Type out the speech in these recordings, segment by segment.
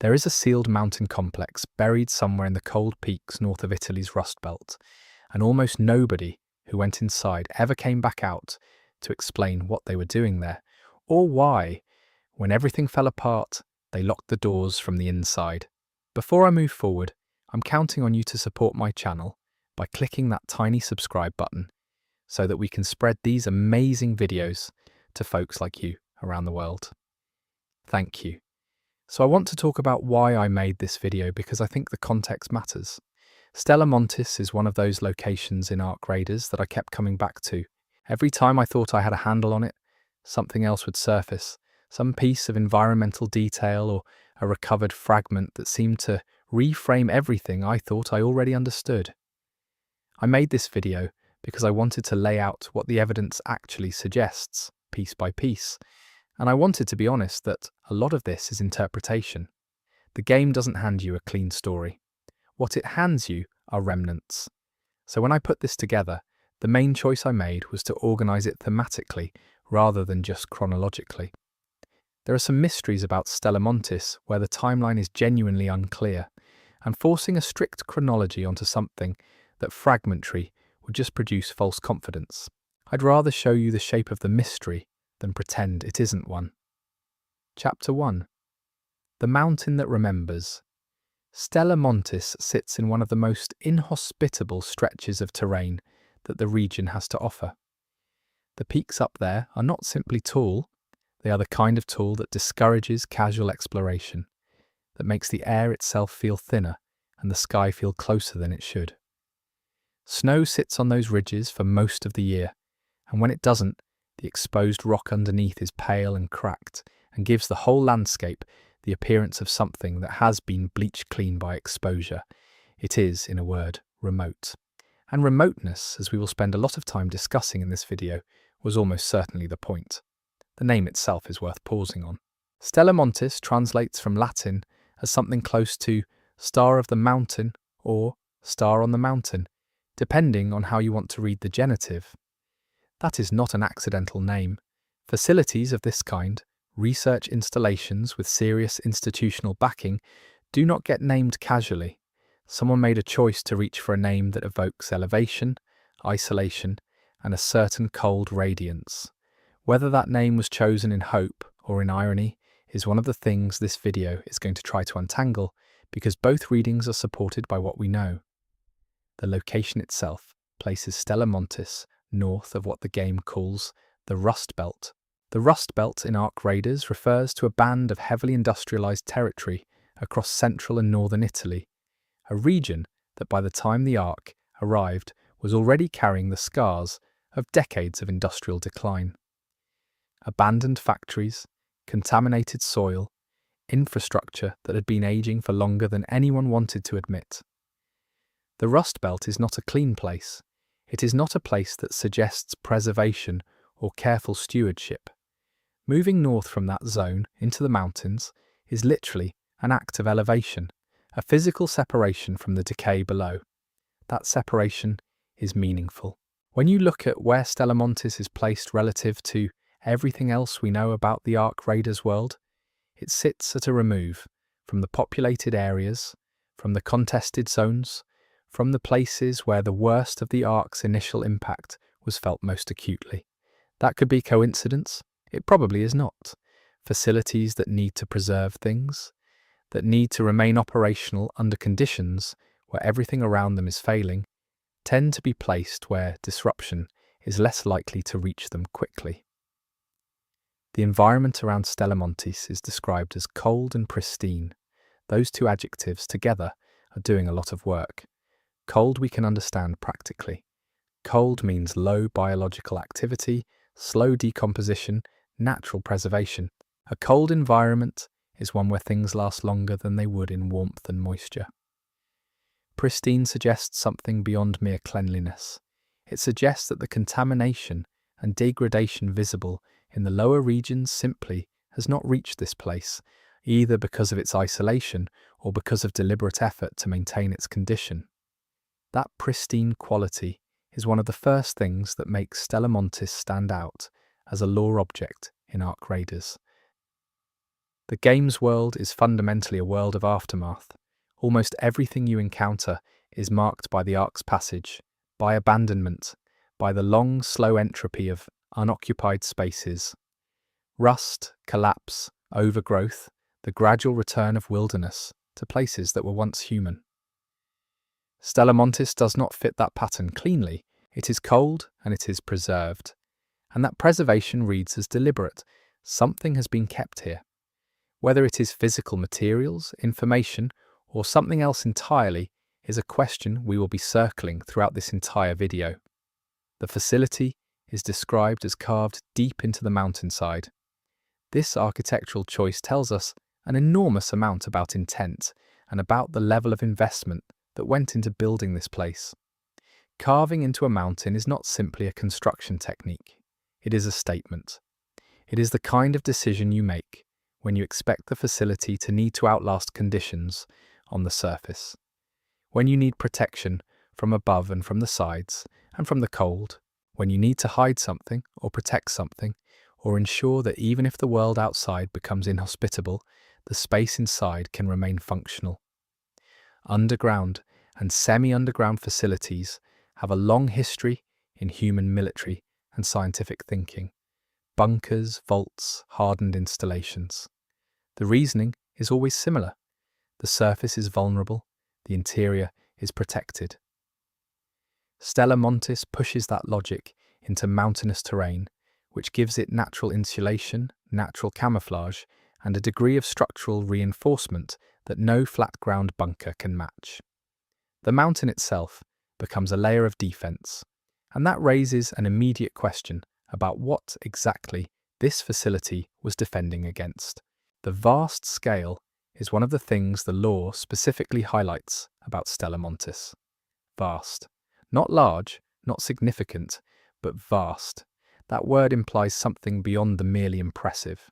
There is a sealed mountain complex buried somewhere in the cold peaks north of Italy's Rust Belt, and almost nobody who went inside ever came back out to explain what they were doing there, or why, when everything fell apart, they locked the doors from the inside. Before I move forward, I'm counting on you to support my channel by clicking that tiny subscribe button so that we can spread these amazing videos to folks like you around the world. Thank you. So I want to talk about why I made this video because I think the context matters. Stella Montis is one of those locations in Ark Raiders that I kept coming back to. Every time I thought I had a handle on it, something else would surface, some piece of environmental detail or a recovered fragment that seemed to reframe everything I thought I already understood. I made this video because I wanted to lay out what the evidence actually suggests, piece by piece. And I wanted to be honest that a lot of this is interpretation. The game doesn't hand you a clean story. What it hands you are remnants. So when I put this together, the main choice I made was to organise it thematically rather than just chronologically. There are some mysteries about Stella Montis where the timeline is genuinely unclear, and forcing a strict chronology onto something that fragmentary would just produce false confidence. I'd rather show you the shape of the mystery than pretend it isn't one. Chapter 1. The Mountain That Remembers. Stella Montis sits in one of the most inhospitable stretches of terrain that the region has to offer. The peaks up there are not simply tall, they are the kind of tall that discourages casual exploration, that makes the air itself feel thinner and the sky feel closer than it should. Snow sits on those ridges for most of the year, and when it doesn't, the exposed rock underneath is pale and cracked and gives the whole landscape the appearance of something that has been bleached clean by exposure. It is, in a word, remote. And remoteness, as we will spend a lot of time discussing in this video, was almost certainly the point. The name itself is worth pausing on. Stella Montis translates from Latin as something close to star of the mountain or star on the mountain, depending on how you want to read the genitive. That is not an accidental name. Facilities of this kind, research installations with serious institutional backing, do not get named casually. Someone made a choice to reach for a name that evokes elevation, isolation, and a certain cold radiance. Whether that name was chosen in hope or in irony is one of the things this video is going to try to untangle, because both readings are supported by what we know. The location itself places Stella Montis north of what the game calls the Rust Belt. The Rust Belt in Ark Raiders refers to a band of heavily industrialised territory across central and northern Italy, a region that by the time the Ark arrived was already carrying the scars of decades of industrial decline. Abandoned factories, contaminated soil, infrastructure that had been aging for longer than anyone wanted to admit. The Rust Belt is not a clean place. It is not a place that suggests preservation or careful stewardship. Moving north from that zone into the mountains is literally an act of elevation, a physical separation from the decay below. That separation is meaningful. When you look at where Stella Montis is placed relative to everything else we know about the Ark Raiders world, it sits at a remove from the populated areas, from the contested zones, from the places where the worst of the Ark's initial impact was felt most acutely. That could be coincidence. It probably is not. Facilities that need to preserve things, that need to remain operational under conditions where everything around them is failing, tend to be placed where disruption is less likely to reach them quickly. The environment around Stella Montis is described as cold and pristine. Those two adjectives together are doing a lot of work. Cold we can understand practically. Cold means low biological activity, slow decomposition, natural preservation. A cold environment is one where things last longer than they would in warmth and moisture. Pristine suggests something beyond mere cleanliness. It suggests that the contamination and degradation visible in the lower regions simply has not reached this place, either because of its isolation or because of deliberate effort to maintain its condition. That pristine quality is one of the first things that makes Stella Montis stand out as a lore object in Ark Raiders. The game's world is fundamentally a world of aftermath. Almost everything you encounter is marked by the ark's passage, by abandonment, by the long, slow entropy of unoccupied spaces. Rust, collapse, overgrowth, the gradual return of wilderness to places that were once human. Stella Montis does not fit that pattern cleanly. It is cold and it is preserved. And that preservation reads as deliberate. Something has been kept here. Whether it is physical materials, information, or something else entirely is a question we will be circling throughout this entire video. The facility is described as carved deep into the mountainside. This architectural choice tells us an enormous amount about intent and about the level of investment that went into building this place. Carving into a mountain is not simply a construction technique. It is a statement. It is the kind of decision you make when you expect the facility to need to outlast conditions on the surface. When you need protection from above and from the sides and from the cold. When you need to hide something or protect something or ensure that even if the world outside becomes inhospitable, the space inside can remain functional. Underground and semi-underground facilities have a long history in human military and scientific thinking. Bunkers, vaults, hardened installations. The reasoning is always similar. The surface is vulnerable, the interior is protected. Stella Montis pushes that logic into mountainous terrain, which gives it natural insulation, natural camouflage, and a degree of structural reinforcement that no flat-ground bunker can match. The mountain itself becomes a layer of defense, and that raises an immediate question about what exactly this facility was defending against. The vast scale is one of the things the lore specifically highlights about Stella Montis. Vast. Not large, not significant, but vast. That word implies something beyond the merely impressive.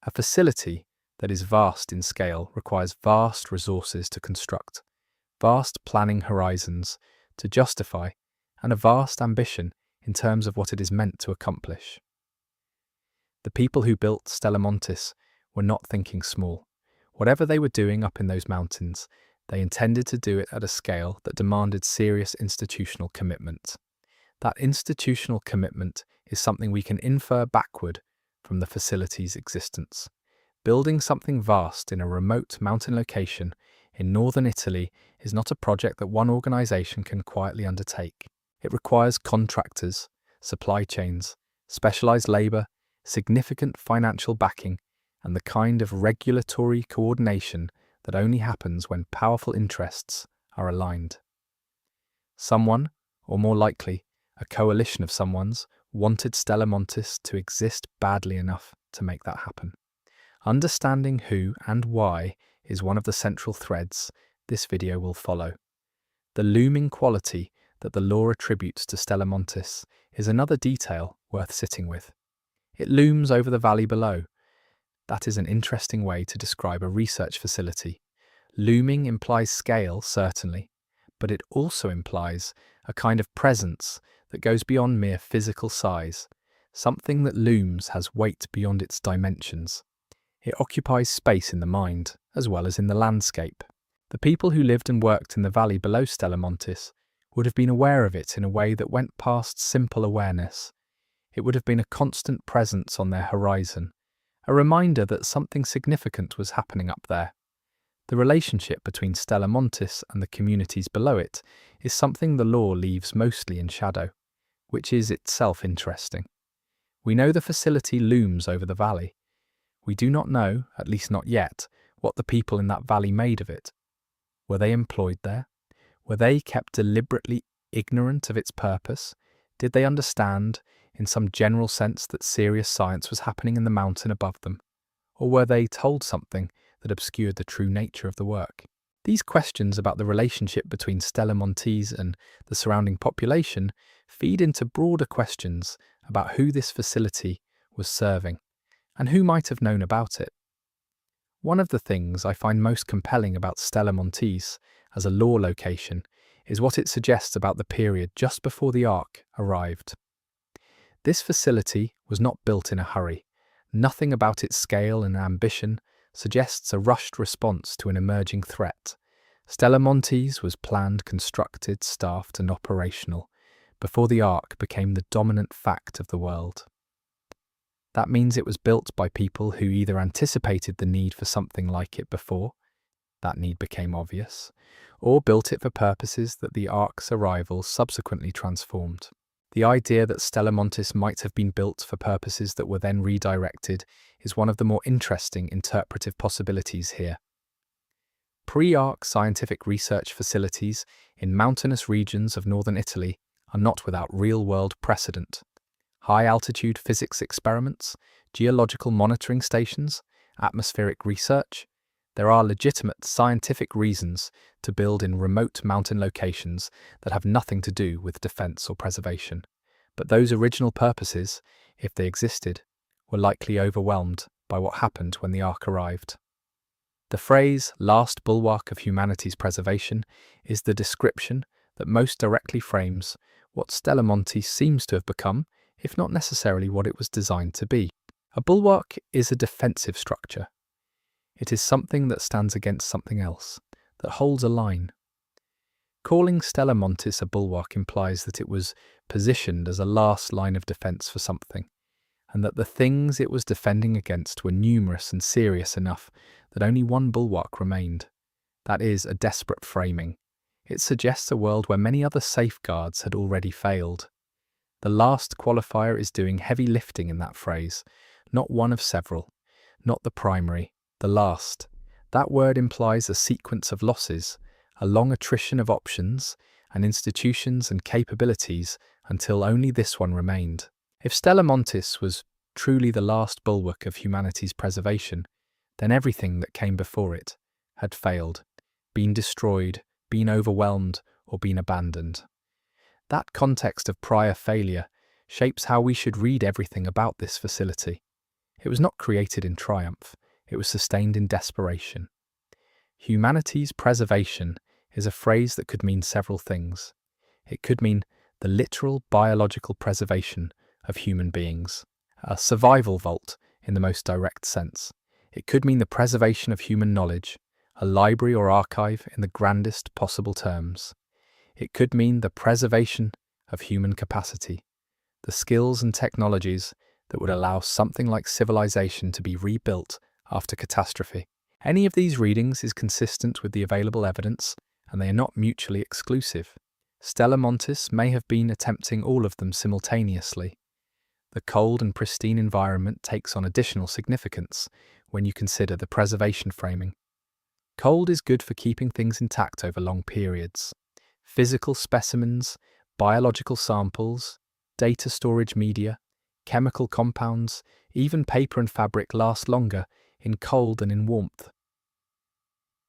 A facility that is vast in scale requires vast resources to construct, vast planning horizons to justify, and a vast ambition in terms of what it is meant to accomplish. The people who built Stella Montis were not thinking small. Whatever they were doing up in those mountains, they intended to do it at a scale that demanded serious institutional commitment. That institutional commitment is something we can infer backward from the facility's existence. Building something vast in a remote mountain location in northern Italy is not a project that one organisation can quietly undertake. It requires contractors, supply chains, specialised labour, significant financial backing, and the kind of regulatory coordination that only happens when powerful interests are aligned. Someone, or more likely, a coalition of someones, wanted Stella Montis to exist badly enough to make that happen. Understanding who and why is one of the central threads this video will follow. The looming quality that the lore attributes to Stella Montis is another detail worth sitting with. It looms over the valley below. That is an interesting way to describe a research facility. Looming implies scale, certainly, but it also implies a kind of presence that goes beyond mere physical size. Something that looms has weight beyond its dimensions. It occupies space in the mind, as well as in the landscape. The people who lived and worked in the valley below Stella Montis would have been aware of it in a way that went past simple awareness. It would have been a constant presence on their horizon, a reminder that something significant was happening up there. The relationship between Stella Montis and the communities below it is something the lore leaves mostly in shadow, which is itself interesting. We know the facility looms over the valley. We do not know, at least not yet, what the people in that valley made of it. Were they employed there? Were they kept deliberately ignorant of its purpose? Did they understand, in some general sense, that serious science was happening in the mountain above them? Or were they told something that obscured the true nature of the work? These questions about the relationship between Stella Montis and the surrounding population feed into broader questions about who this facility was serving, and who might have known about it. One of the things I find most compelling about Stella Montis as a lore location is what it suggests about the period just before the Ark arrived. This facility was not built in a hurry. Nothing about its scale and ambition suggests a rushed response to an emerging threat. Stella Montis was planned, constructed, staffed, and operational before the Ark became the dominant fact of the world. That means it was built by people who either anticipated the need for something like it before that need became obvious, or built it for purposes that the Ark's arrival subsequently transformed. The idea that Stella Montis might have been built for purposes that were then redirected is one of the more interesting interpretive possibilities here. Pre-Ark scientific research facilities in mountainous regions of northern Italy are not without real-world precedent. High-altitude physics experiments, geological monitoring stations, atmospheric research. There are legitimate scientific reasons to build in remote mountain locations that have nothing to do with defense or preservation. But those original purposes, if they existed, were likely overwhelmed by what happened when the Ark arrived. The phrase, last bulwark of humanity's preservation, is the description that most directly frames what Stella Montis seems to have become, if not necessarily what it was designed to be. A bulwark is a defensive structure. It is something that stands against something else, that holds a line. Calling Stella Montis a bulwark implies that it was positioned as a last line of defense for something, and that the things it was defending against were numerous and serious enough that only one bulwark remained. That is a desperate framing. It suggests a world where many other safeguards had already failed. The last qualifier is doing heavy lifting in that phrase, not one of several, not the primary, the last. That word implies a sequence of losses, a long attrition of options and institutions and capabilities until only this one remained. If Stella Montis was truly the last bulwark of humanity's preservation, then everything that came before it had failed, been destroyed, been overwhelmed, or been abandoned. That context of prior failure shapes how we should read everything about this facility. It was not created in triumph. It was sustained in desperation. Humanity's preservation is a phrase that could mean several things. It could mean the literal biological preservation of human beings, a survival vault in the most direct sense. It could mean the preservation of human knowledge, a library or archive in the grandest possible terms. It could mean the preservation of human capacity, the skills and technologies that would allow something like civilization to be rebuilt after catastrophe. Any of these readings is consistent with the available evidence, and they are not mutually exclusive. Stella Montis may have been attempting all of them simultaneously. The cold and pristine environment takes on additional significance when you consider the preservation framing. Cold is good for keeping things intact over long periods. Physical specimens, biological samples, data storage media, chemical compounds, even paper and fabric last longer in cold than in warmth.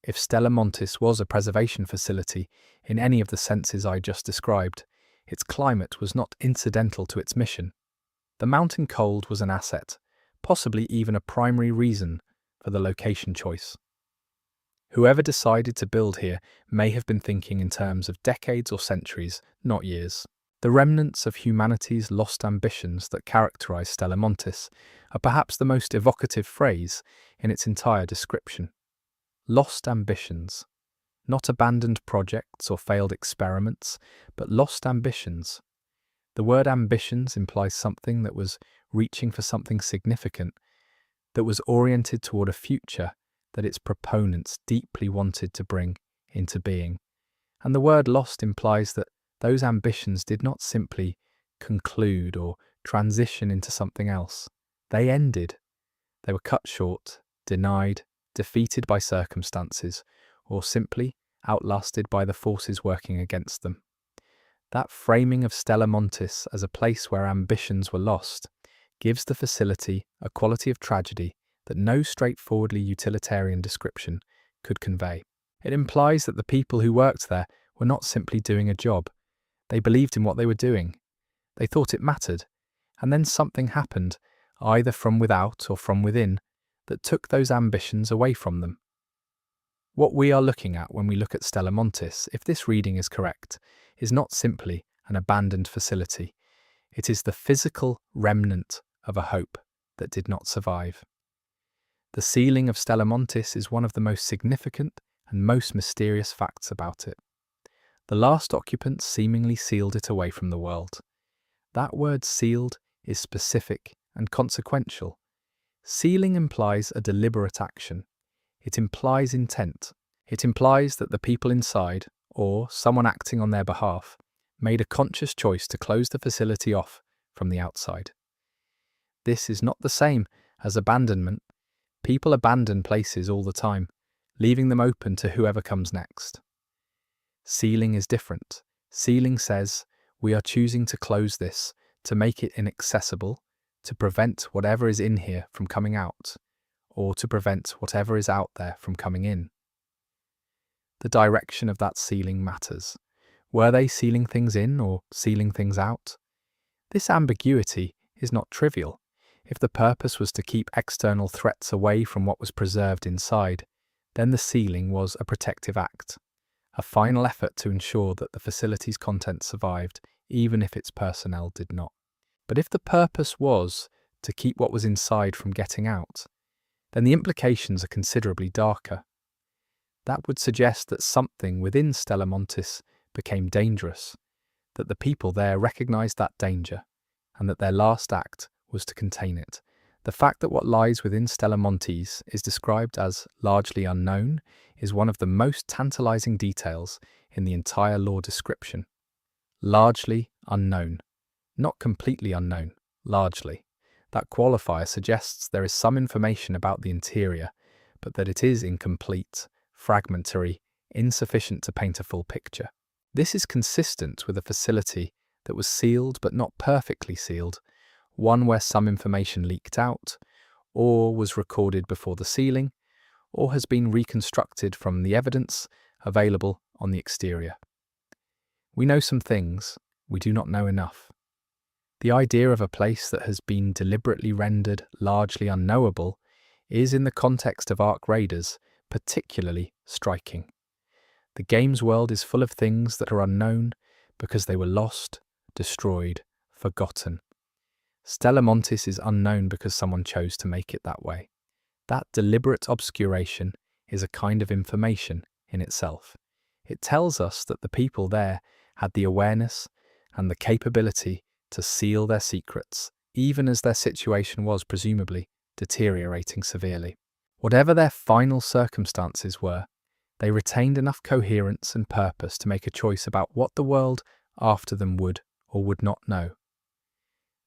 If Stella Montis was a preservation facility in any of the senses I just described, its climate was not incidental to its mission. The mountain cold was an asset, possibly even a primary reason for the location choice. Whoever decided to build here may have been thinking in terms of decades or centuries, not years. The remnants of humanity's lost ambitions that characterize Stella Montis are perhaps the most evocative phrase in its entire description. Lost ambitions. Not abandoned projects or failed experiments, but lost ambitions. The word ambitions implies something that was reaching for something significant, that was oriented toward a future that its proponents deeply wanted to bring into being. And the word lost implies that those ambitions did not simply conclude or transition into something else. They ended. They were cut short, denied, defeated by circumstances, or simply outlasted by the forces working against them. That framing of Stella Montis as a place where ambitions were lost gives the facility a quality of tragedy that no straightforwardly utilitarian description could convey. It implies that the people who worked there were not simply doing a job. They believed in what they were doing. They thought it mattered. And then something happened, either from without or from within, that took those ambitions away from them. What we are looking at when we look at Stella Montis, if this reading is correct, is not simply an abandoned facility. It is the physical remnant of a hope that did not survive. The sealing of Stella Montis is one of the most significant and most mysterious facts about it. The last occupants seemingly sealed it away from the world. That word sealed is specific and consequential. Sealing implies a deliberate action. It implies intent. It implies that the people inside, or someone acting on their behalf, made a conscious choice to close the facility off from the outside. This is not the same as abandonment. People abandon places all the time, leaving them open to whoever comes next. Sealing is different. Sealing says, we are choosing to close this, to make it inaccessible, to prevent whatever is in here from coming out, or to prevent whatever is out there from coming in. The direction of that sealing matters. Were they sealing things in or sealing things out? This ambiguity is not trivial. If the purpose was to keep external threats away from what was preserved inside, then the sealing was a protective act, a final effort to ensure that the facility's content survived, even if its personnel did not. But if the purpose was to keep what was inside from getting out, then the implications are considerably darker. That would suggest that something within Stella Montis became dangerous, that the people there recognised that danger, and that their last act was to contain it. The fact that what lies within Stella Montis is described as largely unknown is one of the most tantalising details in the entire lore description. Largely unknown. Not completely unknown, largely. That qualifier suggests there is some information about the interior, but that it is incomplete, fragmentary, insufficient to paint a full picture. This is consistent with a facility that was sealed but not perfectly sealed, one where some information leaked out, or was recorded before the sealing, or has been reconstructed from the evidence available on the exterior. We know some things, we do not know enough. The idea of a place that has been deliberately rendered largely unknowable is, in the context of Ark Raiders, particularly striking. The game's world is full of things that are unknown because they were lost, destroyed, forgotten. Stella Montis is unknown because someone chose to make it that way. That deliberate obscuration is a kind of information in itself. It tells us that the people there had the awareness and the capability to seal their secrets, even as their situation was presumably deteriorating severely. Whatever their final circumstances were, they retained enough coherence and purpose to make a choice about what the world after them would or would not know.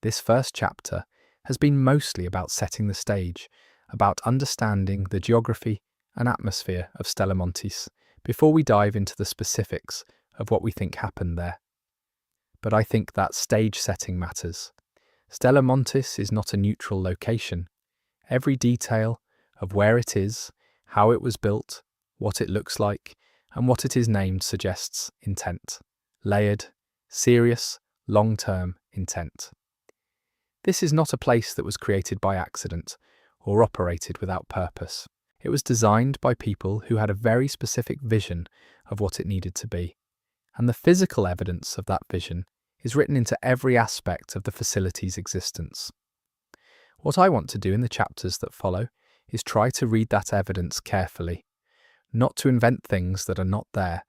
This first chapter has been mostly about setting the stage, about understanding the geography and atmosphere of Stella Montis, before we dive into the specifics of what we think happened there. But I think that stage setting matters. Stella Montis is not a neutral location. Every detail of where it is, how it was built, what it looks like, and what it is named suggests intent. Layered, serious, long-term intent. This is not a place that was created by accident or operated without purpose. It was designed by people who had a very specific vision of what it needed to be, and the physical evidence of that vision is written into every aspect of the facility's existence. What I want to do in the chapters that follow is try to read that evidence carefully, not to invent things that are not there,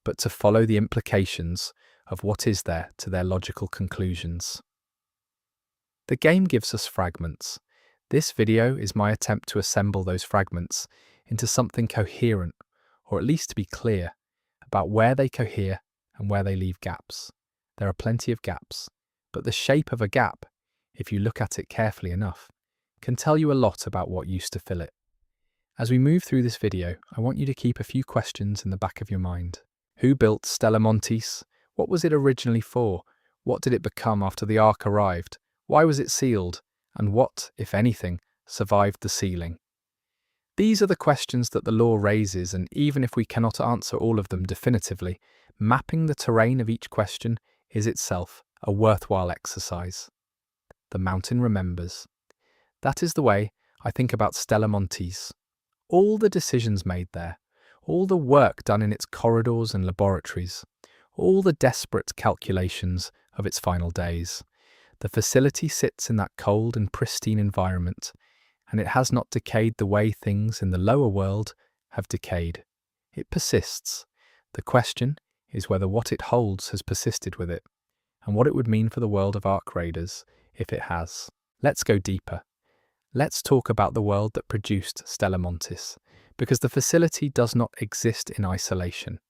but to follow the implications of what is there to their logical conclusions. The game gives us fragments. This video is my attempt to assemble those fragments into something coherent, or at least to be clear about where they cohere and where they leave gaps. There are plenty of gaps, but the shape of a gap, if you look at it carefully enough, can tell you a lot about what used to fill it. As we move through this video, I want you to keep a few questions in the back of your mind. Who built Stella Montis? What was it originally for? What did it become after the Ark arrived? Why was it sealed? And what, if anything, survived the sealing? These are the questions that the lore raises, and even if we cannot answer all of them definitively, mapping the terrain of each question is itself a worthwhile exercise. The mountain remembers. That is the way I think about Stella Montis. All the decisions made there, all the work done in its corridors and laboratories, all the desperate calculations of its final days. The facility sits in that cold and pristine environment, and it has not decayed the way things in the lower world have decayed. It persists. The question is whether what it holds has persisted with it, and what it would mean for the world of Ark Raiders if it has. Let's go deeper. Let's talk about the world that produced Stella Montis, because the facility does not exist in isolation.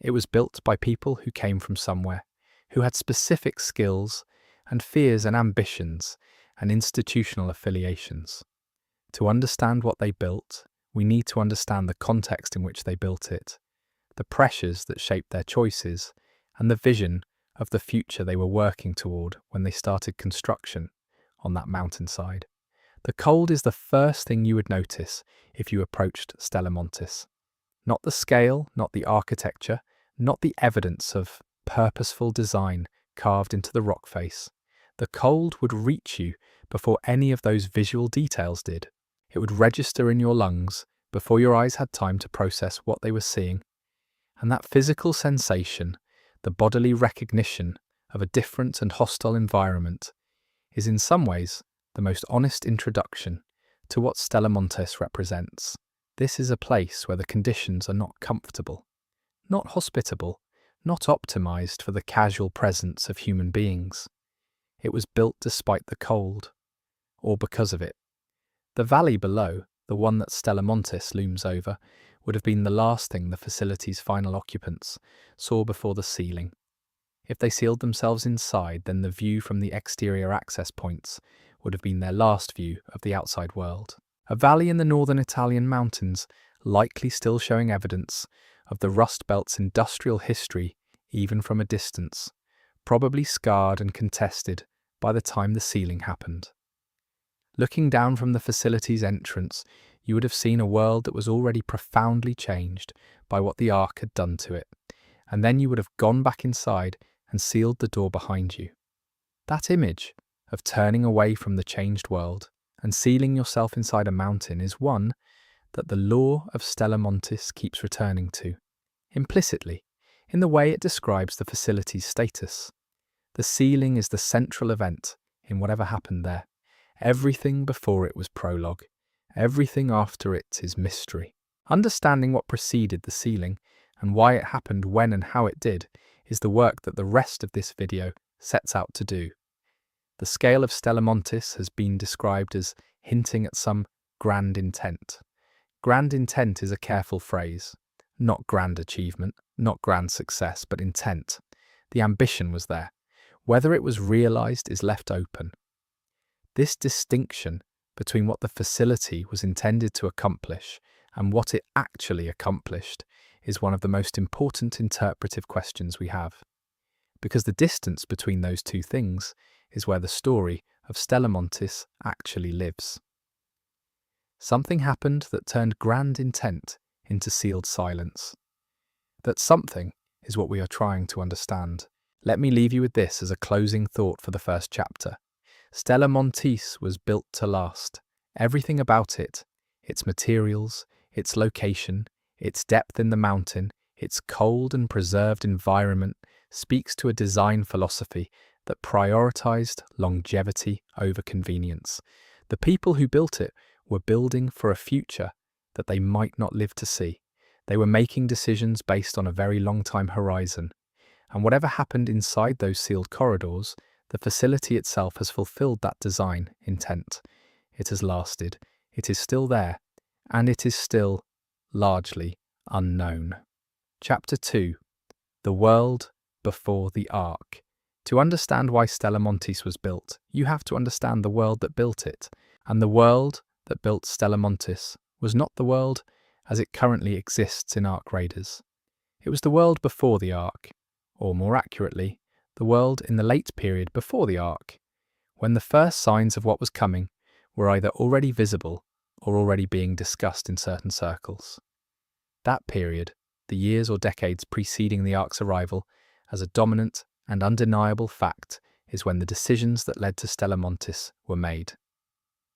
It was built by people who came from somewhere, who had specific skills and fears and ambitions and institutional affiliations. To understand what they built, we need to understand the context in which they built it, the pressures that shaped their choices, and the vision of the future they were working toward when they started construction on that mountainside. The cold is the first thing you would notice if you approached Stella Montis. Not the scale, not the architecture, not the evidence of purposeful design carved into the rock face. The cold would reach you before any of those visual details did. It would register in your lungs before your eyes had time to process what they were seeing. And that physical sensation, the bodily recognition of a different and hostile environment, is in some ways the most honest introduction to what Stella Montis represents. This is a place where the conditions are not comfortable, not hospitable, not optimized for the casual presence of human beings. It was built despite the cold, or because of it. The valley below, the one that Stella Montis looms over, would have been the last thing the facility's final occupants saw before the sealing. If they sealed themselves inside, then the view from the exterior access points would have been their last view of the outside world. A valley in the northern Italian mountains, likely still showing evidence of the Rust Belt's industrial history even from a distance, probably scarred and contested by the time the sealing happened. Looking down from the facility's entrance, you would have seen a world that was already profoundly changed by what the Ark had done to it, and then you would have gone back inside and sealed the door behind you. That image of turning away from the changed world and sealing yourself inside a mountain is one that the lore of Stella Montis keeps returning to, implicitly, in the way it describes the facility's status. The sealing is the central event in whatever happened there. Everything before it was prologue. Everything after it is mystery. Understanding what preceded the sealing and why it happened when and how it did is the work that the rest of this video sets out to do. The scale of Stella Montis has been described as hinting at some grand intent. Grand intent is a careful phrase. Not grand achievement, not grand success, but intent. The ambition was there. Whether it was realised is left open. This distinction between what the facility was intended to accomplish and what it actually accomplished is one of the most important interpretive questions we have. Because the distance between those two things is where the story of Stella Montis actually lives. Something happened that turned grand intent into sealed silence. That something is what we are trying to understand. Let me leave you with this as a closing thought for the first chapter. Stella Montis was built to last. Everything about it, its materials, its location, its depth in the mountain, its cold and preserved environment, speaks to a design philosophy that prioritized longevity over convenience. The people who built it were building for a future that they might not live to see. They were making decisions based on a very long time horizon. And whatever happened inside those sealed corridors, the facility itself has fulfilled that design intent. It has lasted, it is still there, and it is still largely unknown. Chapter 2. The World Before the Ark. To understand why Stella Montis was built, you have to understand the world that built it. And the world that built Stella Montis was not the world as it currently exists in Ark Raiders. It was the world before the Ark, or more accurately, the world in the late period before the Ark, when the first signs of what was coming were either already visible or already being discussed in certain circles. That period, the years or decades preceding the Ark's arrival, as a dominant and undeniable fact, is when the decisions that led to Stella Montis were made.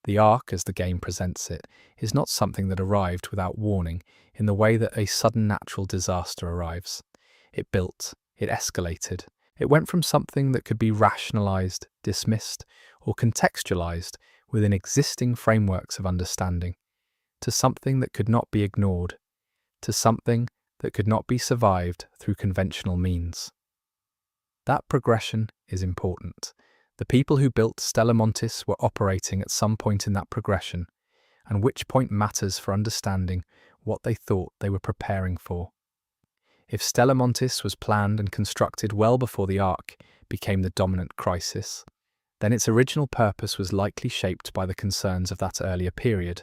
The Ark, as the game presents it, is not something that arrived without warning in the way that a sudden natural disaster arrives. It built, it escalated. It went from something that could be rationalized, dismissed, or contextualized within existing frameworks of understanding, to something that could not be ignored, to something that could not be survived through conventional means. That progression is important. The people who built Stella Montis were operating at some point in that progression, and which point matters for understanding what they thought they were preparing for. If Stella Montis was planned and constructed well before the Ark became the dominant crisis, then its original purpose was likely shaped by the concerns of that earlier period.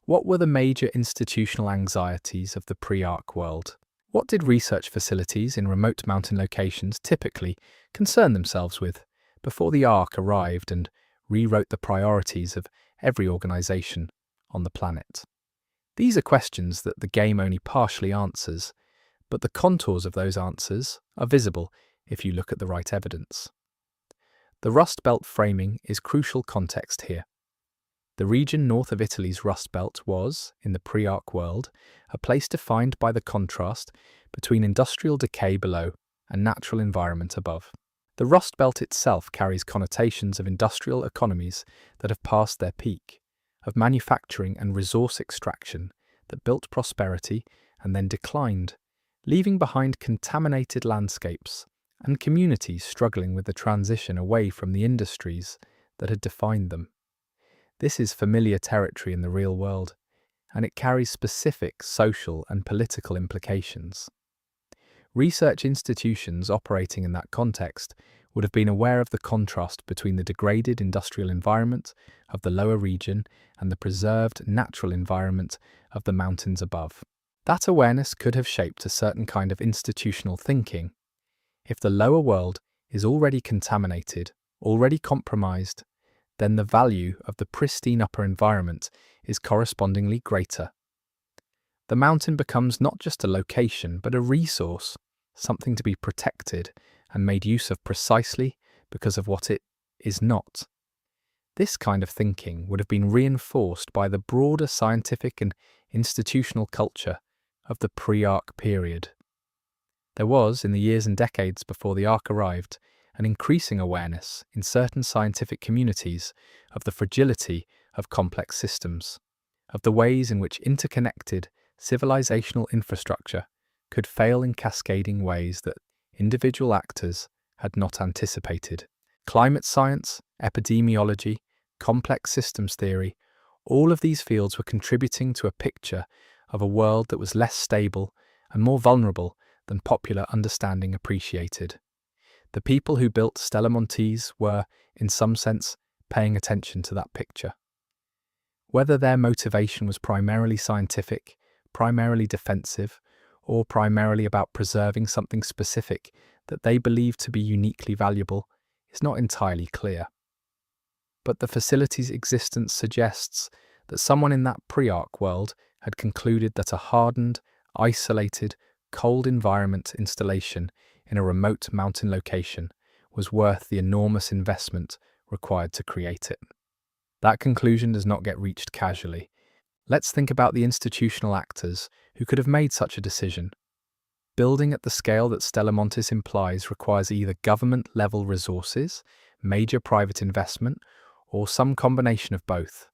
What were the major institutional anxieties of the pre-Ark world? What did research facilities in remote mountain locations typically concern themselves with before the Ark arrived and rewrote the priorities of every organization on the planet? These are questions that the game only partially answers, but the contours of those answers are visible if you look at the right evidence. The Rust Belt framing is crucial context here. The region north of Italy's Rust Belt was, in the pre-Ark world, a place defined by the contrast between industrial decay below and natural environment above. The Rust Belt itself carries connotations of industrial economies that have passed their peak, of manufacturing and resource extraction that built prosperity and then declined, leaving behind contaminated landscapes and communities struggling with the transition away from the industries that had defined them. This is familiar territory in the real world, and it carries specific social and political implications. Research institutions operating in that context would have been aware of the contrast between the degraded industrial environment of the lower region and the preserved natural environment of the mountains above. That awareness could have shaped a certain kind of institutional thinking. If the lower world is already contaminated, already compromised, then the value of the pristine upper environment is correspondingly greater. The mountain becomes not just a location, but a resource, something to be protected and made use of precisely because of what it is not. This kind of thinking would have been reinforced by the broader scientific and institutional culture of the pre-Ark period. There was, in the years and decades before the Ark arrived, an increasing awareness in certain scientific communities of the fragility of complex systems, of the ways in which interconnected civilizational infrastructure could fail in cascading ways that individual actors had not anticipated. Climate science, epidemiology, complex systems theory, all of these fields were contributing to a picture of a world that was less stable and more vulnerable than popular understanding appreciated. The people who built Stella Montis were, in some sense, paying attention to that picture. Whether their motivation was primarily scientific, primarily defensive, or primarily about preserving something specific that they believed to be uniquely valuable is not entirely clear. But the facility's existence suggests that someone in that pre-Ark world had concluded that a hardened, isolated, cold environment installation in a remote mountain location was worth the enormous investment required to create it. That conclusion does not get reached casually. Let's think about the institutional actors who could have made such a decision. Building at the scale that Stella Montis implies requires either government-level resources, major private investment, or some combination of both.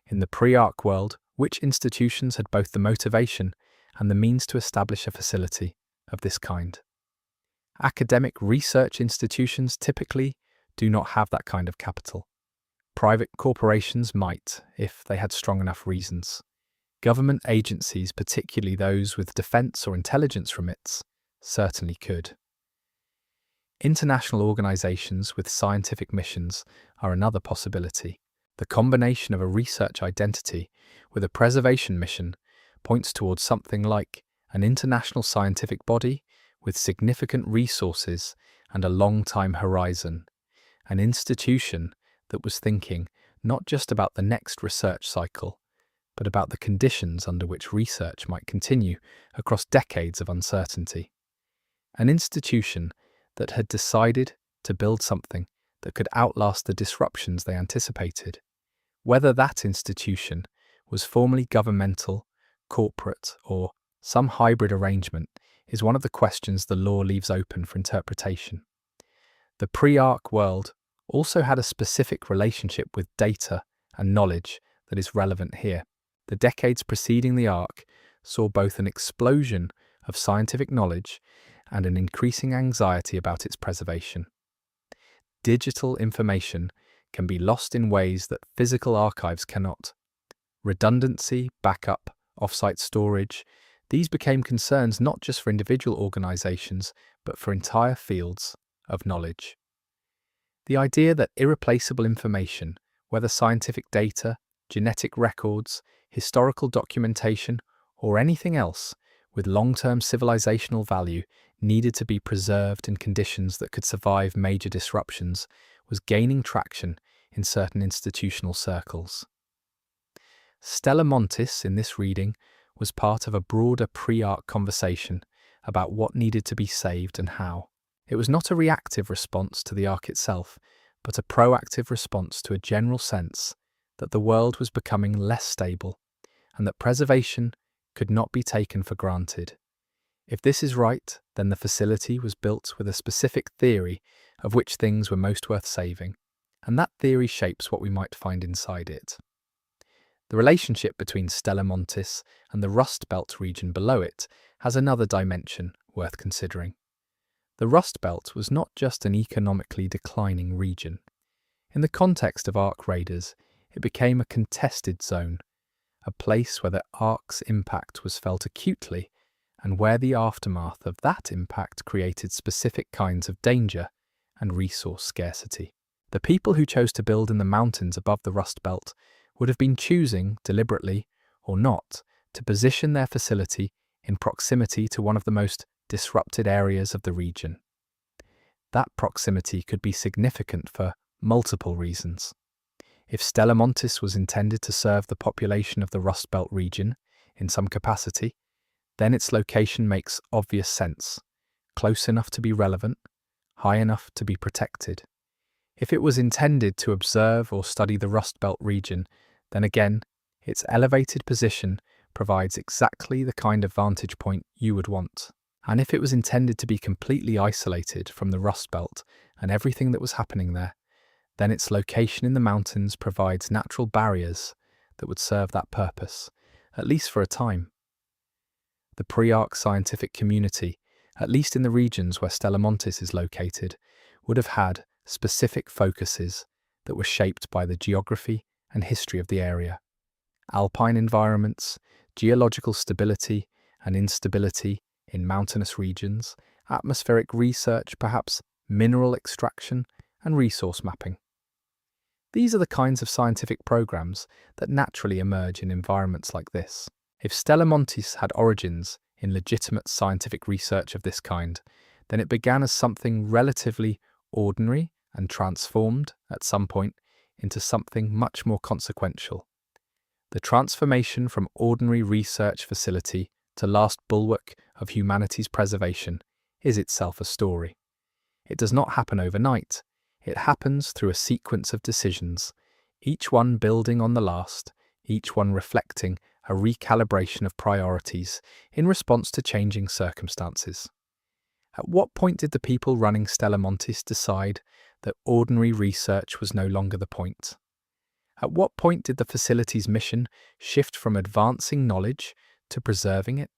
In the pre-Ark world, which institutions had both the motivation and the means to establish a facility of this kind? Academic research institutions typically do not have that kind of capital. Private corporations might, if they had strong enough reasons. Government agencies, particularly those with defense or intelligence remits, certainly could. International organizations with scientific missions are another possibility. The combination of a research identity with a preservation mission points towards something like an international scientific body with significant resources and a long-time horizon, an institution that was thinking not just about the next research cycle, but about the conditions under which research might continue across decades of uncertainty. An institution that had decided to build something that could outlast the disruptions they anticipated. Whether that institution was formally governmental, corporate, or some hybrid arrangement is one of the questions the law leaves open for interpretation. The pre-Ark world also had a specific relationship with data and knowledge that is relevant here. The decades preceding the Ark saw both an explosion of scientific knowledge and an increasing anxiety about its preservation. Digital information can be lost in ways that physical archives cannot. Redundancy, backup, offsite storage, these became concerns not just for individual organizations, but for entire fields of knowledge. The idea that irreplaceable information, whether scientific data, genetic records, historical documentation, or anything else with long-term civilizational value, needed to be preserved in conditions that could survive major disruptions, was gaining traction in certain institutional circles. Stella Montis, in this reading, was part of a broader pre-Ark conversation about what needed to be saved and how. It was not a reactive response to the Ark itself, but a proactive response to a general sense that the world was becoming less stable and that preservation could not be taken for granted. If this is right, then the facility was built with a specific theory of which things were most worth saving, and that theory shapes what we might find inside it. The relationship between Stella Montis and the Rust Belt region below it has another dimension worth considering. The Rust Belt was not just an economically declining region. In the context of Ark raiders, it became a contested zone, a place where the Ark's impact was felt acutely and where the aftermath of that impact created specific kinds of danger and resource scarcity. The people who chose to build in the mountains above the Rust Belt would have been choosing, deliberately or not, to position their facility in proximity to one of the most disrupted areas of the region. That proximity could be significant for multiple reasons. If Stella Montis was intended to serve the population of the Rust Belt region in some capacity, then its location makes obvious sense, close enough to be relevant, high enough to be protected. If it was intended to observe or study the Rust Belt region, then again, its elevated position provides exactly the kind of vantage point you would want. And if it was intended to be completely isolated from the Rust Belt and everything that was happening there, then its location in the mountains provides natural barriers that would serve that purpose, at least for a time. The pre-Ark scientific community, at least in the regions where Stella Montis is located, would have had specific focuses that were shaped by the geography and history of the area. Alpine environments, geological stability and instability in mountainous regions, atmospheric research, perhaps mineral extraction and resource mapping. These are the kinds of scientific programs that naturally emerge in environments like this. If Stella Montis had origins in legitimate scientific research of this kind, then it began as something relatively ordinary and transformed, at some point, into something much more consequential. The transformation from ordinary research facility to last bulwark of humanity's preservation is itself a story. It does not happen overnight. It happens through a sequence of decisions, each one building on the last, each one reflecting a recalibration of priorities in response to changing circumstances. At what point did the people running Stella Montis decide that ordinary research was no longer the point? At what point did the facility's mission shift from advancing knowledge to preserving it?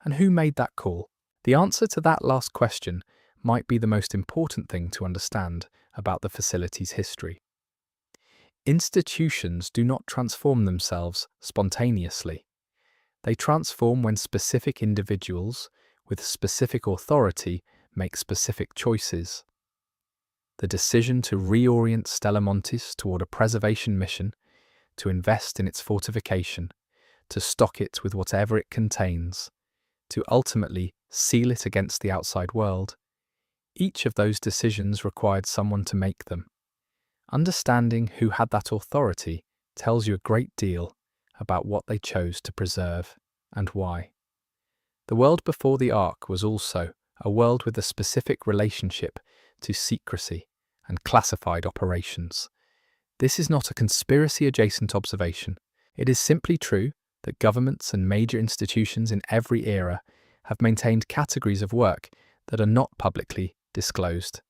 And who made that call? The answer to that last question might be the most important thing to understand about the facility's history. Institutions do not transform themselves spontaneously. They transform when specific individuals with specific authority make specific choices. The decision to reorient Stella Montis toward a preservation mission, to invest in its fortification, to stock it with whatever it contains, to ultimately seal it against the outside world, each of those decisions required someone to make them. Understanding who had that authority tells you a great deal about what they chose to preserve and why. The world before the Ark was also a world with a specific relationship to secrecy and classified operations. This is not a conspiracy-adjacent observation. It is simply true that governments and major institutions in every era have maintained categories of work that are not publicly disclosed,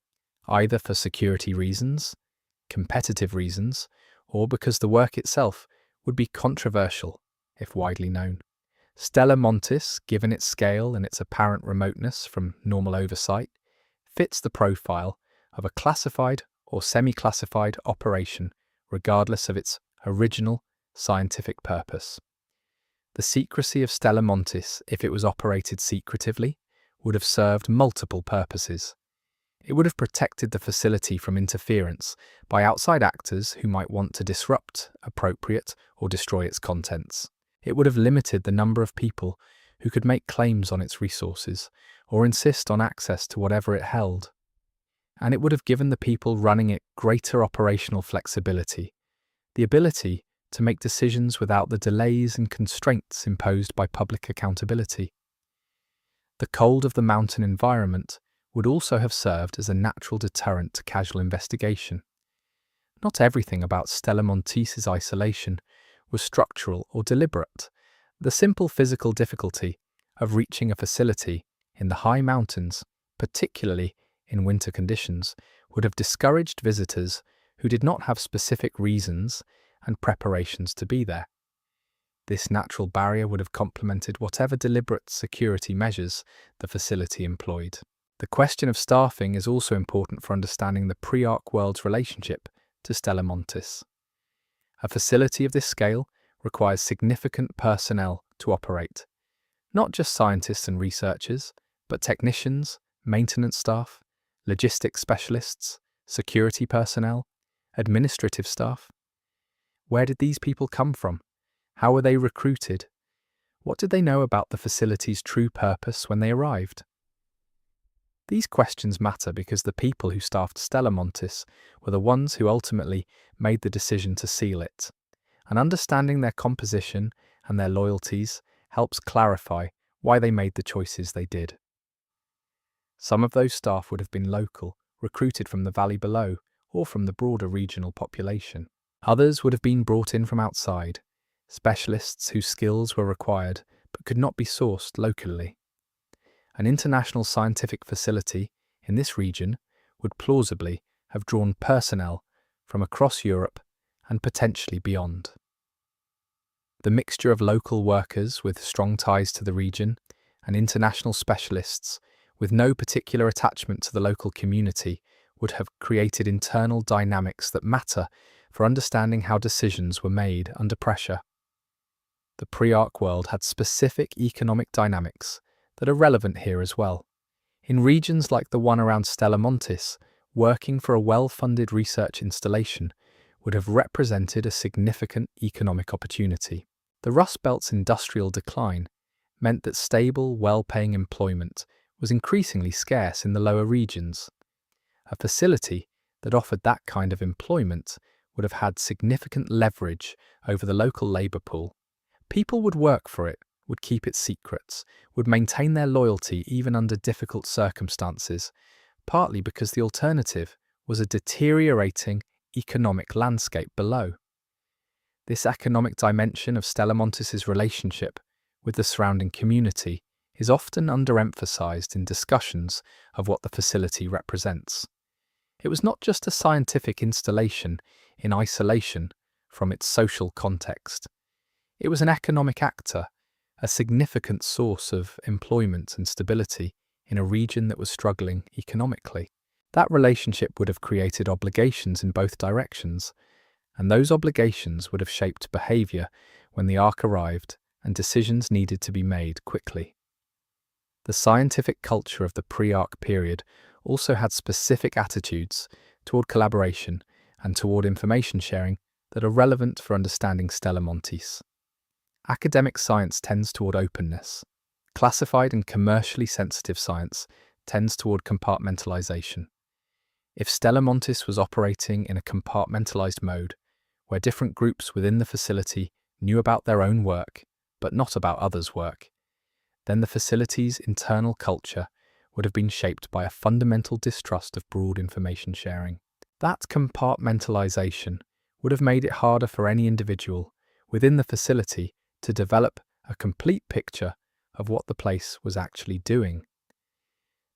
either for security reasons, competitive reasons, or because the work itself would be controversial if widely known. Stella Montis, given its scale and its apparent remoteness from normal oversight, fits the profile of a classified or semi-classified operation regardless of its original scientific purpose. The secrecy of Stella Montis, if it was operated secretively, would have served multiple purposes. It would have protected the facility from interference by outside actors who might want to disrupt, appropriate, or destroy its contents. It would have limited the number of people who could make claims on its resources or insist on access to whatever it held. And it would have given the people running it greater operational flexibility, the ability to make decisions without the delays and constraints imposed by public accountability. The cold of the mountain environment would also have served as a natural deterrent to casual investigation. Not everything about Stella Montis's isolation was structural or deliberate. The simple physical difficulty of reaching a facility in the high mountains, particularly in winter conditions, would have discouraged visitors who did not have specific reasons and preparations to be there. This natural barrier would have complemented whatever deliberate security measures the facility employed. The question of staffing is also important for understanding the pre-Ark world's relationship to Stella Montis. A facility of this scale requires significant personnel to operate, not just scientists and researchers, but technicians, maintenance staff, logistics specialists, security personnel, administrative staff. Where did these people come from? How were they recruited? What did they know about the facility's true purpose when they arrived? These questions matter because the people who staffed Stella Montis were the ones who ultimately made the decision to seal it, and understanding their composition and their loyalties helps clarify why they made the choices they did. Some of those staff would have been local, recruited from the valley below, or from the broader regional population. Others would have been brought in from outside, specialists whose skills were required but could not be sourced locally. An international scientific facility in this region would plausibly have drawn personnel from across Europe and potentially beyond. The mixture of local workers with strong ties to the region and international specialists with no particular attachment to the local community would have created internal dynamics that matter for understanding how decisions were made under pressure. The pre-Ark world had specific economic dynamics that are relevant here as well. In regions like the one around Stella Montis, working for a well-funded research installation would have represented a significant economic opportunity. The Rust Belt's industrial decline meant that stable, well-paying employment was increasingly scarce in the lower regions. A facility that offered that kind of employment would have had significant leverage over the local labour pool. People would work for it, would keep its secrets, would maintain their loyalty even under difficult circumstances, partly because the alternative was a deteriorating economic landscape below. This economic dimension of Stella Montis's relationship with the surrounding community is often underemphasized in discussions of what the facility represents. It was not just a scientific installation in isolation from its social context. It was an economic actor, a significant source of employment and stability in a region that was struggling economically. That relationship would have created obligations in both directions, and those obligations would have shaped behaviour when the Ark arrived and decisions needed to be made quickly. The scientific culture of the pre-Ark period also had specific attitudes toward collaboration and toward information sharing that are relevant for understanding Stella Montis. Academic science tends toward openness. Classified and commercially sensitive science tends toward compartmentalization. If Stella Montis was operating in a compartmentalized mode, where different groups within the facility knew about their own work, but not about others' work, then the facility's internal culture would have been shaped by a fundamental distrust of broad information sharing. That compartmentalization would have made it harder for any individual within the facility to develop a complete picture of what the place was actually doing.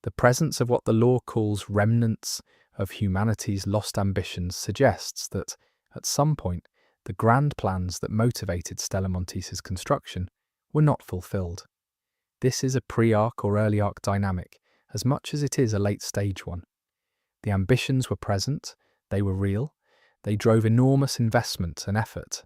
The presence of what the law calls remnants of humanity's lost ambitions suggests that At some point, the grand plans that motivated Stella Montis' construction were not fulfilled. This is a pre-arc or early arc dynamic, as much as it is a late-stage one. The ambitions were present, they were real, they drove enormous investment and effort.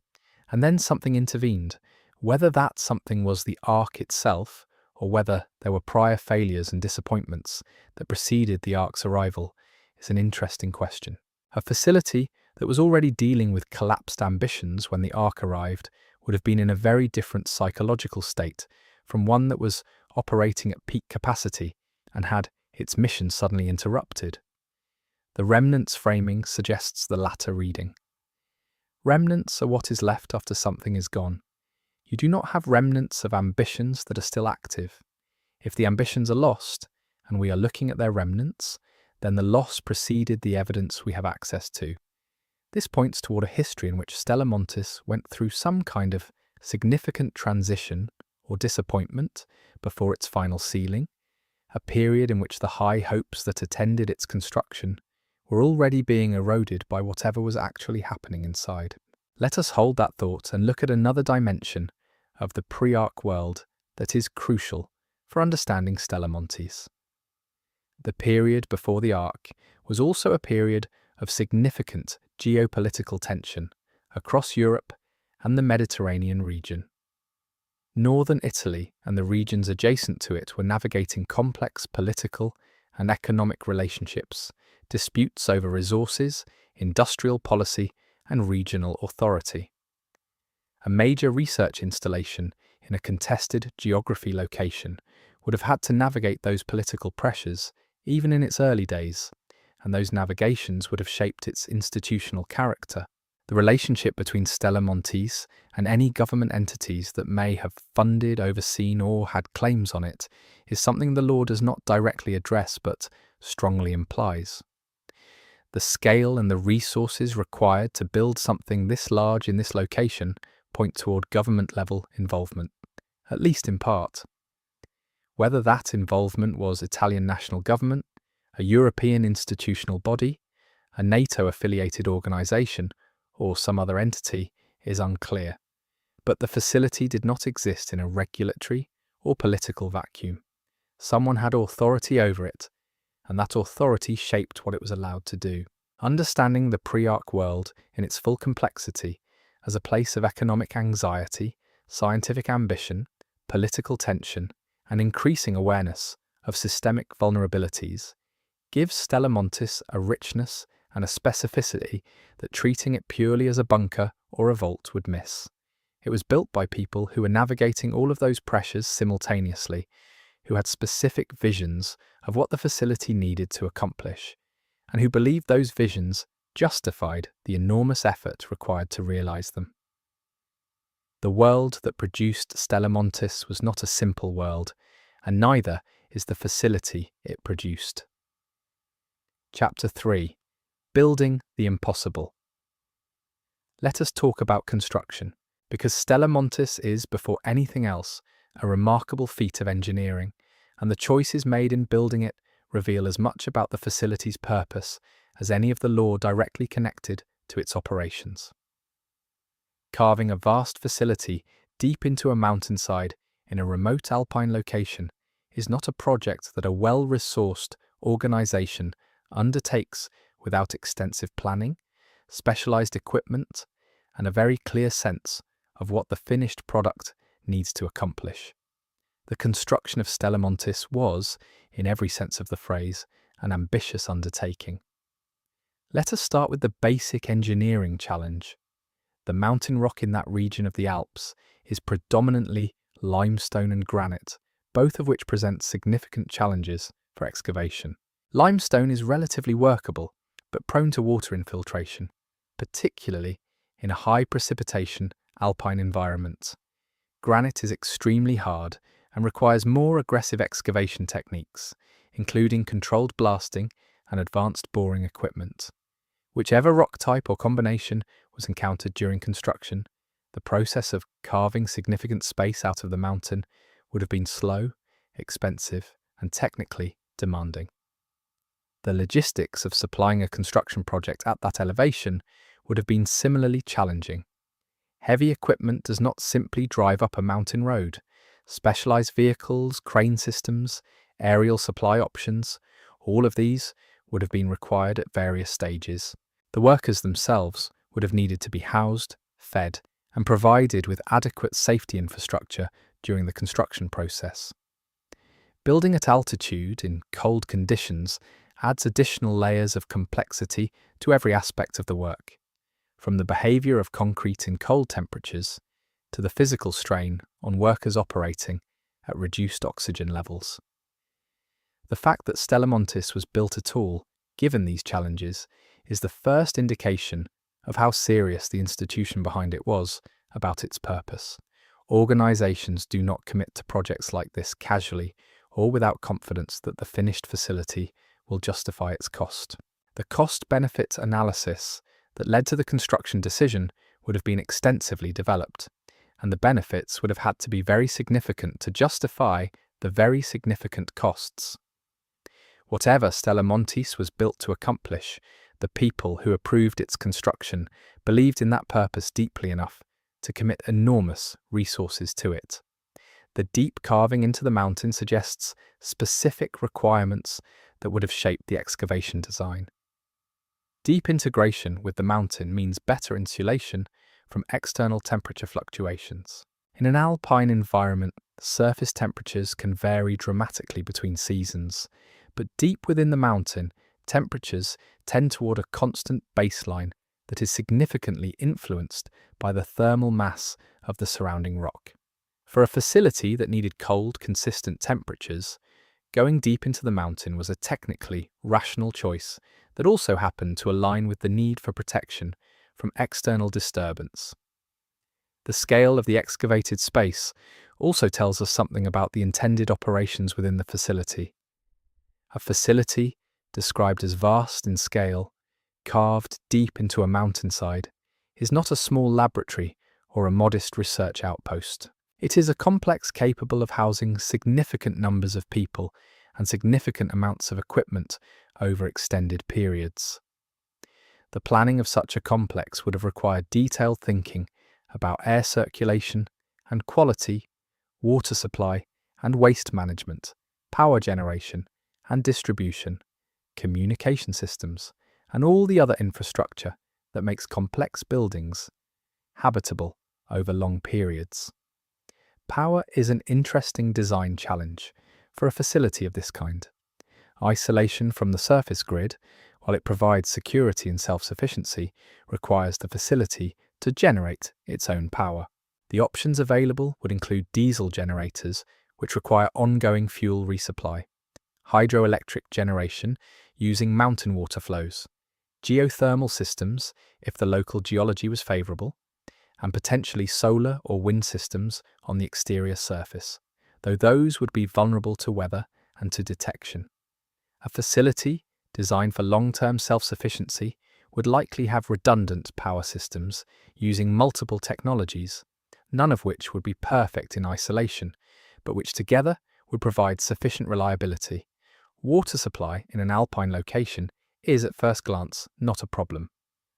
And then something intervened. Whether that something was the arc itself, or whether there were prior failures and disappointments that preceded the arc's arrival, is an interesting question. A facility that was already dealing with collapsed ambitions when the arc arrived would have been in a very different psychological state from one that was operating at peak capacity and had its mission suddenly interrupted. The remnants framing suggests the latter reading. Remnants are what is left after something is gone. You do not have remnants of ambitions that are still active. If the ambitions are lost, and we are looking at their remnants, then the loss preceded the evidence we have access to. This points toward a history in which Stella Montis went through some kind of significant transition or disappointment before its final sealing, a period in which the high hopes that attended its construction were already being eroded by whatever was actually happening inside. Let us hold that thought and look at another dimension of the pre-arc world that is crucial for understanding Stella Montis. The period before the arc was also a period of significant geopolitical tension across Europe and the Mediterranean region. Northern Italy and the regions adjacent to it were navigating complex political and economic relationships, disputes over resources, industrial policy, and regional authority. A major research installation in a contested geography location would have had to navigate those political pressures even in its early days, and those navigations would have shaped its institutional character. The relationship between Stella Montis and any government entities that may have funded, overseen, or had claims on it is something the law does not directly address but strongly implies. The scale and the resources required to build something this large in this location point toward government-level involvement, at least in part. Whether that involvement was Italian national government, a European institutional body, a NATO-affiliated organisation, or some other entity is unclear. But the facility did not exist in a regulatory or political vacuum. Someone had authority over it, and that authority shaped what it was allowed to do. Understanding the pre-arc world in its full complexity as a place of economic anxiety, scientific ambition, political tension, and increasing awareness of systemic vulnerabilities gives Stella Montis a richness and a specificity that treating it purely as a bunker or a vault would miss. It was built by people who were navigating all of those pressures simultaneously, who had specific visions of what the facility needed to accomplish, and who believed those visions justified the enormous effort required to realize them. The world that produced Stella Montis was not a simple world, and neither is the facility it produced. Chapter 3. Building the Impossible. Let us talk about construction, because Stella Montis is, before anything else, a remarkable feat of engineering, and the choices made in building it reveal as much about the facility's purpose as any of the law directly connected to its operations. Carving a vast facility deep into a mountainside in a remote alpine location is not a project that a well-resourced organization undertakes without extensive planning, specialized equipment, and a very clear sense of what the finished product needs to accomplish. The construction of Stella Montis was, in every sense of the phrase, an ambitious undertaking. Let us start with the basic engineering challenge. The mountain rock in that region of the Alps is predominantly limestone and granite, both of which present significant challenges for excavation. Limestone is relatively workable, but prone to water infiltration, particularly in a high precipitation alpine environment. Granite is extremely hard and requires more aggressive excavation techniques, including controlled blasting and advanced boring equipment. Whichever rock type or combination was encountered during construction, the process of carving significant space out of the mountain would have been slow, expensive, and technically demanding. The logistics of supplying a construction project at that elevation would have been similarly challenging. Heavy equipment does not simply drive up a mountain road. Specialized vehicles, crane systems, aerial supply options, all of these would have been required at various stages. The workers themselves would have needed to be housed, fed, and provided with adequate safety infrastructure during the construction process. Building at altitude in cold conditions adds additional layers of complexity to every aspect of the work, from the behavior of concrete in cold temperatures to the physical strain on workers operating at reduced oxygen levels. The fact that Stella Montis was built at all, given these challenges, is the first indication of how serious the institution behind it was about its purpose. Organisations do not commit to projects like this casually or without confidence that the finished facility will justify its cost. The cost-benefit analysis that led to the construction decision would have been extensively developed, and the benefits would have had to be very significant to justify the very significant costs. Whatever Stella Montis was built to accomplish, the people who approved its construction believed in that purpose deeply enough to commit enormous resources to it. The deep carving into the mountain suggests specific requirements that would have shaped the excavation design. Deep integration with the mountain means better insulation from external temperature fluctuations. In an alpine environment, surface temperatures can vary dramatically between seasons, but deep within the mountain, temperatures tend toward a constant baseline that is significantly influenced by the thermal mass of the surrounding rock. For a facility that needed cold, consistent temperatures, going deep into the mountain was a technically rational choice that also happened to align with the need for protection from external disturbance. The scale of the excavated space also tells us something about the intended operations within the facility. A facility described as vast in scale, carved deep into a mountainside, is not a small laboratory or a modest research outpost. It is a complex capable of housing significant numbers of people and significant amounts of equipment over extended periods. The planning of such a complex would have required detailed thinking about air circulation and quality, water supply and waste management, power generation and distribution, communication systems, and all the other infrastructure that makes complex buildings habitable over long periods. Power is an interesting design challenge for a facility of this kind. Isolation from the surface grid, while it provides security and self-sufficiency, requires the facility to generate its own power. The options available would include diesel generators, which require ongoing fuel resupply, hydroelectric generation using mountain water flows, geothermal systems if the local geology was favourable, and potentially solar or wind systems on the exterior surface, though those would be vulnerable to weather and to detection. A facility designed for long-term self-sufficiency would likely have redundant power systems using multiple technologies, none of which would be perfect in isolation, but which together would provide sufficient reliability. Water supply in an alpine location is at first glance not a problem.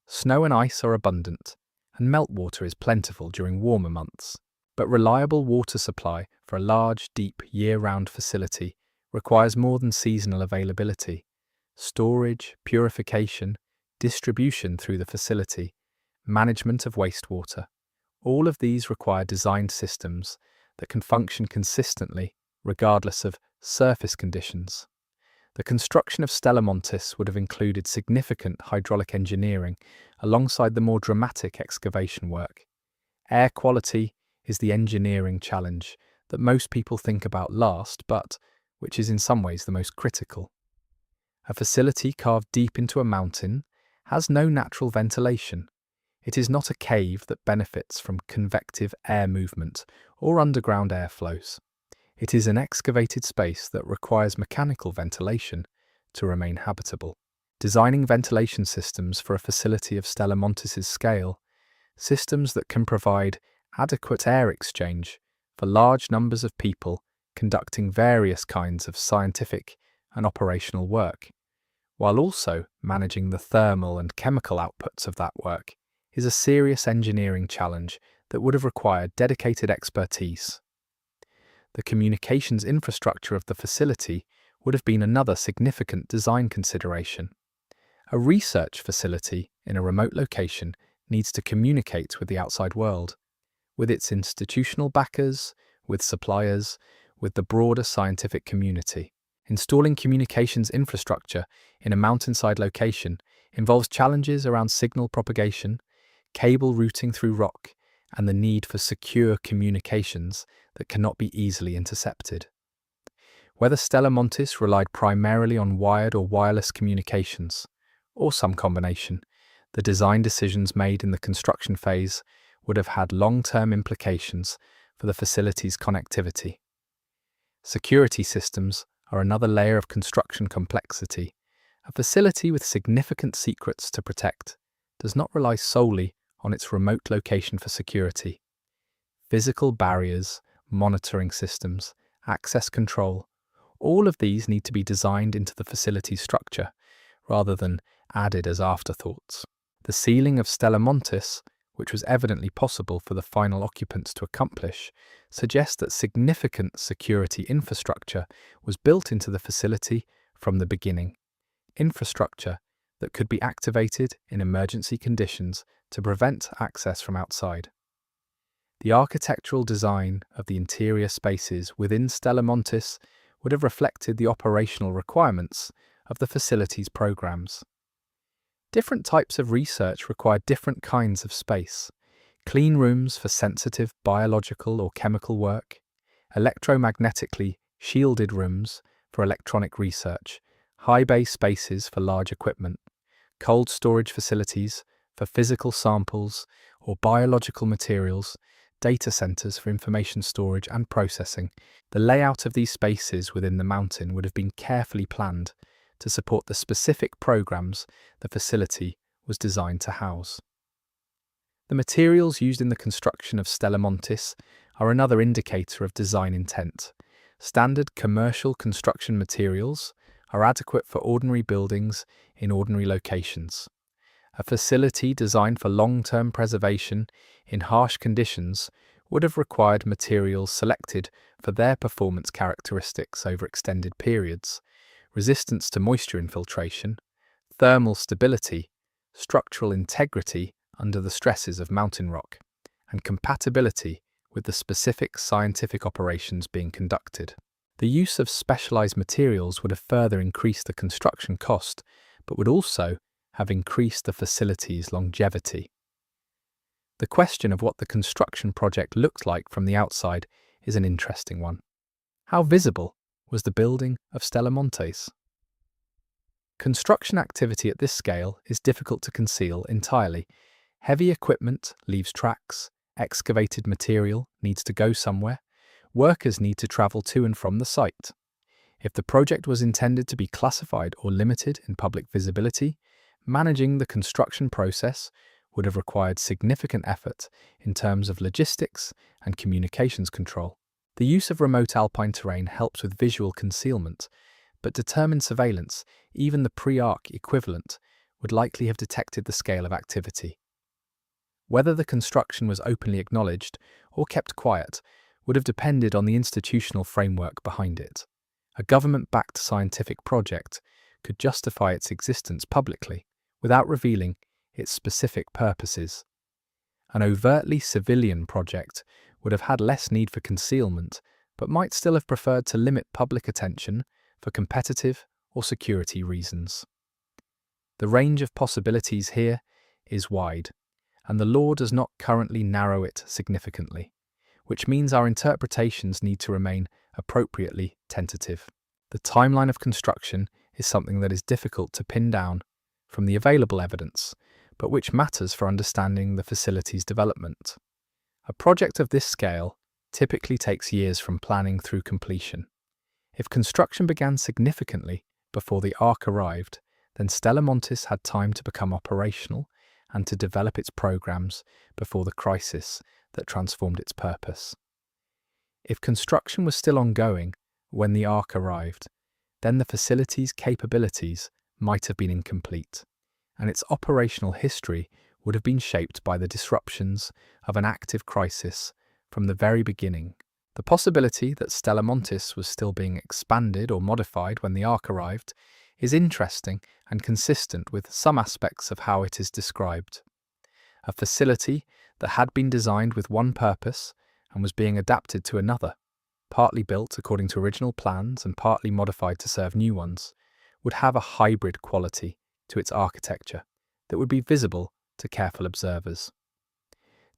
Snow and ice are abundant, and meltwater is plentiful during warmer months. But reliable water supply for a large, deep, year-round facility requires more than seasonal availability. Storage, purification, distribution through the facility, management of wastewater, all of these require designed systems that can function consistently regardless of surface conditions. The construction of Stella Montis would have included significant hydraulic engineering alongside the more dramatic excavation work. Air quality is the engineering challenge that most people think about last, but which is in some ways the most critical. A facility carved deep into a mountain has no natural ventilation. It is not a cave that benefits from convective air movement or underground airflows. It is an excavated space that requires mechanical ventilation to remain habitable. Designing ventilation systems for a facility of Stella Montis's scale, systems that can provide adequate air exchange for large numbers of people conducting various kinds of scientific and operational work, while also managing the thermal and chemical outputs of that work, is a serious engineering challenge that would have required dedicated expertise. The communications infrastructure of the facility would have been another significant design consideration. A research facility in a remote location needs to communicate with the outside world, with its institutional backers, with suppliers, with the broader scientific community. Installing communications infrastructure in a mountainside location involves challenges around signal propagation, cable routing through rock, and the need for secure communications that cannot be easily intercepted. Whether Stella Montis relied primarily on wired or wireless communications, or some combination, the design decisions made in the construction phase would have had long-term implications for the facility's connectivity. Security systems are another layer of construction complexity. A facility with significant secrets to protect does not rely solely on its remote location for security. Physical barriers, monitoring systems, access control, all of these need to be designed into the facility's structure, rather than added as afterthoughts. The sealing of Stella Montis, which was evidently possible for the final occupants to accomplish, suggests that significant security infrastructure was built into the facility from the beginning. Infrastructure that could be activated in emergency conditions to prevent access from outside. The architectural design of the interior spaces within Stella Montis would have reflected the operational requirements of the facility's programs. Different types of research require different kinds of space. Clean rooms for sensitive biological or chemical work, electromagnetically shielded rooms for electronic research, high bay spaces for large equipment, cold storage facilities for physical samples or biological materials, data centers for information storage and processing. The layout of these spaces within the mountain would have been carefully planned to support the specific programs the facility was designed to house. The materials used in the construction of Stella Montis are another indicator of design intent. Standard commercial construction materials are adequate for ordinary buildings in ordinary locations. A facility designed for long-term preservation in harsh conditions would have required materials selected for their performance characteristics over extended periods: resistance to moisture infiltration, thermal stability, structural integrity under the stresses of mountain rock, and compatibility with the specific scientific operations being conducted. The use of specialized materials would have further increased the construction cost, but would also have increased the facility's longevity. The question of what the construction project looked like from the outside is an interesting one. How visible was the building of Stella Montis? Construction activity at this scale is difficult to conceal entirely. Heavy equipment leaves tracks, excavated material needs to go somewhere, workers need to travel to and from the site. If the project was intended to be classified or limited in public visibility, managing the construction process would have required significant effort in terms of logistics and communications control. The use of remote alpine terrain helps with visual concealment, but determined surveillance, even the pre-arc equivalent, would likely have detected the scale of activity. Whether the construction was openly acknowledged or kept quiet would have depended on the institutional framework behind it. A government-backed scientific project could justify its existence publicly without revealing its specific purposes. An overtly civilian project would have had less need for concealment, but might still have preferred to limit public attention for competitive or security reasons. The range of possibilities here is wide, and the law does not currently narrow it significantly, which means our interpretations need to remain appropriately tentative. The timeline of construction is something that is difficult to pin down from the available evidence, but which matters for understanding the facility's development. A project of this scale typically takes years from planning through completion. If construction began significantly before the Ark arrived, then Stella Montis had time to become operational and to develop its programs before the crisis that transformed its purpose. If construction was still ongoing when the Ark arrived, then the facility's capabilities might have been incomplete, and its operational history would have been shaped by the disruptions of an active crisis from the very beginning. The possibility that Stella Montis was still being expanded or modified when the Ark arrived is interesting and consistent with some aspects of how it is described. A facility that had been designed with one purpose and was being adapted to another, partly built according to original plans and partly modified to serve new ones, would have a hybrid quality to its architecture that would be visible to careful observers.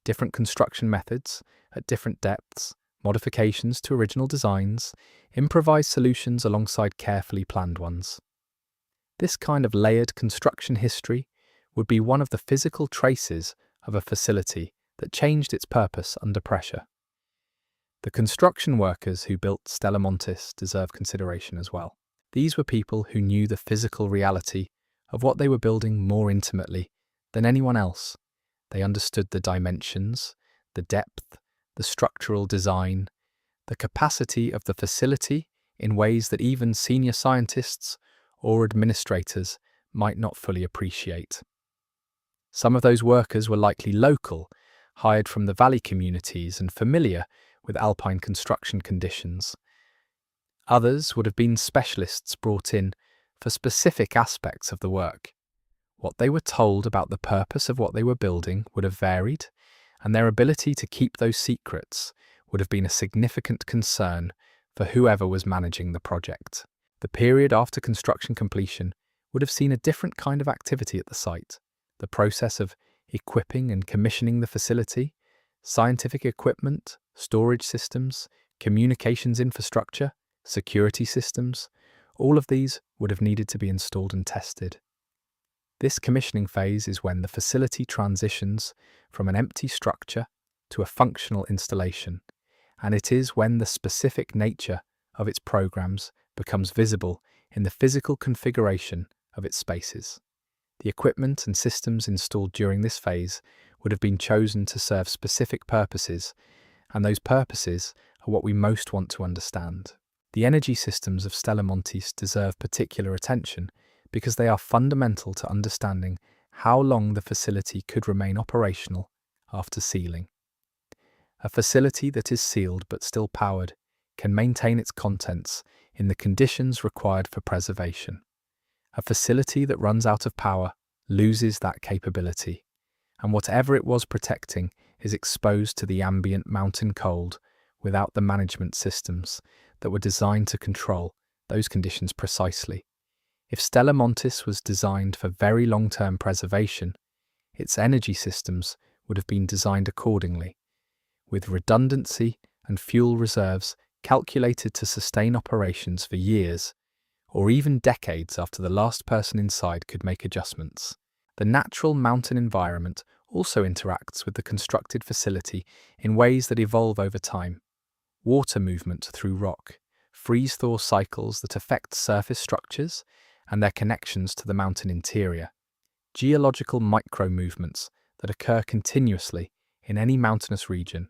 Different construction methods at different depths, modifications to original designs, improvised solutions alongside carefully planned ones. This kind of layered construction history would be one of the physical traces of a facility that changed its purpose under pressure. The construction workers who built Stella Montis deserve consideration as well. These were people who knew the physical reality of what they were building more intimately than anyone else. They understood the dimensions, the depth, the structural design, the capacity of the facility in ways that even senior scientists or administrators might not fully appreciate. Some of those workers were likely local, hired from the valley communities and familiar with alpine construction conditions. Others would have been specialists brought in for specific aspects of the work. What they were told about the purpose of what they were building would have varied, and their ability to keep those secrets would have been a significant concern for whoever was managing the project. The period after construction completion would have seen a different kind of activity at the site. The process of equipping and commissioning the facility, scientific equipment, storage systems, communications infrastructure, security systems, all of these would have needed to be installed and tested. This commissioning phase is when the facility transitions from an empty structure to a functional installation, and it is when the specific nature of its programs becomes visible in the physical configuration of its spaces. The equipment and systems installed during this phase would have been chosen to serve specific purposes, and those purposes are what we most want to understand. The energy systems of Stella Montis deserve particular attention because they are fundamental to understanding how long the facility could remain operational after sealing. A facility that is sealed but still powered can maintain its contents in the conditions required for preservation. A facility that runs out of power loses that capability, and whatever it was protecting is exposed to the ambient mountain cold without the management systems that were designed to control those conditions precisely. If Stella Montis was designed for very long-term preservation, its energy systems would have been designed accordingly, with redundancy and fuel reserves calculated to sustain operations for years, or even decades after the last person inside could make adjustments. The natural mountain environment also interacts with the constructed facility in ways that evolve over time. Water movement through rock, freeze-thaw cycles that affect surface structures and their connections to the mountain interior, geological micro-movements that occur continuously in any mountainous region,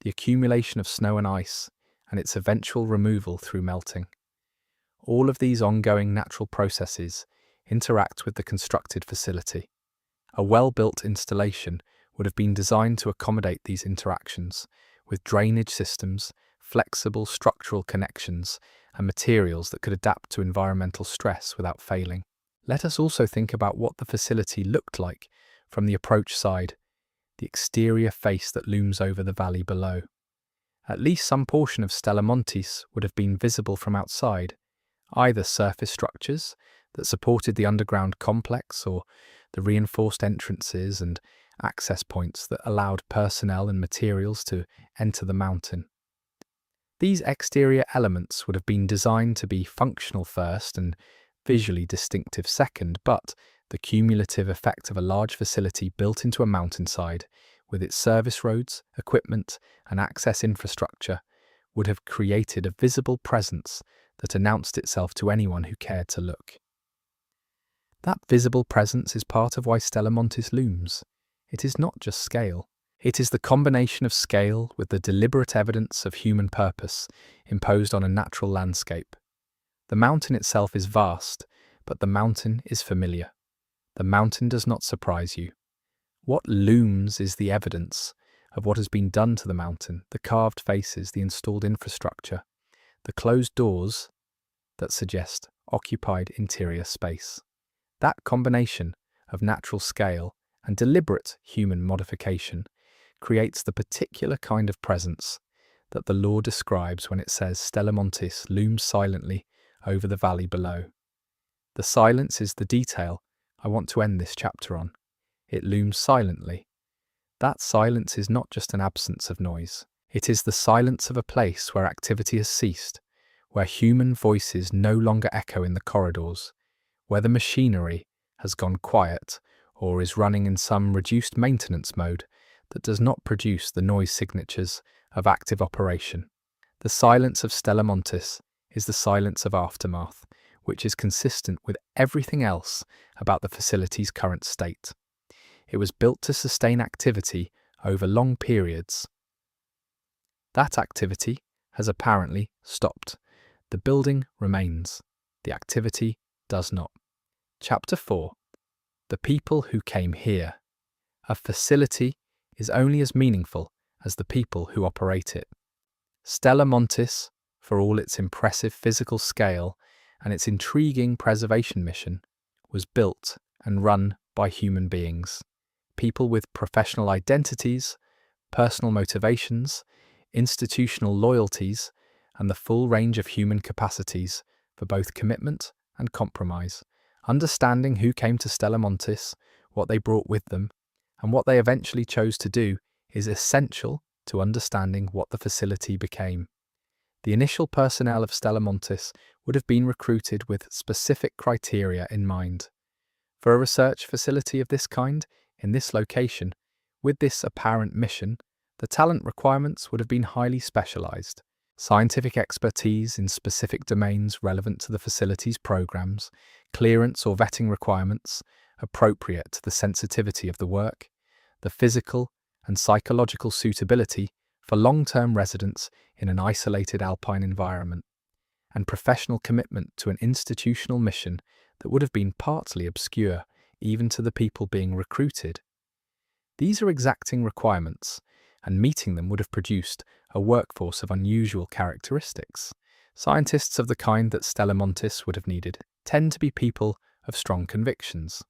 the accumulation of snow and ice, and its eventual removal through melting. All of these ongoing natural processes interact with the constructed facility. A well-built installation would have been designed to accommodate these interactions, with drainage systems, flexible structural connections, and materials that could adapt to environmental stress without failing. Let us also think about what the facility looked like from the approach side, the exterior face that looms over the valley below. At least some portion of Stella Montis would have been visible from outside, either surface structures that supported the underground complex or the reinforced entrances and access points that allowed personnel and materials to enter the mountain. These exterior elements would have been designed to be functional first and visually distinctive second, but the cumulative effect of a large facility built into a mountainside, with its service roads, equipment, and access infrastructure, would have created a visible presence that announced itself to anyone who cared to look. That visible presence is part of why Stella Montis looms. It is not just scale. It is the combination of scale with the deliberate evidence of human purpose imposed on a natural landscape. The mountain itself is vast, but the mountain is familiar. The mountain does not surprise you. What looms is the evidence of what has been done to the mountain, the carved faces, the installed infrastructure, the closed doors that suggest occupied interior space. That combination of natural scale and deliberate human modification creates the particular kind of presence that the law describes when it says Stella Montis looms silently over the valley below. The silence is the detail I want to end this chapter on. It looms silently. That silence is not just an absence of noise. It is the silence of a place where activity has ceased, where human voices no longer echo in the corridors, where the machinery has gone quiet or is running in some reduced maintenance mode that does not produce the noise signatures of active operation. The silence of Stella Montis is the silence of aftermath, which is consistent with everything else about the facility's current state. It was built to sustain activity over long periods. That activity has apparently stopped. The building remains. The activity does not. Chapter 4. The people who came here. A facility is only as meaningful as the people who operate it. Stella Montis, for all its impressive physical scale and its intriguing preservation mission, was built and run by human beings. People with professional identities, personal motivations, institutional loyalties, and the full range of human capacities for both commitment and compromise. Understanding who came to Stella Montis, what they brought with them, and what they eventually chose to do is essential to understanding what the facility became. The initial personnel of Stella Montis would have been recruited with specific criteria in mind. For a research facility of this kind, in this location, with this apparent mission, the talent requirements would have been highly specialized. Scientific expertise in specific domains relevant to the facility's programs, clearance or vetting requirements appropriate to the sensitivity of the work, the physical and psychological suitability for long-term residence in an isolated alpine environment, and professional commitment to an institutional mission that would have been partly obscure even to the people being recruited. These are exacting requirements, and meeting them would have produced a workforce of unusual characteristics. Scientists of the kind that Stella Montis would have needed tend to be people of strong convictions.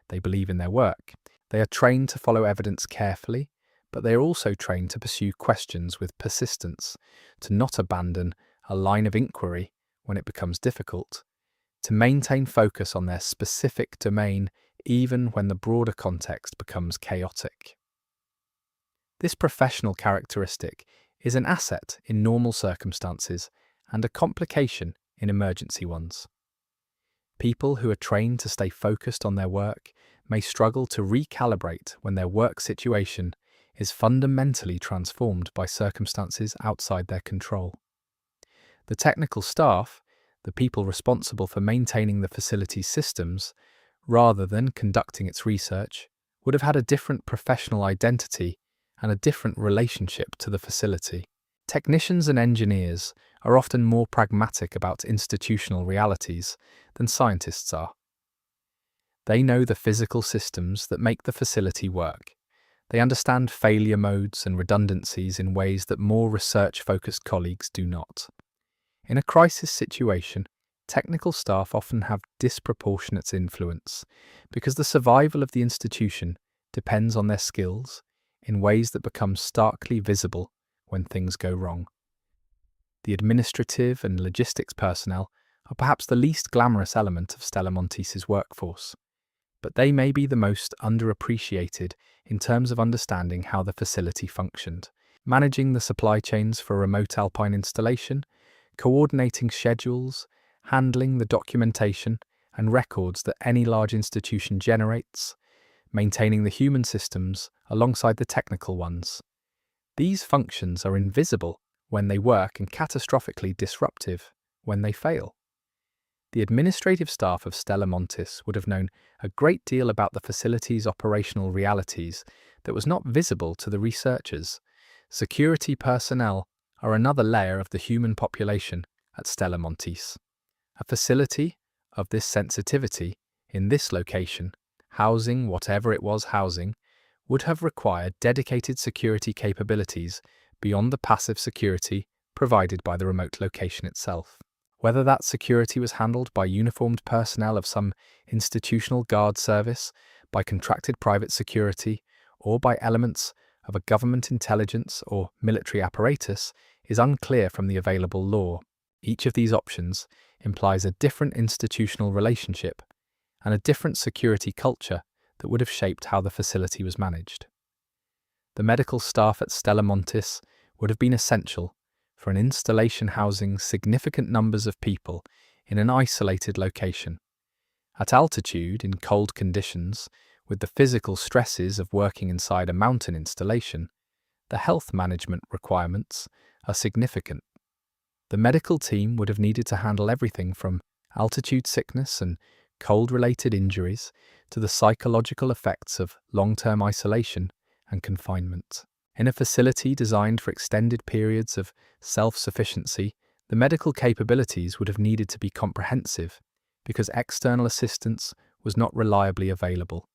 They believe in their work. They are trained to follow evidence carefully, but they are also trained to pursue questions with persistence, to not abandon a line of inquiry when it becomes difficult, to maintain focus on their specific domain even when the broader context becomes chaotic. This professional characteristic is an asset in normal circumstances and a complication in emergency ones. People who are trained to stay focused on their work may struggle to recalibrate when their work situation is fundamentally transformed by circumstances outside their control. The technical staff, the people responsible for maintaining the facility's systems, rather than conducting its research, would have had a different professional identity and a different relationship to the facility. Technicians and engineers are often more pragmatic about institutional realities than scientists are. They know the physical systems that make the facility work. They understand failure modes and redundancies in ways that more research-focused colleagues do not. In a crisis situation, technical staff often have disproportionate influence because the survival of the institution depends on their skills in ways that become starkly visible when things go wrong. The administrative and logistics personnel are perhaps the least glamorous element of Stella Montis's workforce, but they may be the most underappreciated in terms of understanding how the facility functioned. Managing the supply chains for a remote alpine installation, coordinating schedules, handling the documentation and records that any large institution generates, maintaining the human systems alongside the technical ones. These functions are invisible when they work and catastrophically disruptive when they fail. The administrative staff of Stella Montis would have known a great deal about the facility's operational realities that was not visible to the researchers. Security personnel are another layer of the human population at Stella Montis. A facility of this sensitivity, in this location, housing whatever it was housing, would have required dedicated security capabilities beyond the passive security provided by the remote location itself. Whether that security was handled by uniformed personnel of some institutional guard service, by contracted private security, or by elements of a government intelligence or military apparatus is unclear from the available law. Each of these options implies a different institutional relationship and a different security culture that would have shaped how the facility was managed. The medical staff at Stella Montis would have been essential for an installation housing significant numbers of people in an isolated location. At altitude, in cold conditions, with the physical stresses of working inside a mountain installation, the health management requirements are significant. The medical team would have needed to handle everything from altitude sickness and cold-related injuries to the psychological effects of long-term isolation and confinement. In a facility designed for extended periods of self-sufficiency, the medical capabilities would have needed to be comprehensive because external assistance was not reliably available.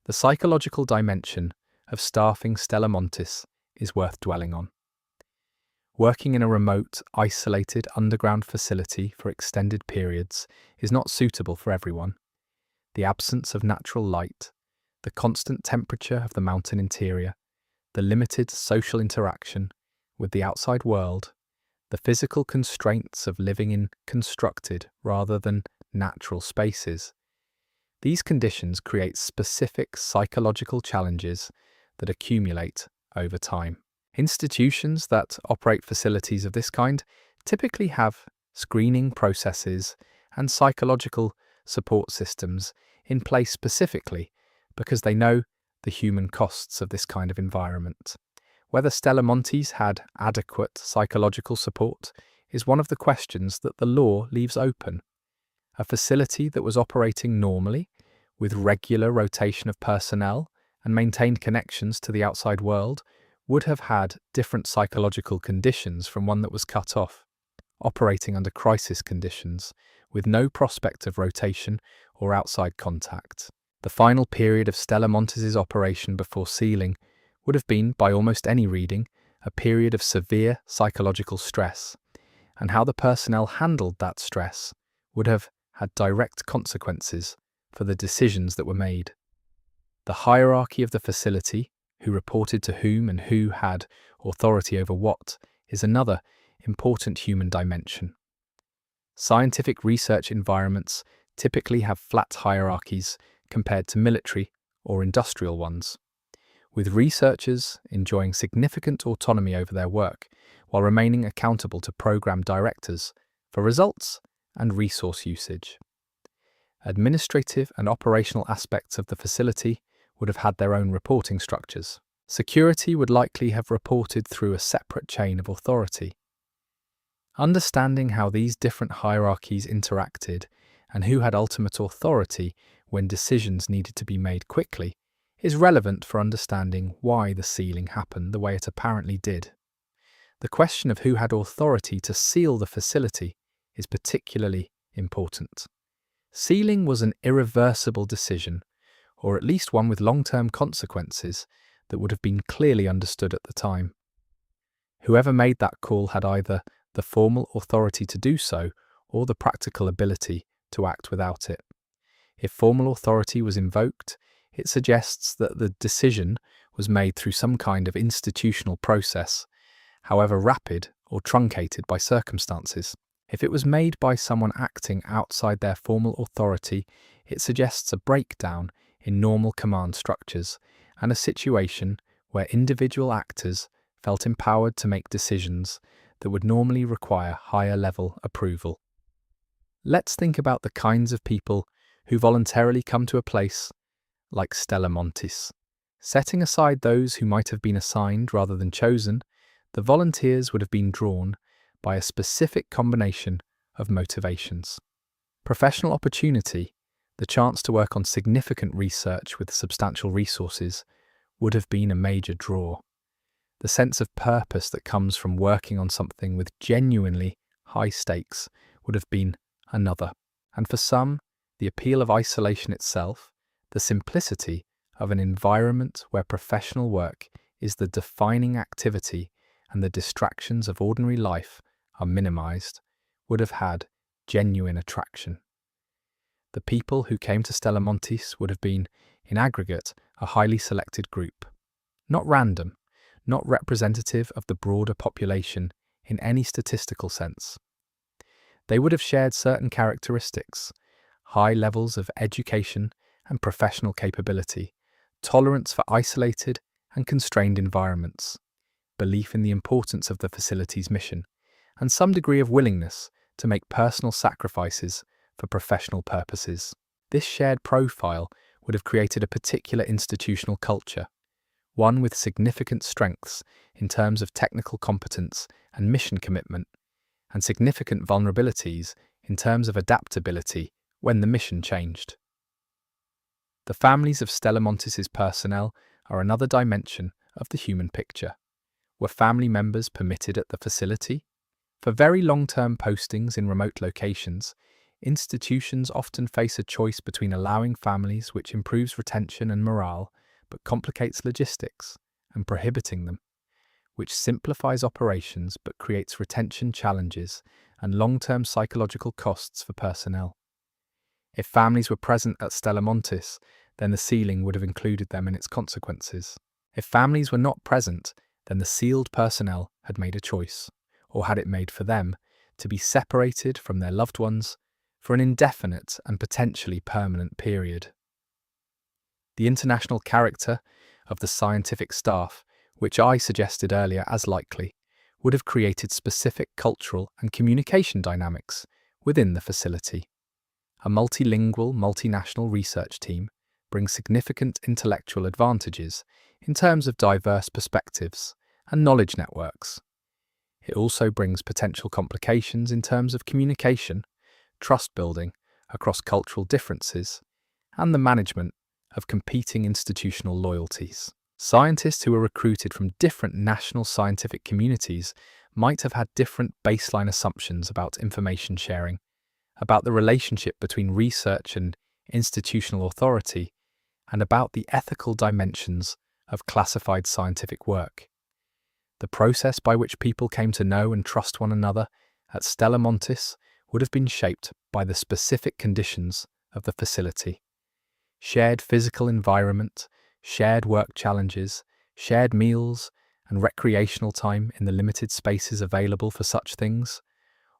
The psychological dimension of staffing Stella Montis is worth dwelling on. Working in a remote, isolated underground facility for extended periods is not suitable for everyone. The absence of natural light, the constant temperature of the mountain interior, the limited social interaction with the outside world, the physical constraints of living in constructed rather than natural spaces. These conditions create specific psychological challenges that accumulate over time. Institutions that operate facilities of this kind typically have screening processes and psychological support systems in place specifically because they know the human costs of this kind of environment. Whether Stella Montis had adequate psychological support is one of the questions that the law leaves open. A facility that was operating normally, with regular rotation of personnel and maintained connections to the outside world, would have had different psychological conditions from one that was cut off, operating under crisis conditions, with no prospect of rotation or outside contact. The final period of Stella Montis' operation before sealing would have been, by almost any reading, a period of severe psychological stress, and how the personnel handled that stress would have had direct consequences for the decisions that were made. The hierarchy of the facility, who reported to whom and who had authority over what, is another important human dimension. Scientific research environments typically have flat hierarchies compared to military or industrial ones, with researchers enjoying significant autonomy over their work while remaining accountable to program directors for results and resource usage. Administrative and operational aspects of the facility would have had their own reporting structures. Security would likely have reported through a separate chain of authority. Understanding how these different hierarchies interacted and who had ultimate authority when decisions needed to be made quickly is relevant for understanding why the sealing happened the way it apparently did. The question of who had authority to seal the facility is particularly important. Sealing was an irreversible decision, or at least one with long-term consequences that would have been clearly understood at the time. Whoever made that call had either the formal authority to do so or the practical ability to act without it. If formal authority was invoked, it suggests that the decision was made through some kind of institutional process, however rapid or truncated by circumstances. If it was made by someone acting outside their formal authority, it suggests a breakdown in normal command structures and a situation where individual actors felt empowered to make decisions that would normally require higher-level approval. Let's think about the kinds of people who voluntarily come to a place like Stella Montis. Setting aside those who might have been assigned rather than chosen, the volunteers would have been drawn by a specific combination of motivations. Professional opportunity, the chance to work on significant research with substantial resources, would have been a major draw. The sense of purpose that comes from working on something with genuinely high stakes would have been another. And for some, the appeal of isolation itself, the simplicity of an environment where professional work is the defining activity and the distractions of ordinary life are minimized, would have had genuine attraction. The people who came to Stella Montis would have been, in aggregate, a highly selected group. Not random, not representative of the broader population in any statistical sense. They would have shared certain characteristics: high levels of education and professional capability, tolerance for isolated and constrained environments, belief in the importance of the facility's mission, and some degree of willingness to make personal sacrifices for professional purposes. This shared profile would have created a particular institutional culture, one with significant strengths in terms of technical competence and mission commitment, and significant vulnerabilities in terms of adaptability when the mission changed. The families of Stella Montis's personnel are another dimension of the human picture. Were family members permitted at the facility? For very long-term postings in remote locations, institutions often face a choice between allowing families, which improves retention and morale but complicates logistics, and prohibiting them, which simplifies operations but creates retention challenges and long-term psychological costs for personnel. If families were present at Stella Montis, then the sealing would have included them in its consequences. If families were not present, then the sealed personnel had made a choice, or had it made for them, to be separated from their loved ones for an indefinite and potentially permanent period. The international character of the scientific staff, which I suggested earlier as likely, would have created specific cultural and communication dynamics within the facility. A multilingual, multinational research team brings significant intellectual advantages in terms of diverse perspectives and knowledge networks. It also brings potential complications in terms of communication, trust building across cultural differences, and the management of competing institutional loyalties. Scientists who were recruited from different national scientific communities might have had different baseline assumptions about information sharing, about the relationship between research and institutional authority, and about the ethical dimensions of classified scientific work. The process by which people came to know and trust one another at Stella Montis would have been shaped by the specific conditions of the facility. Shared physical environment, shared work challenges, shared meals, and recreational time in the limited spaces available for such things.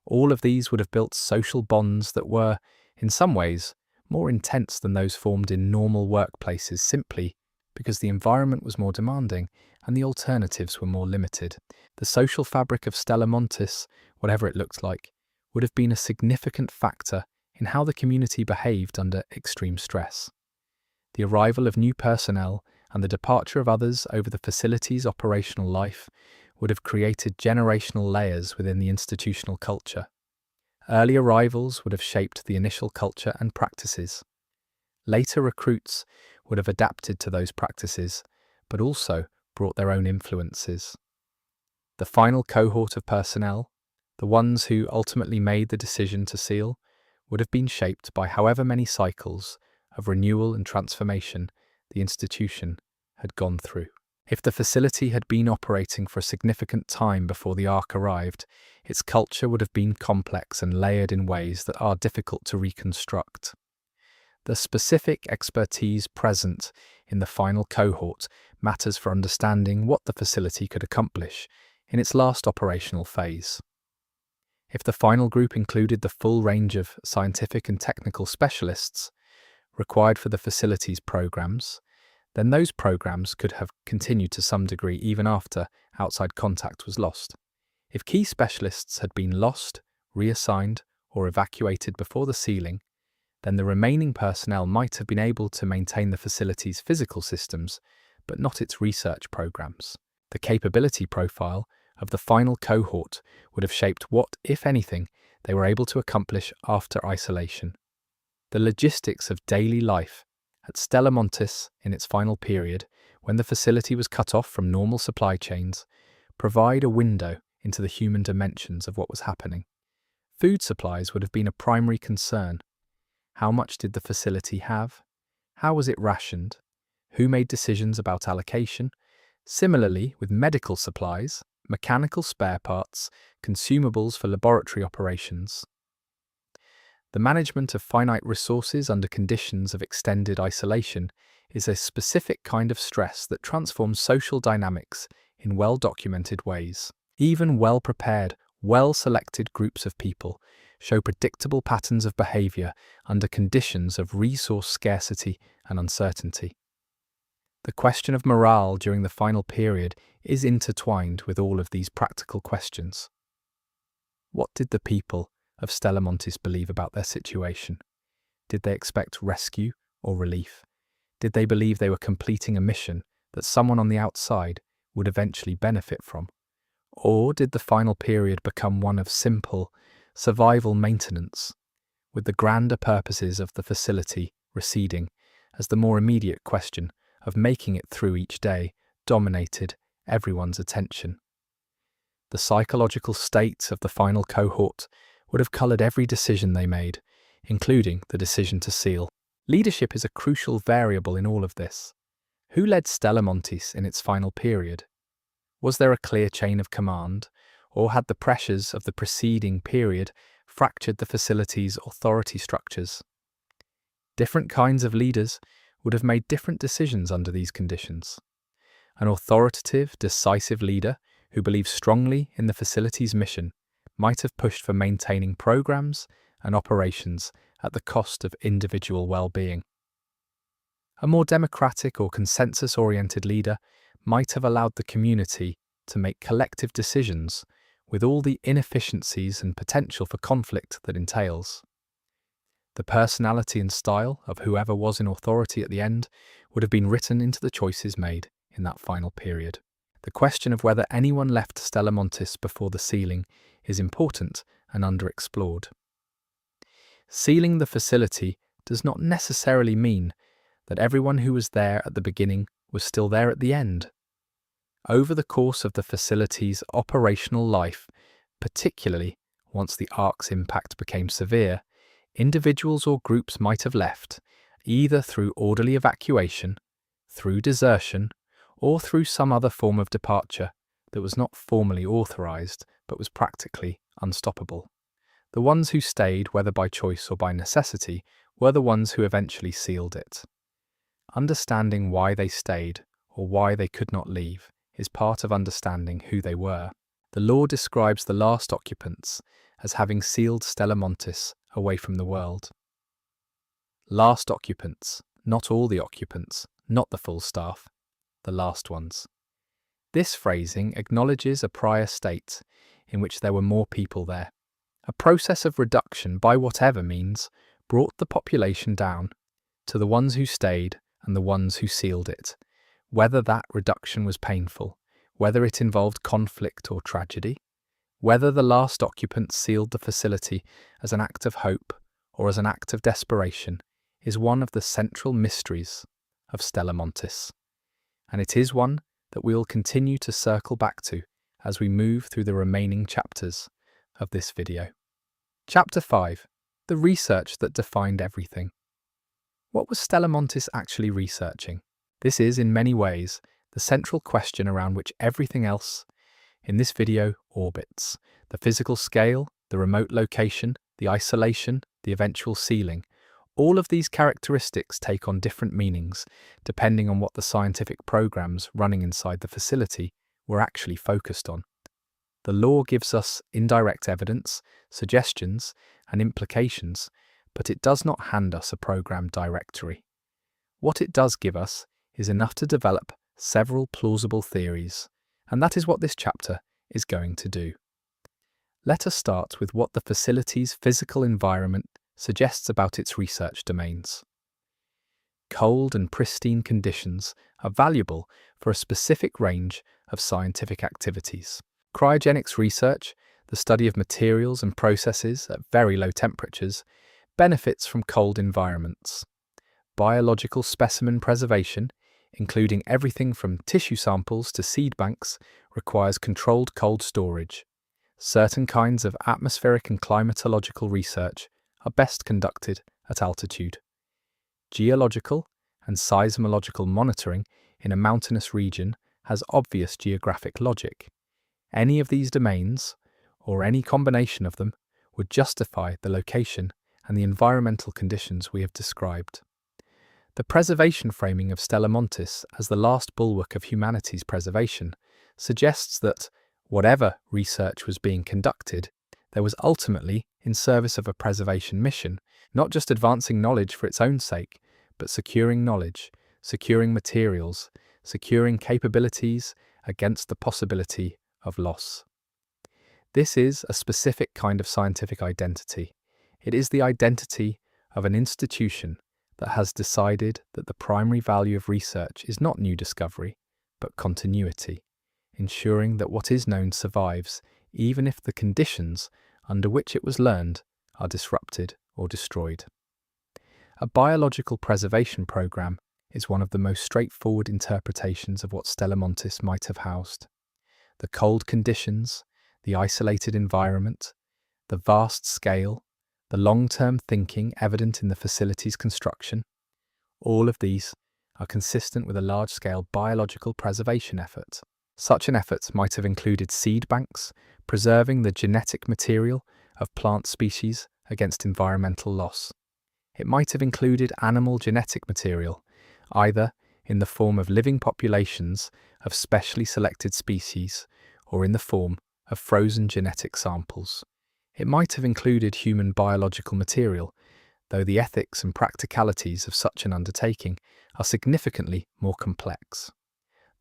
All of these would have built social bonds that were, in some ways, more intense than those formed in normal workplaces simply because the environment was more demanding and the alternatives were more limited. The social fabric of Stella Montis, whatever it looked like, would have been a significant factor in how the community behaved under extreme stress. The arrival of new personnel and the departure of others over the facility's operational life would have created generational layers within the institutional culture. Early arrivals would have shaped the initial culture and practices. Later recruits would have adapted to those practices, but also brought their own influences. The final cohort of personnel, the ones who ultimately made the decision to seal, would have been shaped by however many cycles of renewal and transformation the institution had gone through. If the facility had been operating for a significant time before the Ark arrived, its culture would have been complex and layered in ways that are difficult to reconstruct. The specific expertise present in the final cohort matters for understanding what the facility could accomplish in its last operational phase. If the final group included the full range of scientific and technical specialists required for the facility's programs, then those programs could have continued to some degree even after outside contact was lost. If key specialists had been lost, reassigned, or evacuated before the sealing, then the remaining personnel might have been able to maintain the facility's physical systems, but not its research programs. The capability profile of the final cohort would have shaped what, if anything, they were able to accomplish after isolation. The logistics of daily life at Stella Montis in its final period, when the facility was cut off from normal supply chains, provide a window into the human dimensions of what was happening. Food supplies would have been a primary concern. How much did the facility have? How was it rationed? Who made decisions about allocation? Similarly, with medical supplies, mechanical spare parts, consumables for laboratory operations. The management of finite resources under conditions of extended isolation is a specific kind of stress that transforms social dynamics in well-documented ways. Even well-prepared, well-selected groups of people show predictable patterns of behavior under conditions of resource scarcity and uncertainty. The question of morale during the final period is intertwined with all of these practical questions. What did the people of Stella Montis believe about their situation? Did they expect rescue or relief? Did they believe they were completing a mission that someone on the outside would eventually benefit from? Or did the final period become one of simple survival maintenance, with the grander purposes of the facility receding as the more immediate question of making it through each day dominated everyone's attention? The psychological state of the final cohort would have coloured every decision they made, including the decision to seal. Leadership is a crucial variable in all of this. Who led Stella Montis in its final period? Was there a clear chain of command, or had the pressures of the preceding period fractured the facility's authority structures? Different kinds of leaders would have made different decisions under these conditions. An authoritative, decisive leader who believed strongly in the facility's mission might have pushed for maintaining programs and operations at the cost of individual well-being. A more democratic or consensus-oriented leader might have allowed the community to make collective decisions with all the inefficiencies and potential for conflict that entails. The personality and style of whoever was in authority at the end would have been written into the choices made in that final period. The question of whether anyone left Stella Montis before the sealing is important and underexplored. Sealing the facility does not necessarily mean that everyone who was there at the beginning was still there at the end. Over the course of the facility's operational life, particularly once the ark's impact became severe, individuals or groups might have left, either through orderly evacuation, through desertion, or through some other form of departure that was not formally authorized but was practically unstoppable. The ones who stayed, whether by choice or by necessity, were the ones who eventually sealed it. Understanding why they stayed or why they could not leave is part of understanding who they were. The law describes the last occupants as having sealed Stella Montis away from the world. Last occupants, not all the occupants, not the full staff, the last ones. This phrasing acknowledges a prior state in which there were more people there. A process of reduction by whatever means brought the population down to the ones who stayed and the ones who sealed it, whether that reduction was painful, whether it involved conflict or tragedy, whether the last occupants sealed the facility as an act of hope or as an act of desperation, is one of the central mysteries of Stella Montis. And it is one that we will continue to circle back to as we move through the remaining chapters of this video. Chapter 5. The research that defined everything. What was Stella Montis actually researching? This is, in many ways, the central question around which everything else in this video orbits. The physical scale, the remote location, the isolation, the eventual sealing. All of these characteristics take on different meanings depending on what the scientific programs running inside the facility were actually focused on. The law gives us indirect evidence, suggestions, and implications, but it does not hand us a program directory. What it does give us is enough to develop several plausible theories, and that is what this chapter is going to do. Let us start with what the facility's physical environment suggests about its research domains. Cold and pristine conditions are valuable for a specific range of scientific activities. Cryogenics research, the study of materials and processes at very low temperatures, benefits from cold environments. Biological specimen preservation, including everything from tissue samples to seed banks, requires controlled cold storage. Certain kinds of atmospheric and climatological research are best conducted at altitude. Geological and seismological monitoring in a mountainous region has obvious geographic logic. Any of these domains, or any combination of them, would justify the location and the environmental conditions we have described. The preservation framing of Stella Montis as the last bulwark of humanity's preservation suggests that, whatever research was being conducted, there was ultimately in service of a preservation mission, not just advancing knowledge for its own sake, but securing knowledge, securing materials, securing capabilities against the possibility of loss. This is a specific kind of scientific identity. It is the identity of an institution that has decided that the primary value of research is not new discovery, but continuity, ensuring that what is known survives even if the conditions under which it was learned are disrupted or destroyed. A biological preservation program is one of the most straightforward interpretations of what Stella Montis might have housed. The cold conditions, the isolated environment, the vast scale, the long-term thinking evident in the facility's construction, all of these are consistent with a large-scale biological preservation effort. Such an effort might have included seed banks, preserving the genetic material of plant species against environmental loss. It might have included animal genetic material, either in the form of living populations of specially selected species or in the form of frozen genetic samples. It might have included human biological material, though the ethics and practicalities of such an undertaking are significantly more complex.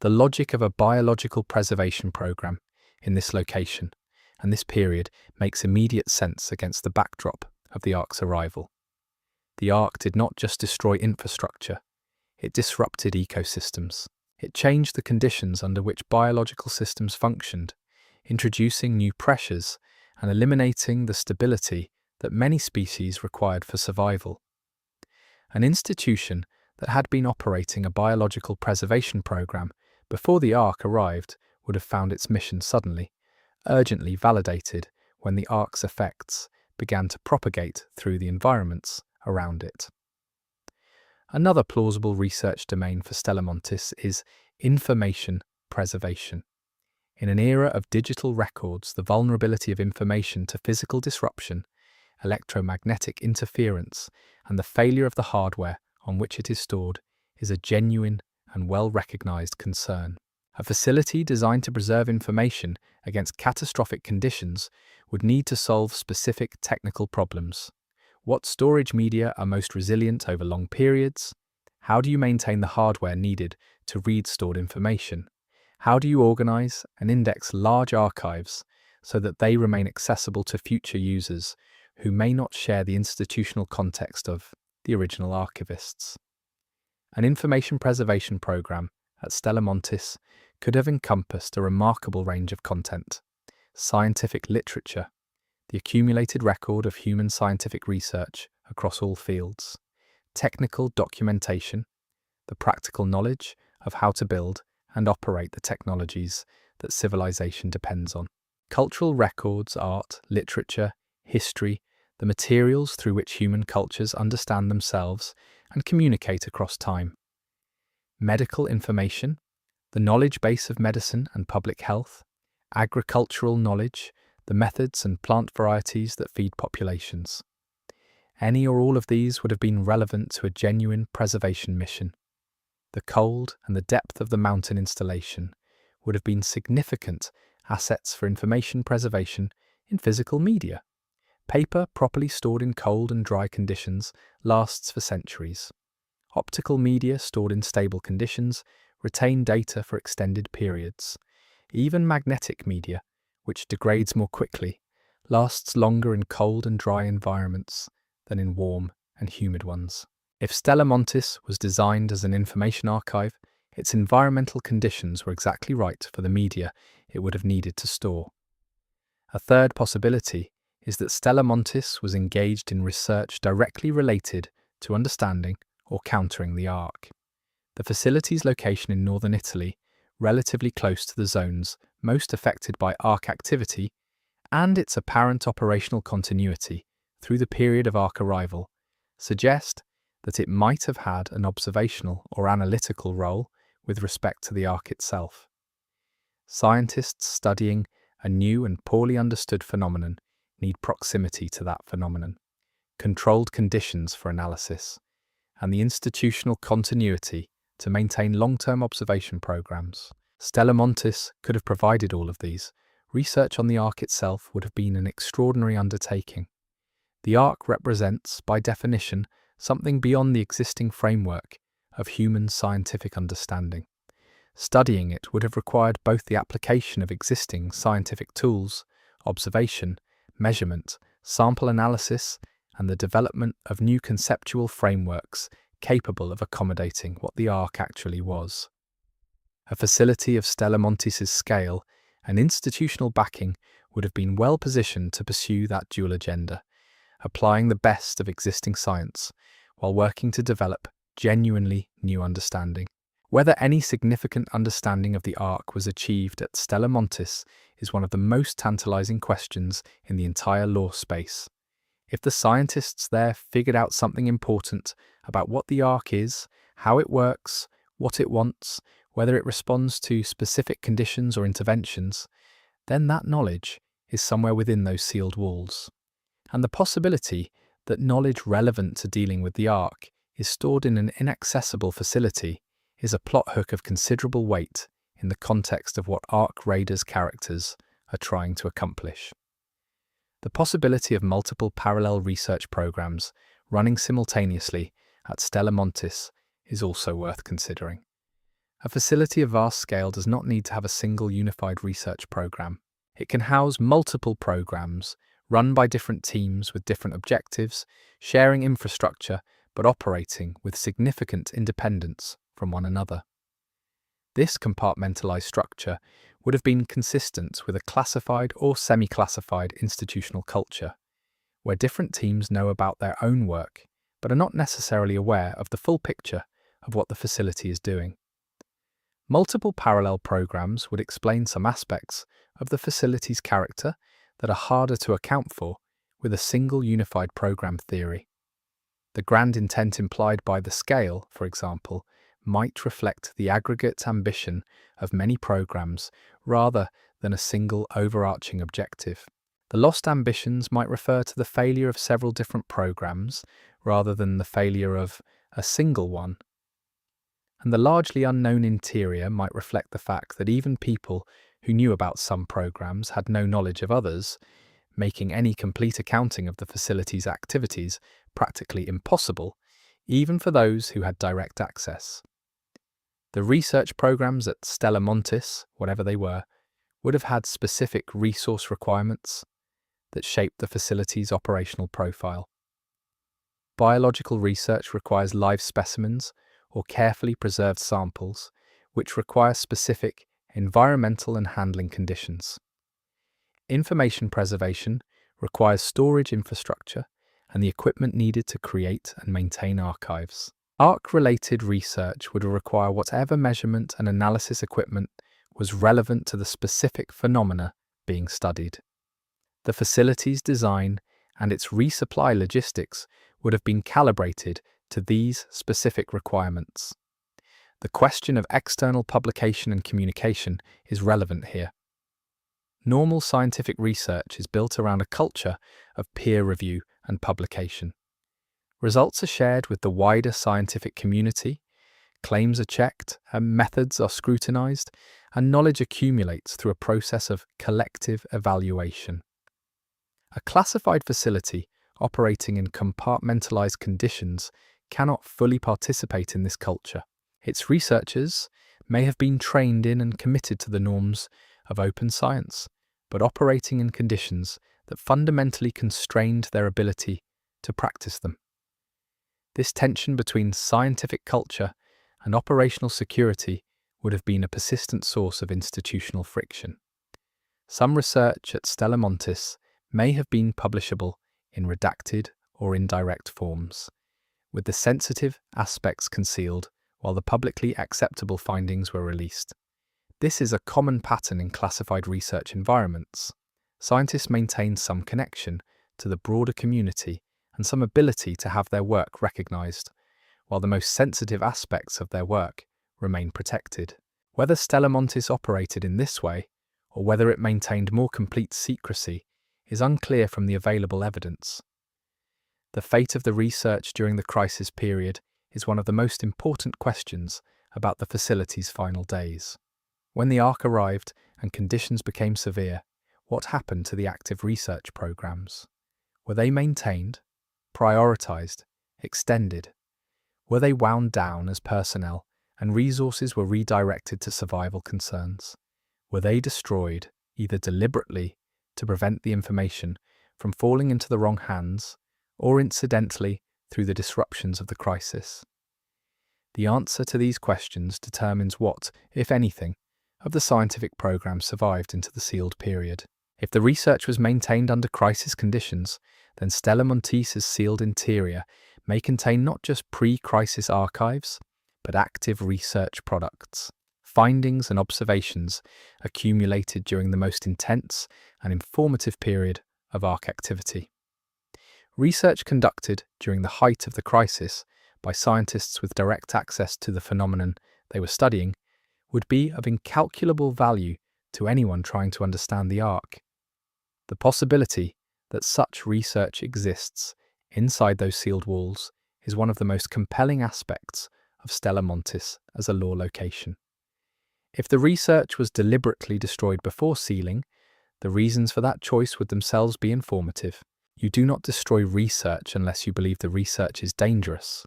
The logic of a biological preservation program in this location and this period makes immediate sense against the backdrop of the Ark's arrival. The Ark did not just destroy infrastructure, it disrupted ecosystems. It changed the conditions under which biological systems functioned, introducing new pressures and eliminating the stability that many species required for survival. An institution that had been operating a biological preservation program before the Ark arrived would have found its mission suddenly, urgently validated when the Ark's effects began to propagate through the environments around it. Another plausible research domain for Stella Montis is information preservation. In an era of digital records, the vulnerability of information to physical disruption, electromagnetic interference, and the failure of the hardware on which it is stored is a genuine and well-recognized concern. A facility designed to preserve information against catastrophic conditions would need to solve specific technical problems. What storage media are most resilient over long periods? How do you maintain the hardware needed to read stored information? How do you organize and index large archives so that they remain accessible to future users who may not share the institutional context of the original archivists? An information preservation program at Stella Montis could have encompassed a remarkable range of content: scientific literature, the accumulated record of human scientific research across all fields, technical documentation, the practical knowledge of how to build and operate the technologies that civilization depends on, cultural records, art, literature, history, the materials through which human cultures understand themselves and communicate across time, medical information, the knowledge base of medicine and public health, agricultural knowledge, the methods and plant varieties that feed populations. Any or all of these would have been relevant to a genuine preservation mission. The cold and the depth of the mountain installation would have been significant assets for information preservation in physical media. Paper properly stored in cold and dry conditions lasts for centuries. Optical media stored in stable conditions retain data for extended periods. Even magnetic media, which degrades more quickly, lasts longer in cold and dry environments than in warm and humid ones. If Stella Montis was designed as an information archive, its environmental conditions were exactly right for the media it would have needed to store. A third possibility is that Stella Montis was engaged in research directly related to understanding or countering the Ark. The facility's location in northern Italy, relatively close to the zones most affected by Ark activity, and its apparent operational continuity through the period of Ark arrival, suggest that it might have had an observational or analytical role with respect to the arc itself. Scientists studying a new and poorly understood phenomenon need proximity to that phenomenon, controlled conditions for analysis, and the institutional continuity to maintain long-term observation programs. Stella Montis could have provided all of these. Research on the arc itself would have been an extraordinary undertaking. The arc represents, by definition, something beyond the existing framework of human scientific understanding. Studying it would have required both the application of existing scientific tools, observation, measurement, sample analysis, and the development of new conceptual frameworks capable of accommodating what the arc actually was. A facility of Stella Montis' scale and institutional backing would have been well positioned to pursue that dual agenda, applying the best of existing science while working to develop genuinely new understanding. Whether any significant understanding of the arc was achieved at Stella Montis is one of the most tantalizing questions in the entire law space. If the scientists there figured out something important about what the arc is, how it works, what it wants, whether it responds to specific conditions or interventions, then that knowledge is somewhere within those sealed walls. And the possibility that knowledge relevant to dealing with the arc is stored in an inaccessible facility is a plot hook of considerable weight in the context of what arc raiders' characters are trying to accomplish. The possibility of multiple parallel research programs running simultaneously at Stella Montis is also worth considering. A facility of vast scale does not need to have a single unified research program. It can house multiple programs run by different teams with different objectives, sharing infrastructure but operating with significant independence from one another. This compartmentalized structure would have been consistent with a classified or semi-classified institutional culture, where different teams know about their own work but are not necessarily aware of the full picture of what the facility is doing. Multiple parallel programs would explain some aspects of the facility's character that are harder to account for with a single unified program theory. The grand intent implied by the scale, for example, might reflect the aggregate ambition of many programs rather than a single overarching objective. The lost ambitions might refer to the failure of several different programs rather than the failure of a single one. And the largely unknown interior might reflect the fact that even people who knew about some programs had no knowledge of others, making any complete accounting of the facility's activities practically impossible, even for those who had direct access. The research programs at Stella Montis, whatever they were, would have had specific resource requirements that shaped the facility's operational profile. Biological research requires live specimens or carefully preserved samples, which require specific environmental and handling conditions. Information preservation requires storage infrastructure and the equipment needed to create and maintain archives. Arc-related research would require whatever measurement and analysis equipment was relevant to the specific phenomena being studied. The facility's design and its resupply logistics would have been calibrated to these specific requirements. The question of external publication and communication is relevant here. Normal scientific research is built around a culture of peer review and publication. Results are shared with the wider scientific community, claims are checked, and methods are scrutinized, and knowledge accumulates through a process of collective evaluation. A classified facility operating in compartmentalized conditions cannot fully participate in this culture. Its researchers may have been trained in and committed to the norms of open science, but operating in conditions that fundamentally constrained their ability to practice them. This tension between scientific culture and operational security would have been a persistent source of institutional friction. Some research at Stella Montis may have been publishable in redacted or indirect forms, with the sensitive aspects concealed while the publicly acceptable findings were released. This is a common pattern in classified research environments. Scientists maintain some connection to the broader community and some ability to have their work recognized, while the most sensitive aspects of their work remain protected. Whether Stella Montis operated in this way, or whether it maintained more complete secrecy, is unclear from the available evidence. The fate of the research during the crisis period is one of the most important questions about the facility's final days. When the Ark arrived and conditions became severe, what happened to the active research programs? Were they maintained, prioritized, extended? Were they wound down as personnel and resources were redirected to survival concerns? Were they destroyed, either deliberately to prevent the information from falling into the wrong hands, or incidentally through the disruptions of the crisis? The answer to these questions determines what, if anything, of the scientific program survived into the sealed period. If the research was maintained under crisis conditions, then Stella Montis's sealed interior may contain not just pre-crisis archives, but active research products, findings and observations accumulated during the most intense and informative period of Ark activity. Research conducted during the height of the crisis by scientists with direct access to the phenomenon they were studying would be of incalculable value to anyone trying to understand the Ark. The possibility that such research exists inside those sealed walls is one of the most compelling aspects of Stella Montis as a lore location. If the research was deliberately destroyed before sealing, the reasons for that choice would themselves be informative. You do not destroy research unless you believe the research is dangerous,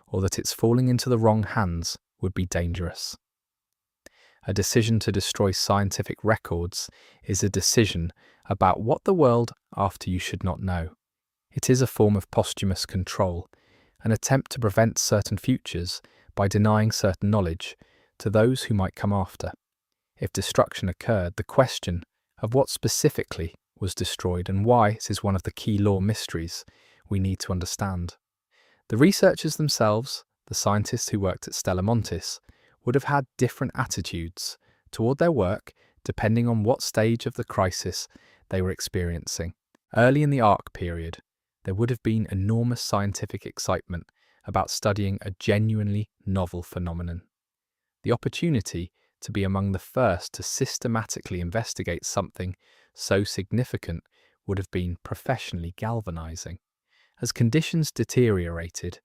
or that its falling into the wrong hands would be dangerous. A decision to destroy scientific records is a decision about what the world after you should not know. It is a form of posthumous control, an attempt to prevent certain futures by denying certain knowledge to those who might come after. If destruction occurred, the question of what specifically was destroyed and why is one of the key lore mysteries we need to understand. The researchers themselves, the scientists who worked at Stella Montis, would have had different attitudes toward their work depending on what stage of the crisis they were experiencing. Early in the Ark period, there would have been enormous scientific excitement about studying a genuinely novel phenomenon. The opportunity to be among the first to systematically investigate something so significant would have been professionally galvanizing. As conditions deteriorated,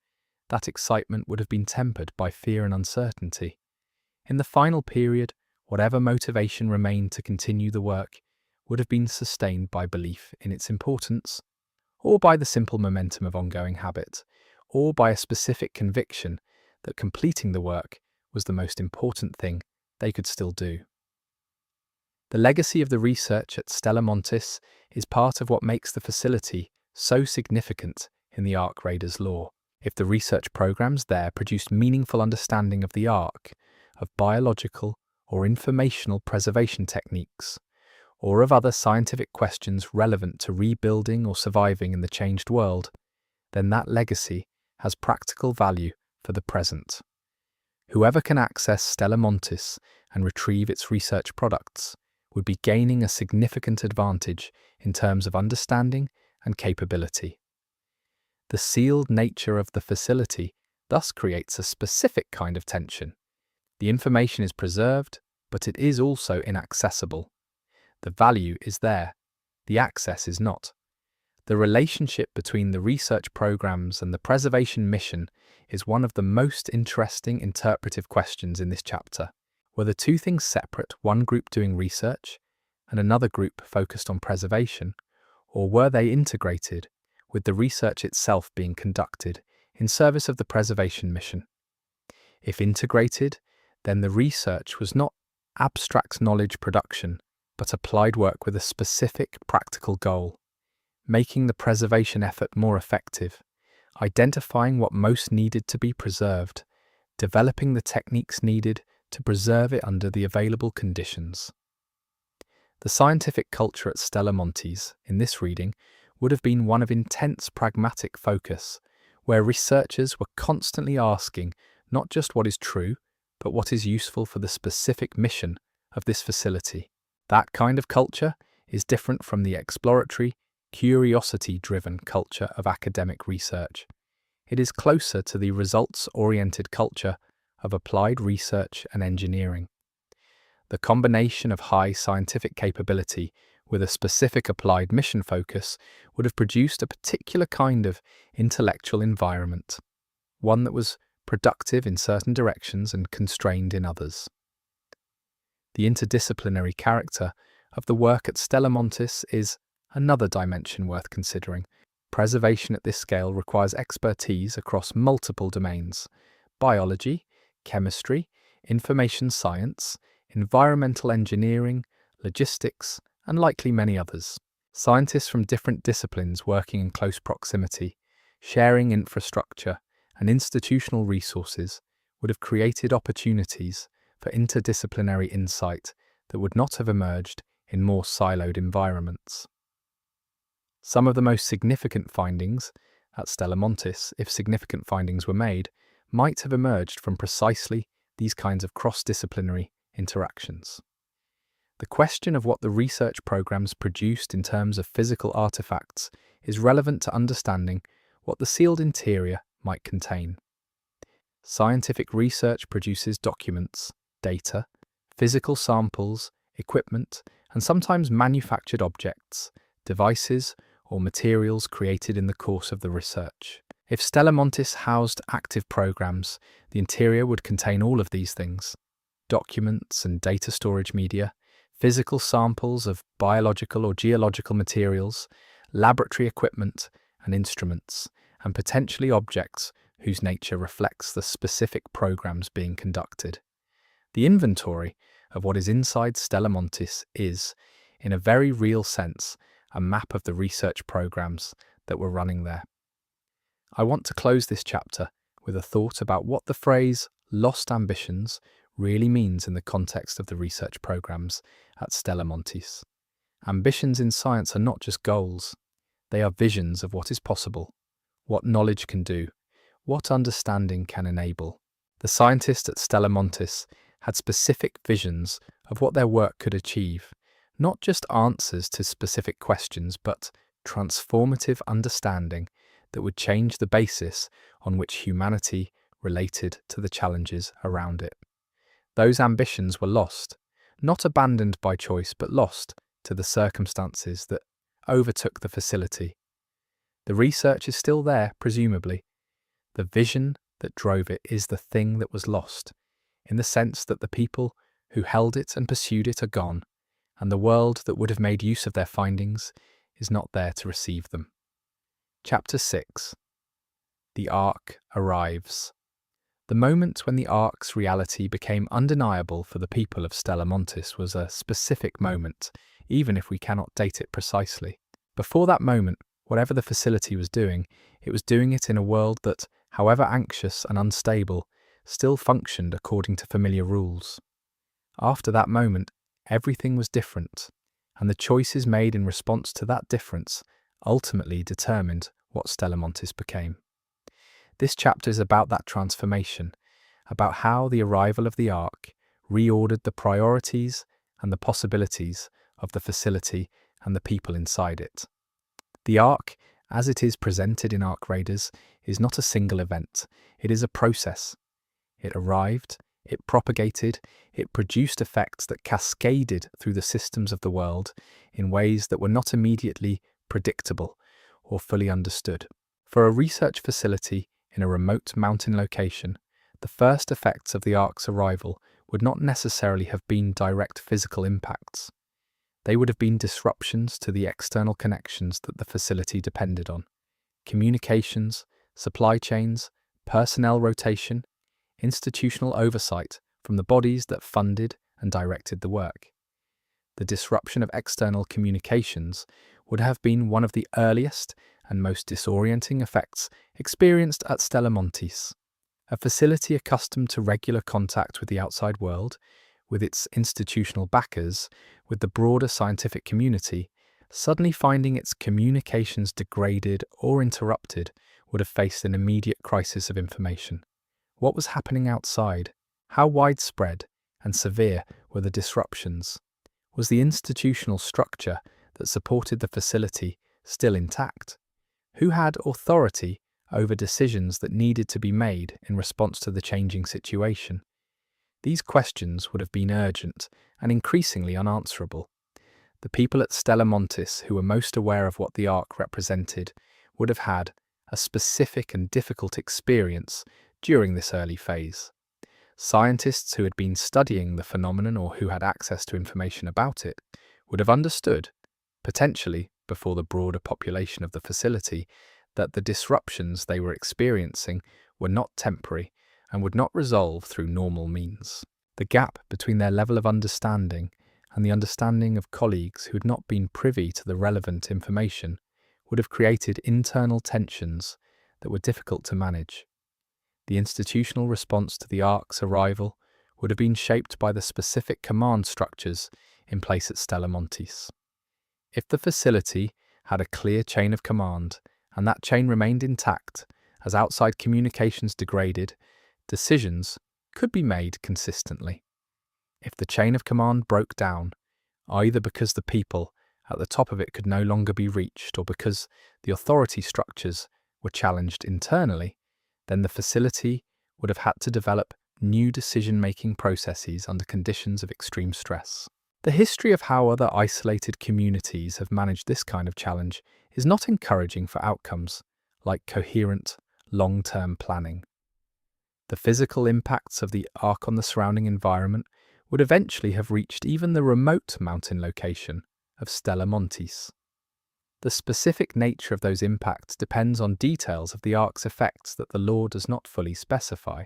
that excitement would have been tempered by fear and uncertainty. In the final period, whatever motivation remained to continue the work would have been sustained by belief in its importance, or by the simple momentum of ongoing habit, or by a specific conviction that completing the work was the most important thing they could still do. The legacy of the research at Stella Montis is part of what makes the facility so significant in the Ark Raiders lore. If the research programs there produced meaningful understanding of the Ark, of biological or informational preservation techniques, or of other scientific questions relevant to rebuilding or surviving in the changed world, then that legacy has practical value for the present. Whoever can access Stella Montis and retrieve its research products would be gaining a significant advantage in terms of understanding and capability. The sealed nature of the facility thus creates a specific kind of tension. The information is preserved, but it is also inaccessible. The value is there, the access is not. The relationship between the research programs and the preservation mission is one of the most interesting interpretive questions in this chapter. Were the two things separate, one group doing research and another group focused on preservation, or were they integrated, with the research itself being conducted in service of the preservation mission? If integrated, then the research was not abstract knowledge production, but applied work with a specific practical goal, making the preservation effort more effective, identifying what most needed to be preserved, developing the techniques needed to preserve it under the available conditions. The scientific culture at Stella Montis, in this reading, would have been one of intense pragmatic focus, where researchers were constantly asking not just what is true, but what is useful for the specific mission of this facility. That kind of culture is different from the exploratory, curiosity-driven culture of academic research. It is closer to the results-oriented culture of applied research and engineering. The combination of high scientific capability with a specific applied mission focus would have produced a particular kind of intellectual environment, one that was productive in certain directions and constrained in others. The interdisciplinary character of the work at Stella Montis is another dimension worth considering. Preservation at this scale requires expertise across multiple domains: biology, chemistry, information science, environmental engineering, logistics, and likely many others. Scientists from different disciplines working in close proximity, sharing infrastructure and institutional resources would have created opportunities for interdisciplinary insight that would not have emerged in more siloed environments. Some of the most significant findings at Stella Montis, if significant findings were made, might have emerged from precisely these kinds of cross-disciplinary interactions. The question of what the research programs produced in terms of physical artifacts is relevant to understanding what the sealed interior might contain. Scientific research produces documents, data, physical samples, equipment, and sometimes manufactured objects, devices, or materials created in the course of the research. If Stella Montis housed active programs, the interior would contain all of these things: documents and data storage media, physical samples of biological or geological materials, laboratory equipment and instruments, and potentially objects whose nature reflects the specific programs being conducted. The inventory of what is inside Stella Montis is, in a very real sense, a map of the research programs that were running there. I want to close this chapter with a thought about what the phrase "lost ambitions" really means in the context of the research programs at Stella Montis. Ambitions in science are not just goals. They are visions of what is possible, what knowledge can do, what understanding can enable. The scientists at Stella Montis had specific visions of what their work could achieve, not just answers to specific questions, but transformative understanding that would change the basis on which humanity related to the challenges around it. Those ambitions were lost, not abandoned by choice, but lost to the circumstances that overtook the facility. The research is still there, presumably. The vision that drove it is the thing that was lost, in the sense that the people who held it and pursued it are gone, and the world that would have made use of their findings is not there to receive them. Chapter 6. The Ark arrives. The moment when the Ark's reality became undeniable for the people of Stella Montis was a specific moment, even if we cannot date it precisely. Before that moment, whatever the facility was doing, it was doing it in a world that, however anxious and unstable, still functioned according to familiar rules. After that moment, everything was different, and the choices made in response to that difference ultimately determined what Stella Montis became. This chapter is about that transformation, about how the arrival of the Ark reordered the priorities and the possibilities of the facility and the people inside it. The Ark, as it is presented in Ark Raiders, is not a single event. It is a process. It arrived, it propagated, it produced effects that cascaded through the systems of the world in ways that were not immediately predictable or fully understood. For a research facility in a remote mountain location, the first effects of the Ark's arrival would not necessarily have been direct physical impacts. They would have been disruptions to the external connections that the facility depended on: communications, supply chains, personnel rotation, institutional oversight from the bodies that funded and directed the work. The disruption of external communications would have been one of the earliest and most disorienting effects experienced at Stella Montis. A facility accustomed to regular contact with the outside world, with its institutional backers, with the broader scientific community, suddenly finding its communications degraded or interrupted would have faced an immediate crisis of information. What was happening outside? How widespread and severe were the disruptions? Was the institutional structure that supported the facility still intact? Who had authority over decisions that needed to be made in response to the changing situation. These questions would have been urgent and increasingly unanswerable. The people at Stella Montis who were most aware of what the Ark represented would have had a specific and difficult experience during this early phase. Scientists who had been studying the phenomenon or who had access to information about it would have understood, potentially before the broader population of the facility, that the disruptions they were experiencing were not temporary and would not resolve through normal means. The gap between their level of understanding and the understanding of colleagues who had not been privy to the relevant information would have created internal tensions that were difficult to manage. The institutional response to the Ark's arrival would have been shaped by the specific command structures in place at Stella Montis. If the facility had a clear chain of command, and that chain remained intact as outside communications degraded, decisions could be made consistently. If the chain of command broke down, either because the people at the top of it could no longer be reached or because the authority structures were challenged internally, then the facility would have had to develop new decision-making processes under conditions of extreme stress. The history of how other isolated communities have managed this kind of challenge is not encouraging for outcomes like coherent, long-term planning. The physical impacts of the Ark on the surrounding environment would eventually have reached even the remote mountain location of Stella Montis. The specific nature of those impacts depends on details of the Ark's effects that the law does not fully specify,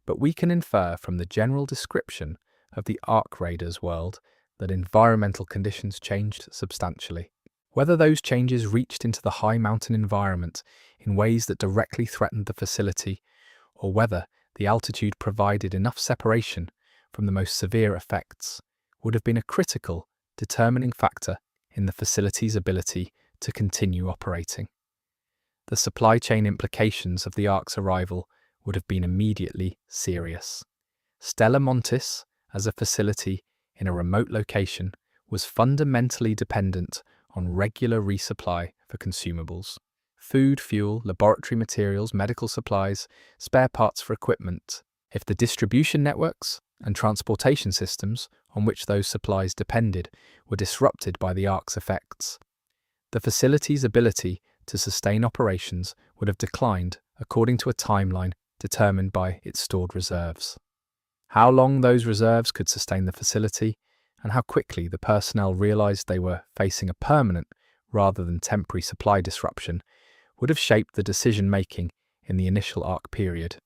but we can infer from the general description of the Ark Raiders' world that environmental conditions changed substantially. Whether those changes reached into the high mountain environment in ways that directly threatened the facility, or whether the altitude provided enough separation from the most severe effects, would have been a critical, determining factor in the facility's ability to continue operating. The supply chain implications of the Ark's arrival would have been immediately serious. Stella Montis, as a facility in a remote location, was fundamentally dependent on regular resupply for consumables. Food, fuel, laboratory materials, medical supplies, spare parts for equipment. If the distribution networks and transportation systems on which those supplies depended were disrupted by the Ark's effects, the facility's ability to sustain operations would have declined according to a timeline determined by its stored reserves. How long those reserves could sustain the facility, and how quickly the personnel realized they were facing a permanent rather than temporary supply disruption, would have shaped the decision-making in the initial Ark period.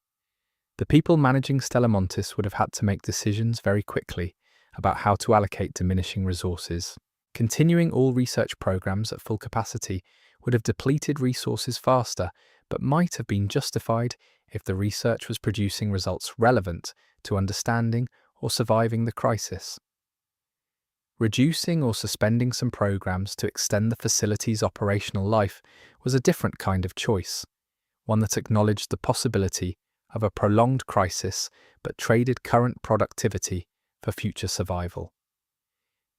The people managing Stella Montis would have had to make decisions very quickly about how to allocate diminishing resources. Continuing all research programs at full capacity would have depleted resources faster, but might have been justified if the research was producing results relevant to understanding or surviving the crisis. Reducing or suspending some programs to extend the facility's operational life was a different kind of choice, one that acknowledged the possibility of a prolonged crisis but traded current productivity for future survival.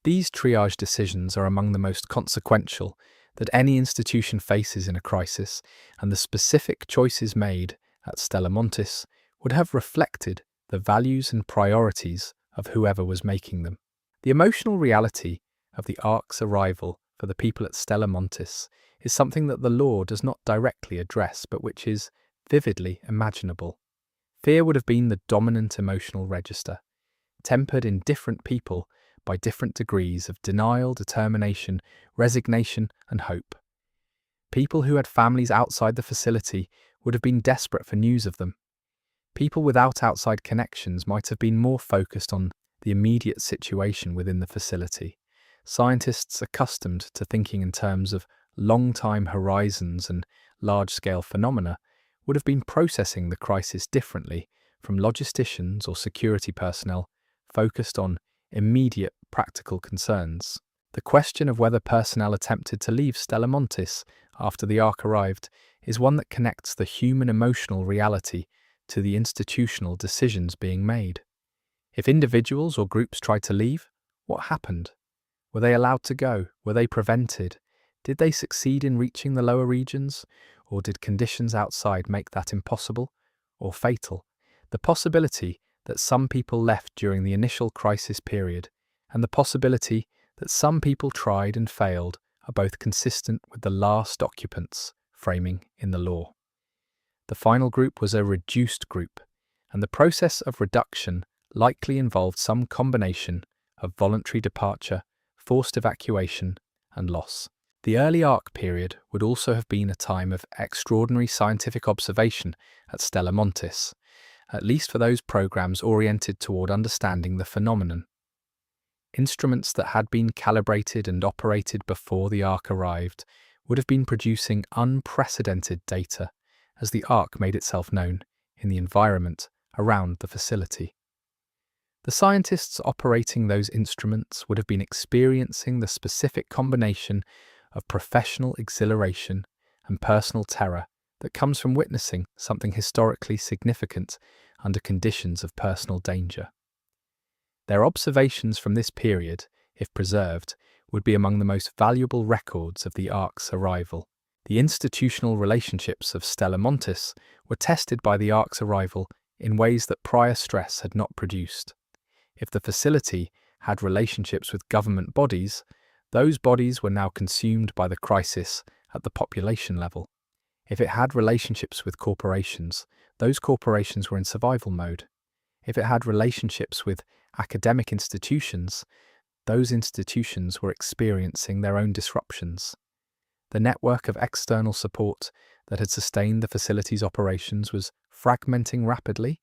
These triage decisions are among the most consequential that any institution faces in a crisis, and the specific choices made at Stella Montis would have reflected the values and priorities of whoever was making them. The emotional reality of the Ark's arrival for the people at Stella Montis is something that the law does not directly address, but which is vividly imaginable. Fear would have been the dominant emotional register, tempered in different people by different degrees of denial, determination, resignation, and hope. People who had families outside the facility would have been desperate for news of them. People without outside connections might have been more focused on the immediate situation within the facility. Scientists accustomed to thinking in terms of long-time horizons and large-scale phenomena would have been processing the crisis differently from logisticians or security personnel focused on immediate practical concerns. The question of whether personnel attempted to leave Stella Montis after the Ark arrived is one that connects the human emotional reality to the institutional decisions being made. If individuals or groups tried to leave, what happened? Were they allowed to go? Were they prevented? Did they succeed in reaching the lower regions? Or did conditions outside make that impossible or fatal? The possibility that some people left during the initial crisis period and the possibility that some people tried and failed are both consistent with the last occupants' framing in the law. The final group was a reduced group, and the process of reduction likely involved some combination of voluntary departure, forced evacuation, and loss. The early Ark period would also have been a time of extraordinary scientific observation at Stella Montis, at least for those programs oriented toward understanding the phenomenon. Instruments that had been calibrated and operated before the Ark arrived would have been producing unprecedented data as the Ark made itself known in the environment around the facility. The scientists operating those instruments would have been experiencing the specific combination of professional exhilaration and personal terror that comes from witnessing something historically significant under conditions of personal danger. Their observations from this period, if preserved, would be among the most valuable records of the Ark's arrival. The institutional relationships of Stella Montis were tested by the Ark's arrival in ways that prior stress had not produced. If the facility had relationships with government bodies, those bodies were now consumed by the crisis at the population level. If it had relationships with corporations, those corporations were in survival mode. If it had relationships with academic institutions, those institutions were experiencing their own disruptions. The network of external support that had sustained the facility's operations was fragmenting rapidly,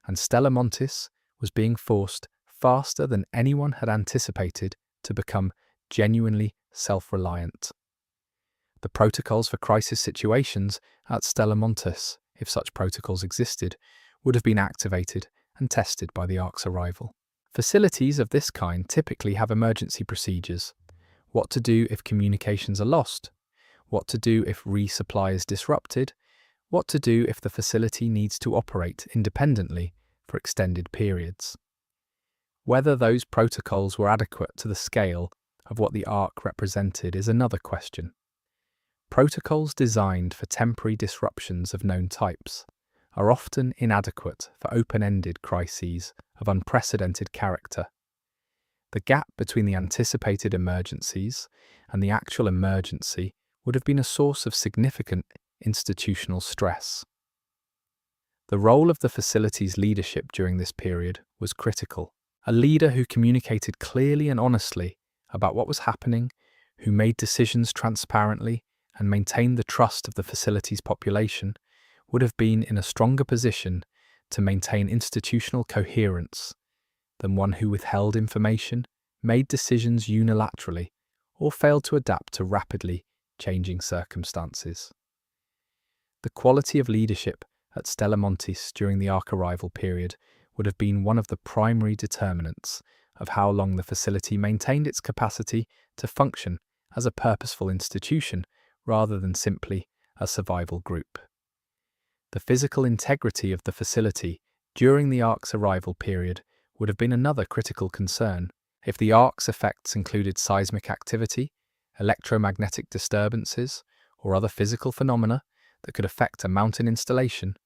and Stella Montis was being forced faster than anyone had anticipated to become genuinely self-reliant. The protocols for crisis situations at Stella Montis, if such protocols existed, would have been activated and tested by the Ark's arrival. Facilities of this kind typically have emergency procedures: what to do if communications are lost, what to do if resupply is disrupted, what to do if the facility needs to operate independently for extended periods. Whether those protocols were adequate to the scale of what the Ark represented is another question. Protocols designed for temporary disruptions of known types are often inadequate for open-ended crises of unprecedented character. The gap between the anticipated emergencies and the actual emergency would have been a source of significant institutional stress. The role of the facility's leadership during this period was critical. A leader who communicated clearly and honestly about what was happening, who made decisions transparently and maintained the trust of the facility's population, would have been in a stronger position to maintain institutional coherence than one who withheld information, made decisions unilaterally, or failed to adapt to rapidly changing circumstances. The quality of leadership at Stella Montis during the Ark arrival period would have been one of the primary determinants of how long the facility maintained its capacity to function as a purposeful institution rather than simply a survival group. The physical integrity of the facility during the Ark's arrival period would have been another critical concern. If the Ark's effects included seismic activity, electromagnetic disturbances, or other physical phenomena that could affect a mountain installation,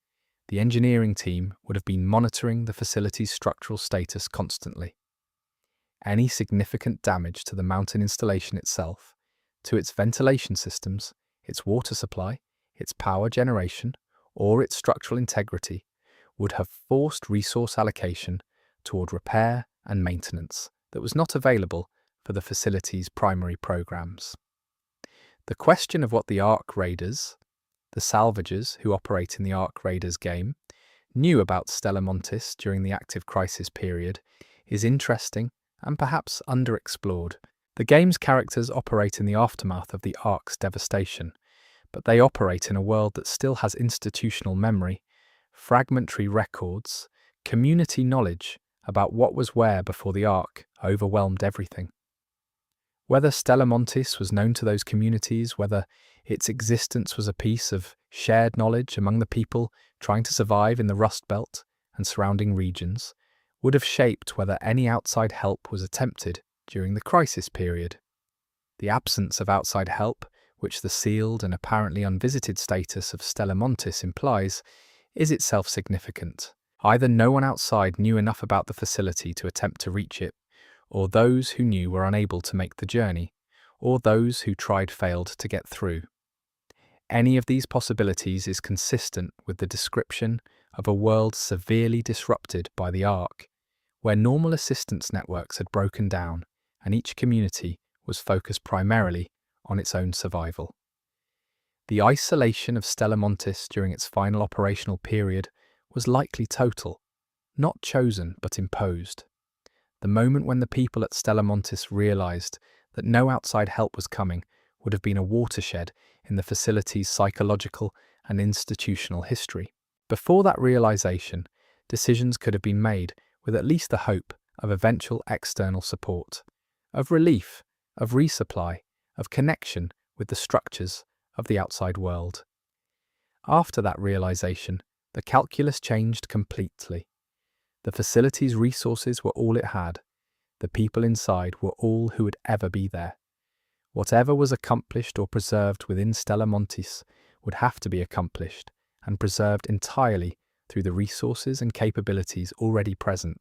the engineering team would have been monitoring the facility's structural status constantly. Any significant damage to the mountain installation itself, to its ventilation systems, its water supply, its power generation, or its structural integrity would have forced resource allocation toward repair and maintenance that was not available for the facility's primary programs. The question of what the Ark Raiders, the salvagers who operate in the Ark Raiders game, knew about Stella Montis during the active crisis period is interesting and perhaps underexplored. The game's characters operate in the aftermath of the Ark's devastation, but they operate in a world that still has institutional memory, fragmentary records, community knowledge about what was where before the Ark overwhelmed everything. Whether Stella Montis was known to those communities, whether its existence was a piece of shared knowledge among the people trying to survive in the Rust Belt and surrounding regions, would have shaped whether any outside help was attempted during the crisis period. The absence of outside help which the sealed and apparently unvisited status of Stella Montis implies, is itself significant. Either no one outside knew enough about the facility to attempt to reach it, or those who knew were unable to make the journey, or those who tried failed to get through. Any of these possibilities is consistent with the description of a world severely disrupted by the Ark, where normal assistance networks had broken down and each community was focused primarily on its own survival. The isolation of Stella Montis during its final operational period was likely total, not chosen but imposed. The moment when the people at Stella Montis realized that no outside help was coming would have been a watershed in the facility's psychological and institutional history. Before that realization, decisions could have been made with at least the hope of eventual external support, of relief, of resupply, of connection with the structures of the outside world. After that realization, the calculus changed completely. The facility's resources were all it had. The people inside were all who would ever be there. Whatever was accomplished or preserved within Stella Montis would have to be accomplished and preserved entirely through the resources and capabilities already present.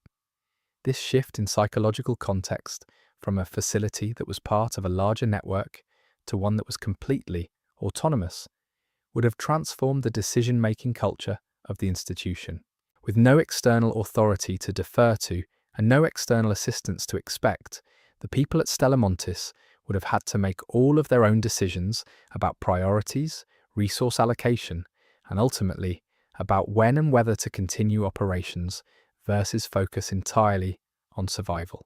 This shift in psychological context from a facility that was part of a larger network to one that was completely autonomous would have transformed the decision-making culture of the institution. With no external authority to defer to and no external assistance to expect, the people at Stella Montis would have had to make all of their own decisions about priorities, resource allocation, and ultimately about when and whether to continue operations versus focus entirely on survival.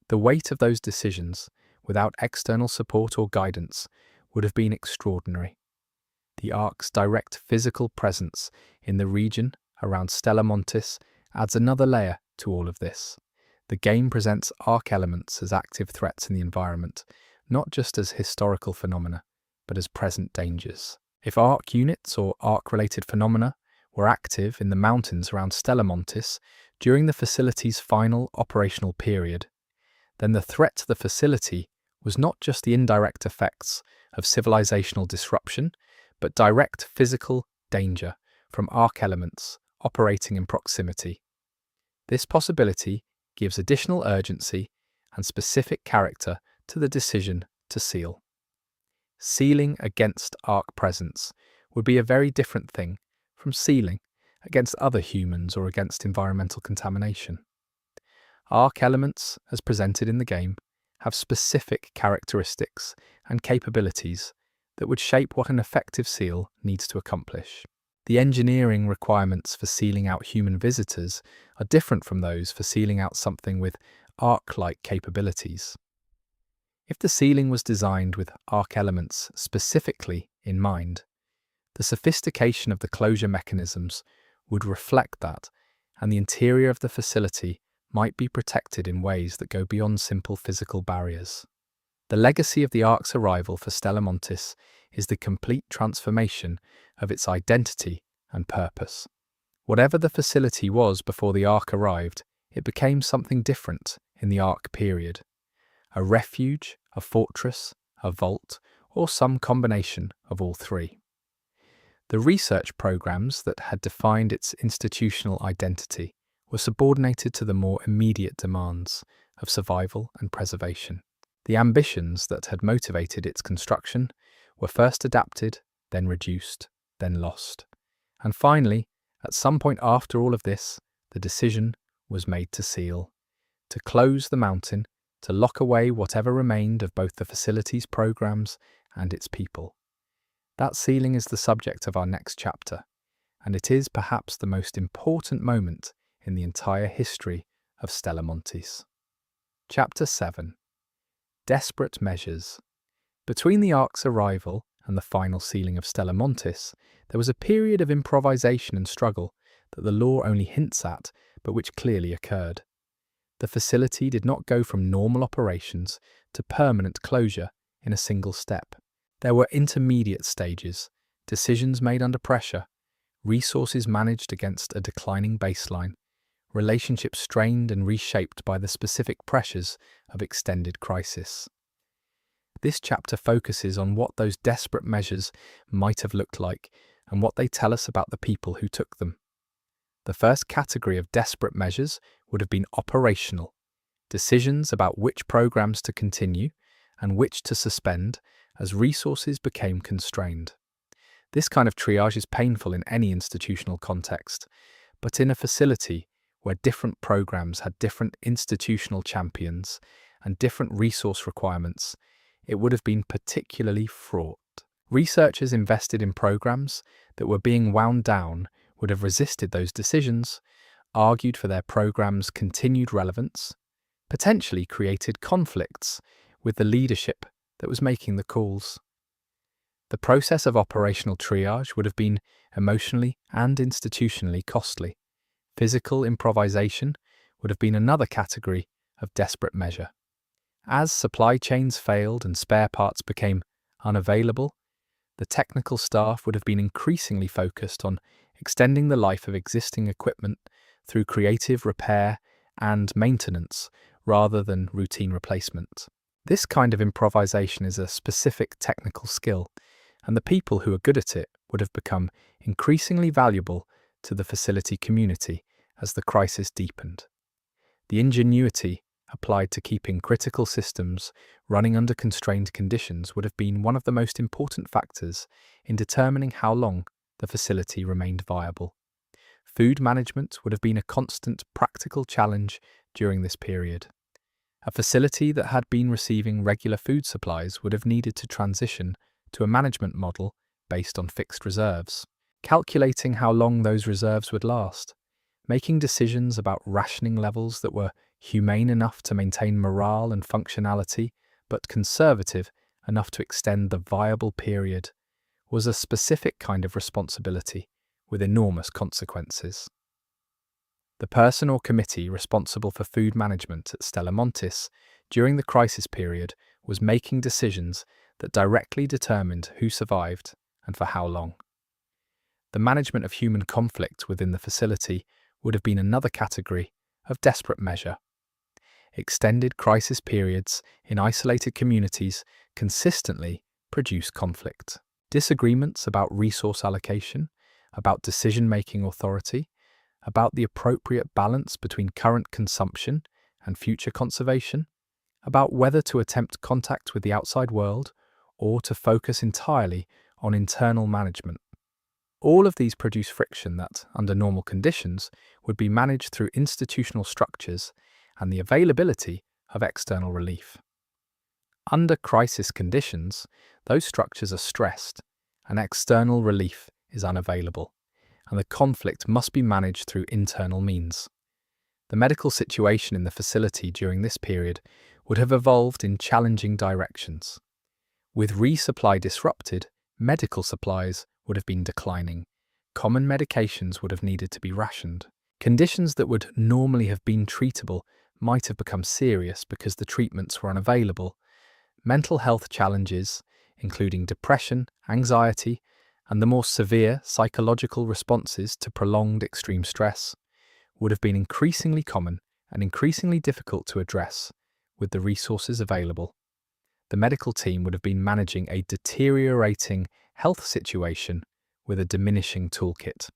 The weight of those decisions, without external support or guidance, would have been extraordinary. The Ark's direct physical presence in the region around Stella Montis adds another layer to all of this. The game presents Ark elements as active threats in the environment, not just as historical phenomena, but as present dangers. If Ark units or Ark-related phenomena were active in the mountains around Stella Montis during the facility's final operational period, then the threat to the facility was not just the indirect effects of civilizational disruption, but direct physical danger from Ark elements operating in proximity. This possibility gives additional urgency and specific character to the decision to seal. Sealing against Ark presence would be a very different thing from sealing against other humans or against environmental contamination. Ark elements, as presented in the game, have specific characteristics and capabilities that would shape what an effective seal needs to accomplish. The engineering requirements for sealing out human visitors are different from those for sealing out something with Ark-like capabilities. If the sealing was designed with Ark elements specifically in mind, the sophistication of the closure mechanisms would reflect that, and the interior of the facility might be protected in ways that go beyond simple physical barriers. The legacy of the Ark's arrival for Stella Montis is the complete transformation of its identity and purpose. Whatever the facility was before the Ark arrived, it became something different in the Ark period. A refuge, a fortress, a vault, or some combination of all three. The research programs that had defined its institutional identity were subordinated to the more immediate demands of survival and preservation. The ambitions that had motivated its construction were first adapted, then reduced, then lost. And finally, at some point after all of this, the decision was made to seal, to close the mountain, to lock away whatever remained of both the facility's programs and its people. That sealing is the subject of our next chapter, and it is perhaps the most important moment in the entire history of Stella Montis. Chapter 7. Desperate Measures. Between the Ark's arrival and the final sealing of Stella Montis, there was a period of improvisation and struggle that the lore only hints at, but which clearly occurred. The facility did not go from normal operations to permanent closure in a single step. There were intermediate stages, decisions made under pressure, resources managed against a declining baseline, relationships strained and reshaped by the specific pressures of extended crisis. This chapter focuses on what those desperate measures might have looked like and what they tell us about the people who took them. The first category of desperate measures would have been operational, decisions about which programs to continue and which to suspend as resources became constrained. This kind of triage is painful in any institutional context, but in a facility where different programs had different institutional champions and different resource requirements, it would have been particularly fraught. Researchers invested in programs that were being wound down would have resisted those decisions, argued for their program's continued relevance, potentially created conflicts with the leadership that was making the calls. The process of operational triage would have been emotionally and institutionally costly. Physical improvisation would have been another category of desperate measure. As supply chains failed and spare parts became unavailable, the technical staff would have been increasingly focused on extending the life of existing equipment through creative repair and maintenance rather than routine replacement. This kind of improvisation is a specific technical skill, and the people who are good at it would have become increasingly valuable to the facility community as the crisis deepened. The ingenuity applied to keeping critical systems running under constrained conditions would have been one of the most important factors in determining how long the facility remained viable. Food management would have been a constant practical challenge during this period. A facility that had been receiving regular food supplies would have needed to transition to a management model based on fixed reserves, calculating how long those reserves would last, making decisions about rationing levels that were humane enough to maintain morale and functionality, but conservative enough to extend the viable period, was a specific kind of responsibility with enormous consequences. The person or committee responsible for food management at Stella Montis during the crisis period was making decisions that directly determined who survived and for how long. The management of human conflict within the facility would have been another category of desperate measure. Extended crisis periods in isolated communities consistently produce conflict. Disagreements about resource allocation, about decision-making authority, about the appropriate balance between current consumption and future conservation, about whether to attempt contact with the outside world or to focus entirely on internal management. All of these produce friction that, under normal conditions, would be managed through institutional structures and the availability of external relief. Under crisis conditions, those structures are stressed and external relief is unavailable, and the conflict must be managed through internal means. The medical situation in the facility during this period would have evolved in challenging directions. With resupply disrupted, medical supplies would have been declining. Common medications would have needed to be rationed. Conditions that would normally have been treatable might have become serious because the treatments were unavailable. Mental health challenges, including depression, anxiety, and the more severe psychological responses to prolonged extreme stress, would have been increasingly common and increasingly difficult to address with the resources available. The medical team would have been managing a deteriorating health situation with a diminishing toolkit.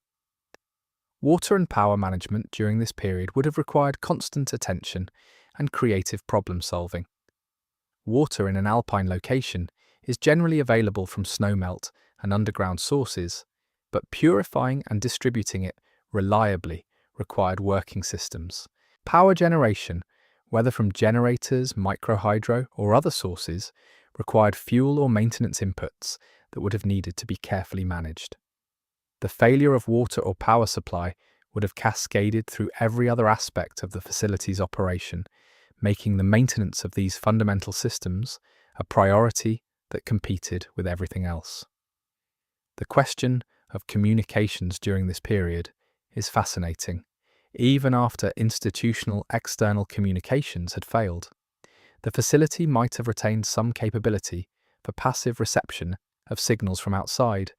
Water and power management during this period would have required constant attention and creative problem solving. Water in an alpine location is generally available from snowmelt and underground sources, but purifying and distributing it reliably required working systems. Power generation, whether from generators, microhydro, or other sources, required fuel or maintenance inputs that would have needed to be carefully managed. The failure of water or power supply would have cascaded through every other aspect of the facility's operation, making the maintenance of these fundamental systems a priority that competed with everything else. The question of communications during this period is fascinating, even after institutional external communications had failed. The facility might have retained some capability for passive reception of signals from outside,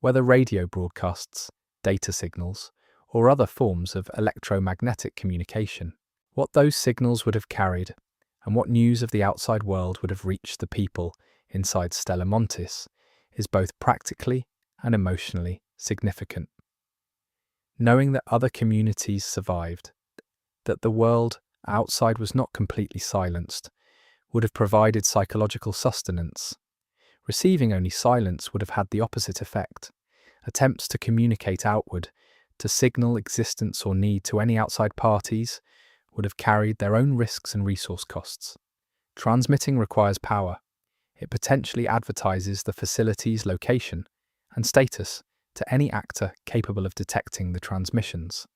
whether radio broadcasts, data signals, or other forms of electromagnetic communication. What those signals would have carried, and what news of the outside world would have reached the people, inside Stella Montis is both practically and emotionally significant. Knowing that other communities survived, that the world outside was not completely silenced, would have provided psychological sustenance. Receiving only silence would have had the opposite effect. Attempts to communicate outward, to signal existence or need to any outside parties, would have carried their own risks and resource costs. Transmitting requires power. It potentially advertises the facility's location and status to any actor capable of detecting the transmissions.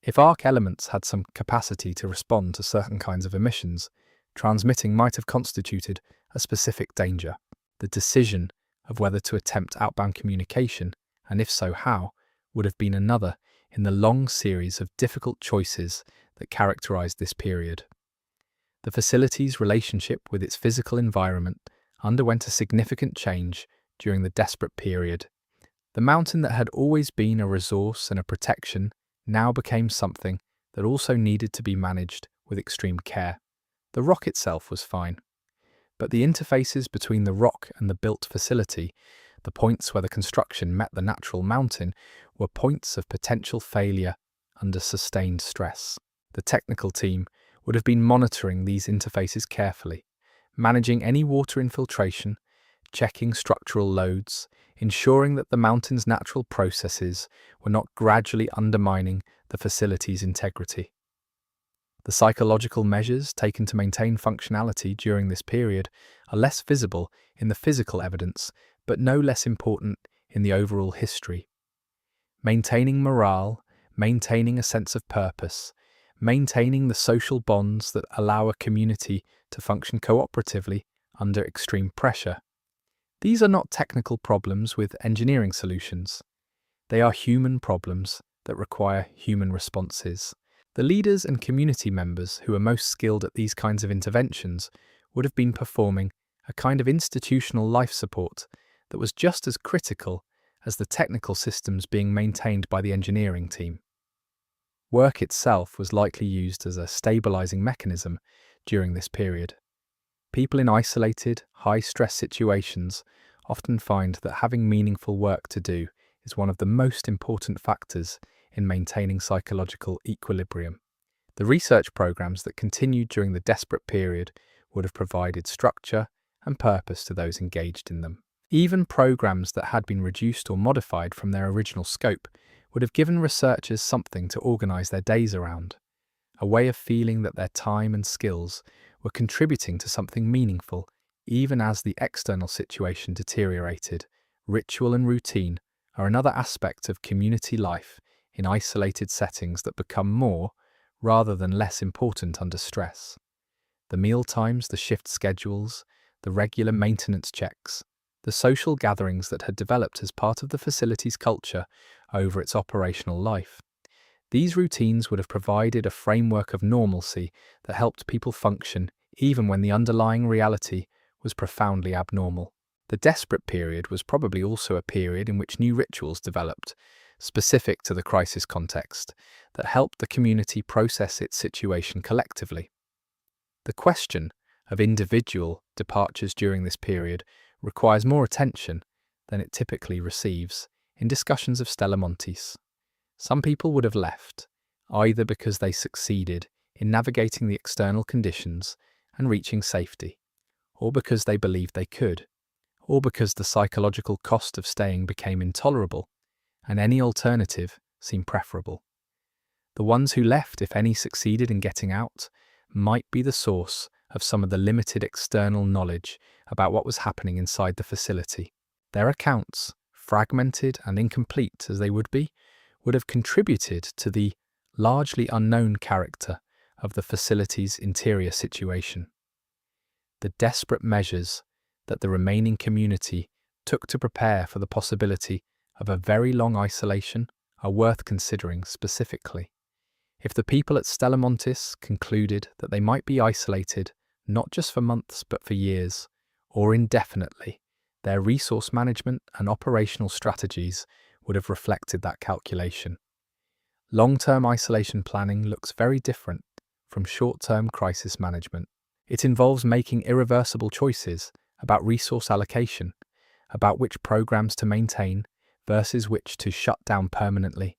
If arc elements had some capacity to respond to certain kinds of emissions, transmitting might have constituted a specific danger. The decision of whether to attempt outbound communication, and if so how, would have been another in the long series of difficult choices that characterized this period. The facility's relationship with its physical environment underwent a significant change during the desperate period. The mountain that had always been a resource and a protection now became something that also needed to be managed with extreme care. The rock itself was fine, but the interfaces between the rock and the built facility, the points where the construction met the natural mountain, were points of potential failure under sustained stress. The technical team would have been monitoring these interfaces carefully, managing any water infiltration, checking structural loads, ensuring that the mountain's natural processes were not gradually undermining the facility's integrity. The psychological measures taken to maintain functionality during this period are less visible in the physical evidence, but no less important in the overall history. Maintaining morale, maintaining a sense of purpose, maintaining the social bonds that allow a community to function cooperatively under extreme pressure. These are not technical problems with engineering solutions. They are human problems that require human responses. The leaders and community members who are most skilled at these kinds of interventions would have been performing a kind of institutional life support that was just as critical as the technical systems being maintained by the engineering team. Work itself was likely used as a stabilizing mechanism during this period. People in isolated, high-stress situations often find that having meaningful work to do is one of the most important factors in maintaining psychological equilibrium. The research programs that continued during the desperate period would have provided structure and purpose to those engaged in them. Even programs that had been reduced or modified from their original scope would have given researchers something to organize their days around, a way of feeling that their time and skills were contributing to something meaningful, even as the external situation deteriorated. Ritual and routine are another aspect of community life in isolated settings that become more, rather than less important under stress. The meal times, the shift schedules, the regular maintenance checks, the social gatherings that had developed as part of the facility's culture over its operational life. These routines would have provided a framework of normalcy that helped people function even when the underlying reality was profoundly abnormal. The desperate period was probably also a period in which new rituals developed, specific to the crisis context, that helped the community process its situation collectively. The question of individual departures during this period requires more attention than it typically receives in discussions of Stella Montis. Some people would have left, either because they succeeded in navigating the external conditions and reaching safety, or because they believed they could, or because the psychological cost of staying became intolerable and any alternative seemed preferable. The ones who left, if any succeeded in getting out, might be the source of some of the limited external knowledge about what was happening inside the facility. Their accounts, fragmented and incomplete as they would have contributed to the largely unknown character of the facility's interior situation. The desperate measures that the remaining community took to prepare for the possibility of a very long isolation are worth considering specifically. If the people at Stella Montis concluded that they might be isolated not just for months but for years, or indefinitely, their resource management and operational strategies would have reflected that calculation. Long-term isolation planning looks very different from short-term crisis management. It involves making irreversible choices about resource allocation, about which programs to maintain versus which to shut down permanently,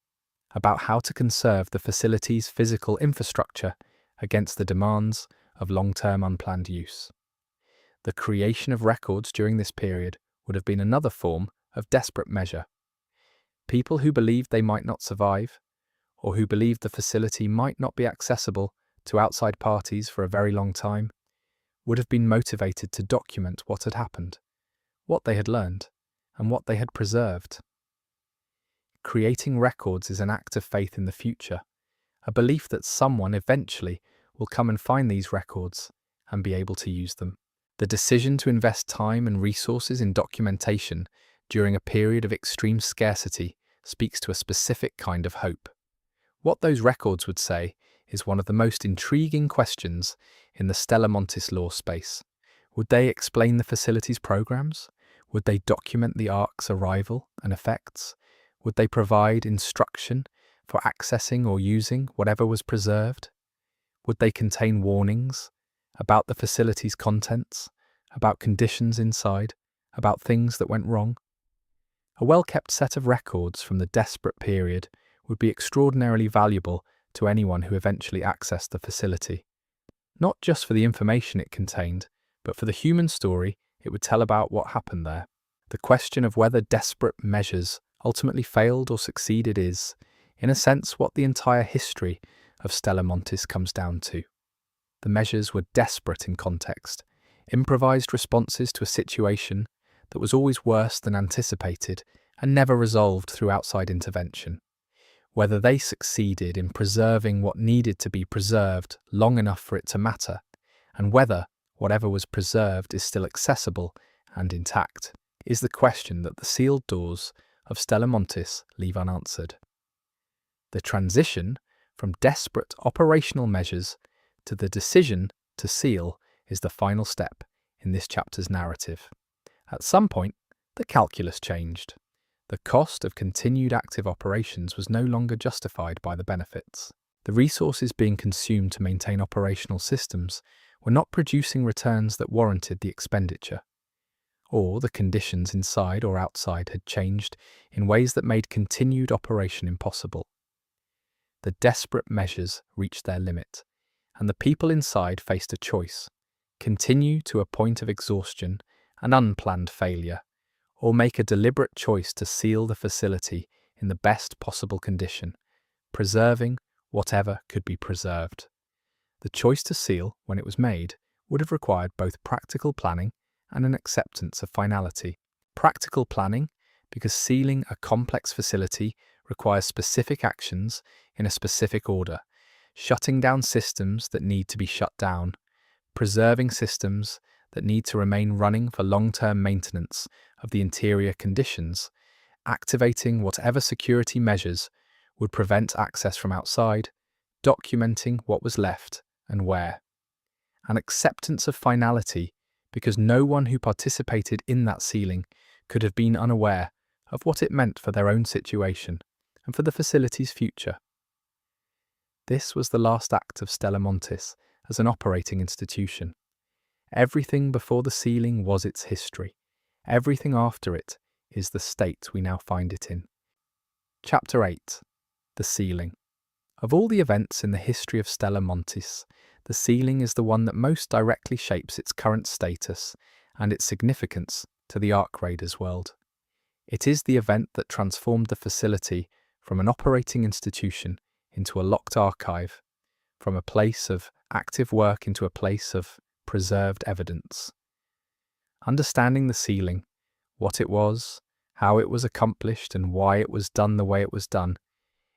about how to conserve the facility's physical infrastructure against the demands of long-term unplanned use. The creation of records during this period would have been another form of desperate measure. People who believed they might not survive, or who believed the facility might not be accessible to outside parties for a very long time, would have been motivated to document what had happened, what they had learned, and what they had preserved. Creating records is an act of faith in the future, a belief that someone eventually will come and find these records and be able to use them. The decision to invest time and resources in documentation during a period of extreme scarcity speaks to a specific kind of hope. What those records would say is one of the most intriguing questions in the Stella Montis law space. Would they explain the facility's programs? Would they document the Ark's arrival and effects? Would they provide instruction for accessing or using whatever was preserved? Would they contain warnings about the facility's contents, about conditions inside, about things that went wrong? A well-kept set of records from the desperate period would be extraordinarily valuable to anyone who eventually accessed the facility. Not just for the information it contained, but for the human story it would tell about what happened there. The question of whether desperate measures ultimately failed or succeeded is, in a sense, what the entire history of Stella Montis comes down to. The measures were desperate in context, improvised responses to a situation that was always worse than anticipated and never resolved through outside intervention. Whether they succeeded in preserving what needed to be preserved long enough for it to matter, and whether whatever was preserved is still accessible and intact, is the question that the sealed doors of Stella Montis leave unanswered. The transition from desperate operational measures to the decision to seal is the final step in this chapter's narrative. At some point, the calculus changed. The cost of continued active operations was no longer justified by the benefits. The resources being consumed to maintain operational systems were not producing returns that warranted the expenditure, or the conditions inside or outside had changed in ways that made continued operation impossible. The desperate measures reached their limit, and the people inside faced a choice: continue to a point of exhaustion and unplanned failure, or make a deliberate choice to seal the facility in the best possible condition, preserving whatever could be preserved. The choice to seal, when it was made, would have required both practical planning and an acceptance of finality. Practical planning, because sealing a complex facility requires specific actions in a specific order, shutting down systems that need to be shut down, preserving systems that need to remain running for long-term maintenance of the interior conditions, activating whatever security measures would prevent access from outside, documenting what was left and where. An acceptance of finality, because no one who participated in that sealing could have been unaware of what it meant for their own situation and for the facility's future. This was the last act of Stella Montis as an operating institution. Everything before the sealing was its history. Everything after it is the state we now find it in. Chapter 8. The Sealing. Of all the events in the history of Stella Montis, the sealing is the one that most directly shapes its current status and its significance to the Ark Raiders world. It is the event that transformed the facility from an operating institution into a locked archive, from a place of active work into a place of preserved evidence. Understanding the sealing, what it was, how it was accomplished, and why it was done the way it was done,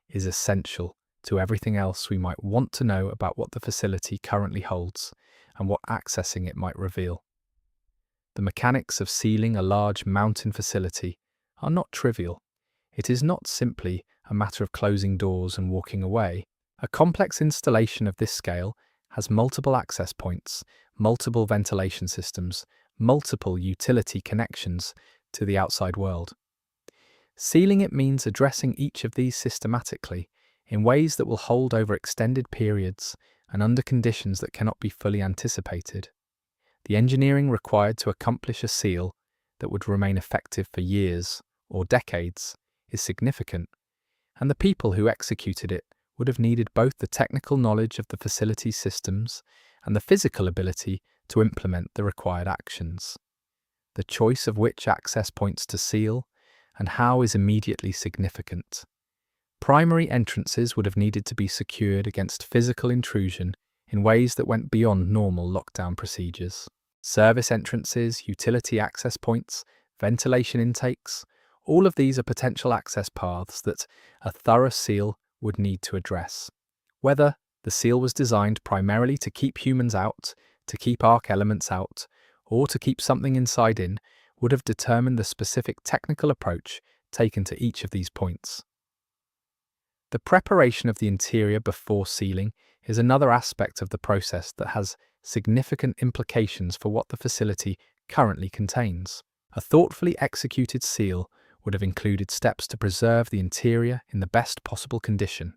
is essential to everything else we might want to know about what the facility currently holds and what accessing it might reveal. The mechanics of sealing a large mountain facility are not trivial. It is not simply a matter of closing doors and walking away. A complex installation of this scale has multiple access points, multiple ventilation systems, multiple utility connections to the outside world. Sealing it means addressing each of these systematically in ways that will hold over extended periods and under conditions that cannot be fully anticipated. The engineering required to accomplish a seal that would remain effective for years or decades is significant, and the people who executed it would have needed both the technical knowledge of the facility's systems and the physical ability to implement the required actions. The choice of which access points to seal and how is immediately significant. Primary entrances would have needed to be secured against physical intrusion in ways that went beyond normal lockdown procedures. Service entrances, utility access points, ventilation intakes, all of these are potential access paths that a thorough seal would need to address. Whether the seal was designed primarily to keep humans out, to keep arc elements out, or to keep something inside in, would have determined the specific technical approach taken to each of these points. The preparation of the interior before sealing is another aspect of the process that has significant implications for what the facility currently contains. A thoughtfully executed seal would have included steps to preserve the interior in the best possible condition,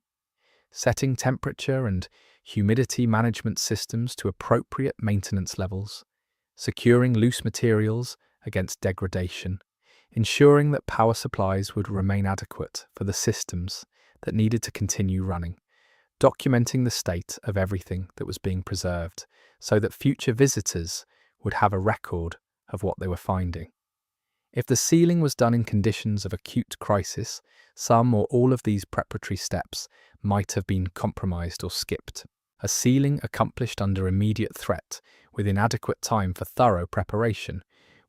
setting temperature and humidity management systems to appropriate maintenance levels, securing loose materials against degradation, ensuring that power supplies would remain adequate for the systems that needed to continue running, documenting the state of everything that was being preserved so that future visitors would have a record of what they were finding. If the sealing was done in conditions of acute crisis, some or all of these preparatory steps might have been compromised or skipped. A sealing accomplished under immediate threat with inadequate time for thorough preparation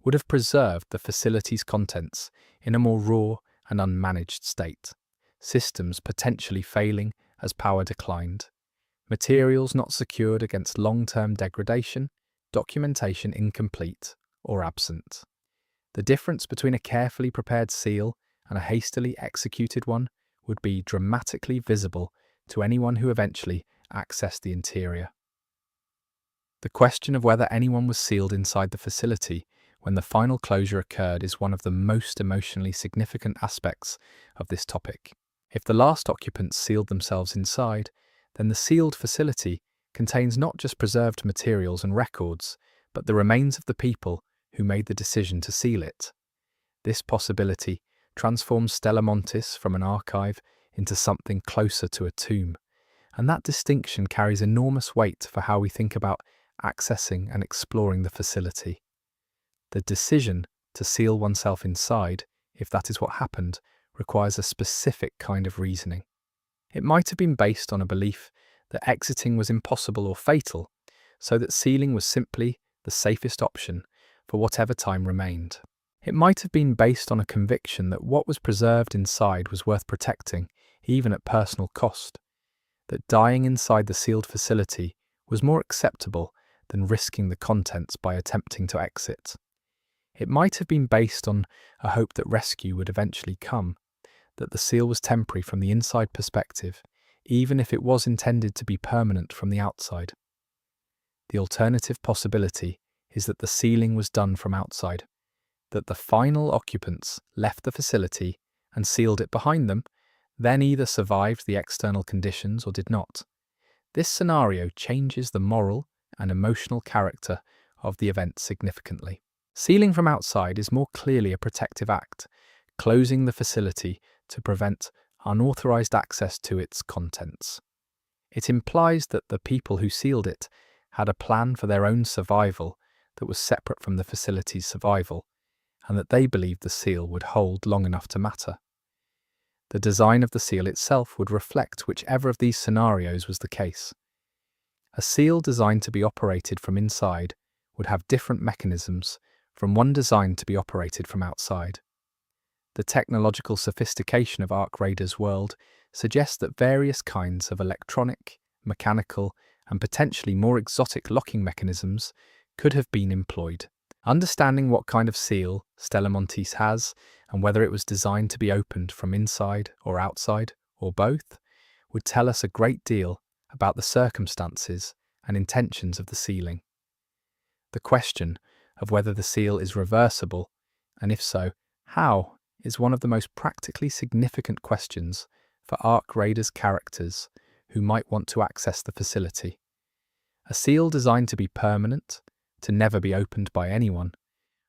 would have preserved the facility's contents in a more raw and unmanaged state, systems potentially failing as power declined, materials not secured against long-term degradation, documentation incomplete or absent. The difference between a carefully prepared seal and a hastily executed one would be dramatically visible to anyone who eventually accessed the interior. The question of whether anyone was sealed inside the facility when the final closure occurred is one of the most emotionally significant aspects of this topic. If the last occupants sealed themselves inside, then the sealed facility contains not just preserved materials and records, but the remains of the people who made the decision to seal it. This possibility transforms Stella Montis from an archive into something closer to a tomb, and that distinction carries enormous weight for how we think about accessing and exploring the facility. The decision to seal oneself inside, if that is what happened, requires a specific kind of reasoning. It might have been based on a belief that exiting was impossible or fatal, so that sealing was simply the safest option for whatever time remained. It might have been based on a conviction that what was preserved inside was worth protecting, even at personal cost, that dying inside the sealed facility was more acceptable than risking the contents by attempting to exit. It might have been based on a hope that rescue would eventually come, that the seal was temporary from the inside perspective, even if it was intended to be permanent from the outside. The alternative possibility is that the sealing was done from outside, that the final occupants left the facility and sealed it behind them, then either survived the external conditions or did not. This scenario changes the moral and emotional character of the event significantly. Sealing from outside is more clearly a protective act, closing the facility to prevent unauthorized access to its contents. It implies that the people who sealed it had a plan for their own survival that was separate from the facility's survival, and that they believed the seal would hold long enough to matter. The design of the seal itself would reflect whichever of these scenarios was the case. A seal designed to be operated from inside would have different mechanisms from one designed to be operated from outside. The technological sophistication of Arc Raider's world suggests that various kinds of electronic, mechanical, and potentially more exotic locking mechanisms could have been employed. Understanding what kind of seal Stella Montis has and whether it was designed to be opened from inside or outside, or both, would tell us a great deal about the circumstances and intentions of the sealing. The question of whether the seal is reversible, and if so, how, is one of the most practically significant questions for Arc Raider's characters who might want to access the facility. A seal designed to be permanent, to never be opened by anyone,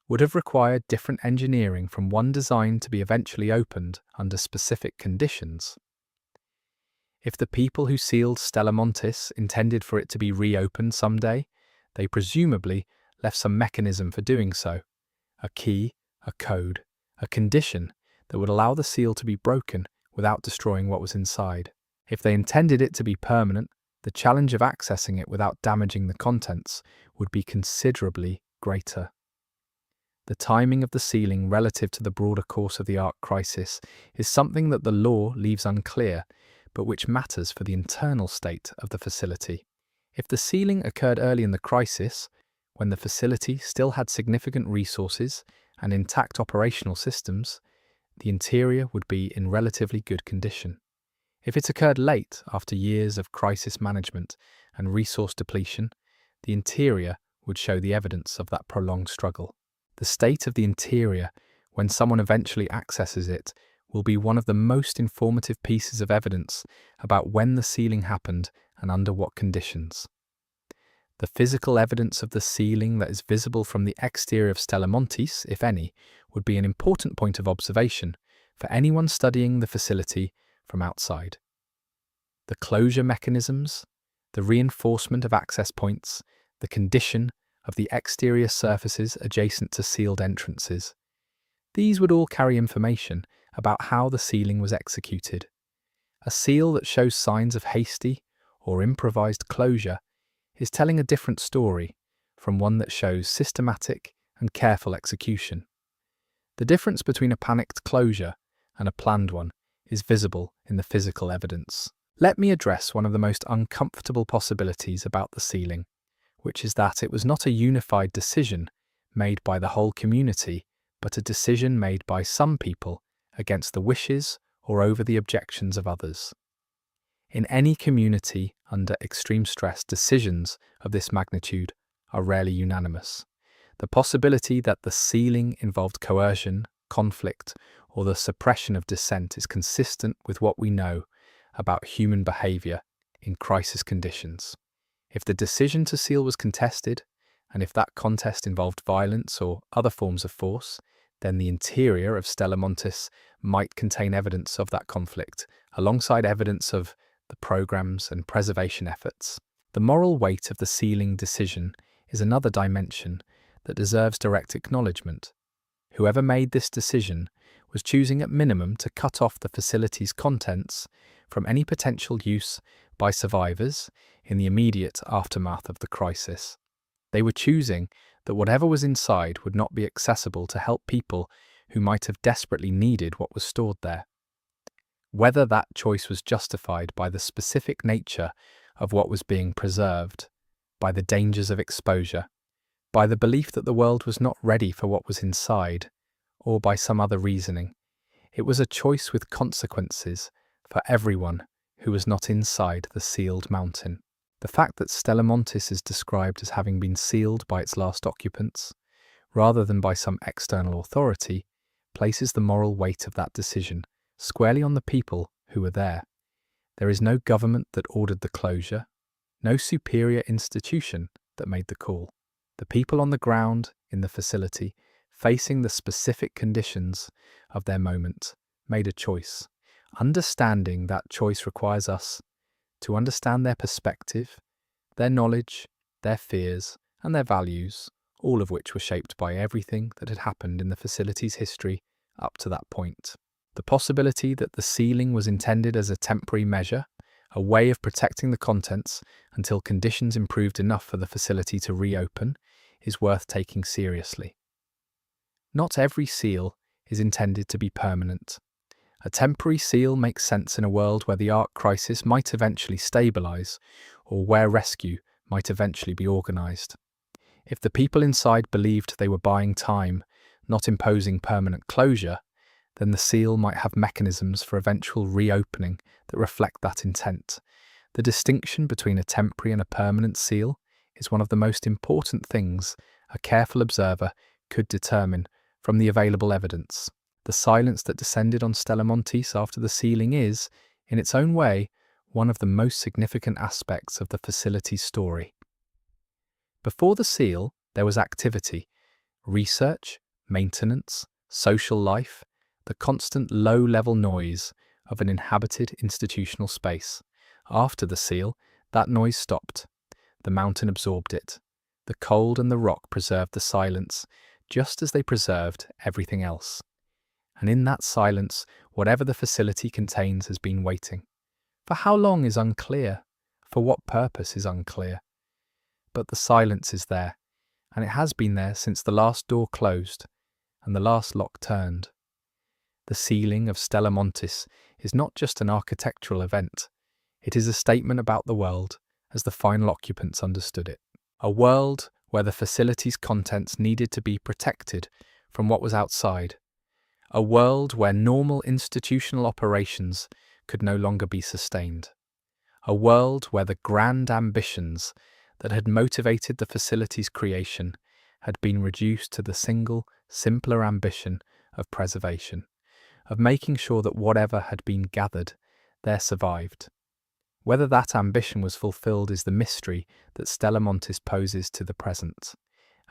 would have required different engineering from one design to be eventually opened under specific conditions. If the people who sealed Stella Montis intended for it to be reopened someday, they presumably left some mechanism for doing so, a key, a code, a condition that would allow the seal to be broken without destroying what was inside. If they intended it to be permanent, the challenge of accessing it without damaging the contents would be considerably greater. The timing of the sealing relative to the broader course of the Ark crisis is something that the law leaves unclear, but which matters for the internal state of the facility. If the sealing occurred early in the crisis, when the facility still had significant resources and intact operational systems, the interior would be in relatively good condition. If it occurred late, after years of crisis management and resource depletion, the interior would show the evidence of that prolonged struggle. The state of the interior, when someone eventually accesses it, will be one of the most informative pieces of evidence about when the sealing happened and under what conditions. The physical evidence of the sealing that is visible from the exterior of Stella Montis, if any, would be an important point of observation for anyone studying the facility from outside. The closure mechanisms, the reinforcement of access points, the condition of the exterior surfaces adjacent to sealed entrances. These would all carry information about how the sealing was executed. A seal that shows signs of hasty or improvised closure is telling a different story from one that shows systematic and careful execution. The difference between a panicked closure and a planned one is visible in the physical evidence. Let me address one of the most uncomfortable possibilities about the sealing, which is that it was not a unified decision made by the whole community, but a decision made by some people against the wishes or over the objections of others. In any community under extreme stress, decisions of this magnitude are rarely unanimous. The possibility that the sealing involved coercion, conflict, or the suppression of dissent is consistent with what we know about human behavior in crisis conditions. If the decision to seal was contested, and if that contest involved violence or other forms of force, then the interior of Stella Montis might contain evidence of that conflict, alongside evidence of the programs and preservation efforts. The moral weight of the sealing decision is another dimension that deserves direct acknowledgement. Whoever made this decision was choosing at minimum to cut off the facility's contents from any potential use by survivors in the immediate aftermath of the crisis. They were choosing that whatever was inside would not be accessible to help people who might have desperately needed what was stored there. Whether that choice was justified by the specific nature of what was being preserved, by the dangers of exposure, by the belief that the world was not ready for what was inside, or by some other reasoning, it was a choice with consequences for everyone who was not inside the sealed mountain. The fact that Stella Montis is described as having been sealed by its last occupants, rather than by some external authority, places the moral weight of that decision squarely on the people who were there. There is no government that ordered the closure, no superior institution that made the call. The people on the ground in the facility, facing the specific conditions of their moment, made a choice. Understanding that choice requires us to understand their perspective, their knowledge, their fears, and their values, all of which were shaped by everything that had happened in the facility's history up to that point. The possibility that the sealing was intended as a temporary measure, a way of protecting the contents until conditions improved enough for the facility to reopen, is worth taking seriously. Not every seal is intended to be permanent. A temporary seal makes sense in a world where the Ark crisis might eventually stabilize, or where rescue might eventually be organized. If the people inside believed they were buying time, not imposing permanent closure, then the seal might have mechanisms for eventual reopening that reflect that intent. The distinction between a temporary and a permanent seal is one of the most important things a careful observer could determine from the available evidence. The silence that descended on Stella Montis after the sealing is, in its own way, one of the most significant aspects of the facility's story. Before the seal, there was activity, research, maintenance, social life, the constant low-level noise of an inhabited institutional space. After the seal, that noise stopped. The mountain absorbed it. The cold and the rock preserved the silence, just as they preserved everything else. And in that silence, whatever the facility contains has been waiting. For how long is unclear, for what purpose is unclear. But the silence is there, and it has been there since the last door closed and the last lock turned. The sealing of Stella Montis is not just an architectural event, it is a statement about the world as the final occupants understood it. A world where the facility's contents needed to be protected from what was outside. A world where normal institutional operations could no longer be sustained. A world where the grand ambitions that had motivated the facility's creation had been reduced to the single, simpler ambition of preservation, of making sure that whatever had been gathered there survived. Whether that ambition was fulfilled is the mystery that Stella Montis poses to the present,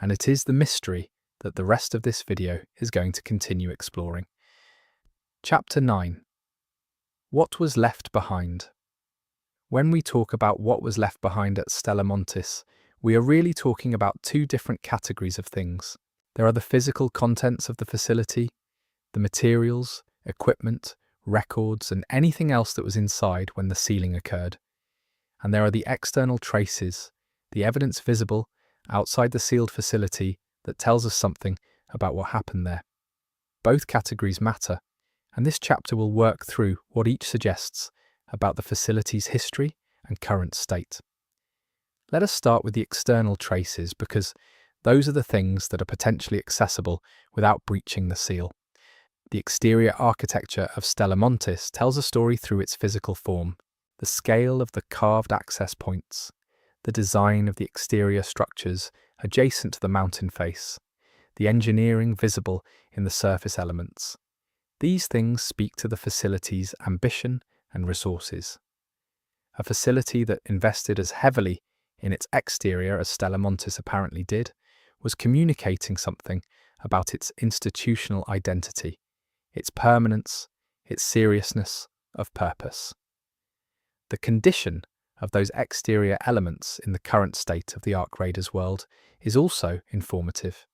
and it is the mystery that the rest of this video is going to continue exploring. Chapter 9. What was left behind? When we talk about what was left behind at Stella Montis, we are really talking about two different categories of things. There are the physical contents of the facility, the materials, equipment, records, and anything else that was inside when the sealing occurred. And there are the external traces, the evidence visible outside the sealed facility that tells us something about what happened there. Both categories matter, and this chapter will work through what each suggests about the facility's history and current state. Let us start with the external traces because those are the things that are potentially accessible without breaching the seal. The exterior architecture of Stella Montis tells a story through its physical form, the scale of the carved access points, the design of the exterior structures adjacent to the mountain face, the engineering visible in the surface elements. These things speak to the facility's ambition and resources. A facility that invested as heavily in its exterior as Stella Montis apparently did was communicating something about its institutional identity, its permanence, its seriousness of purpose. The condition of those exterior elements in the current state of the Ark Raiders world is also informative.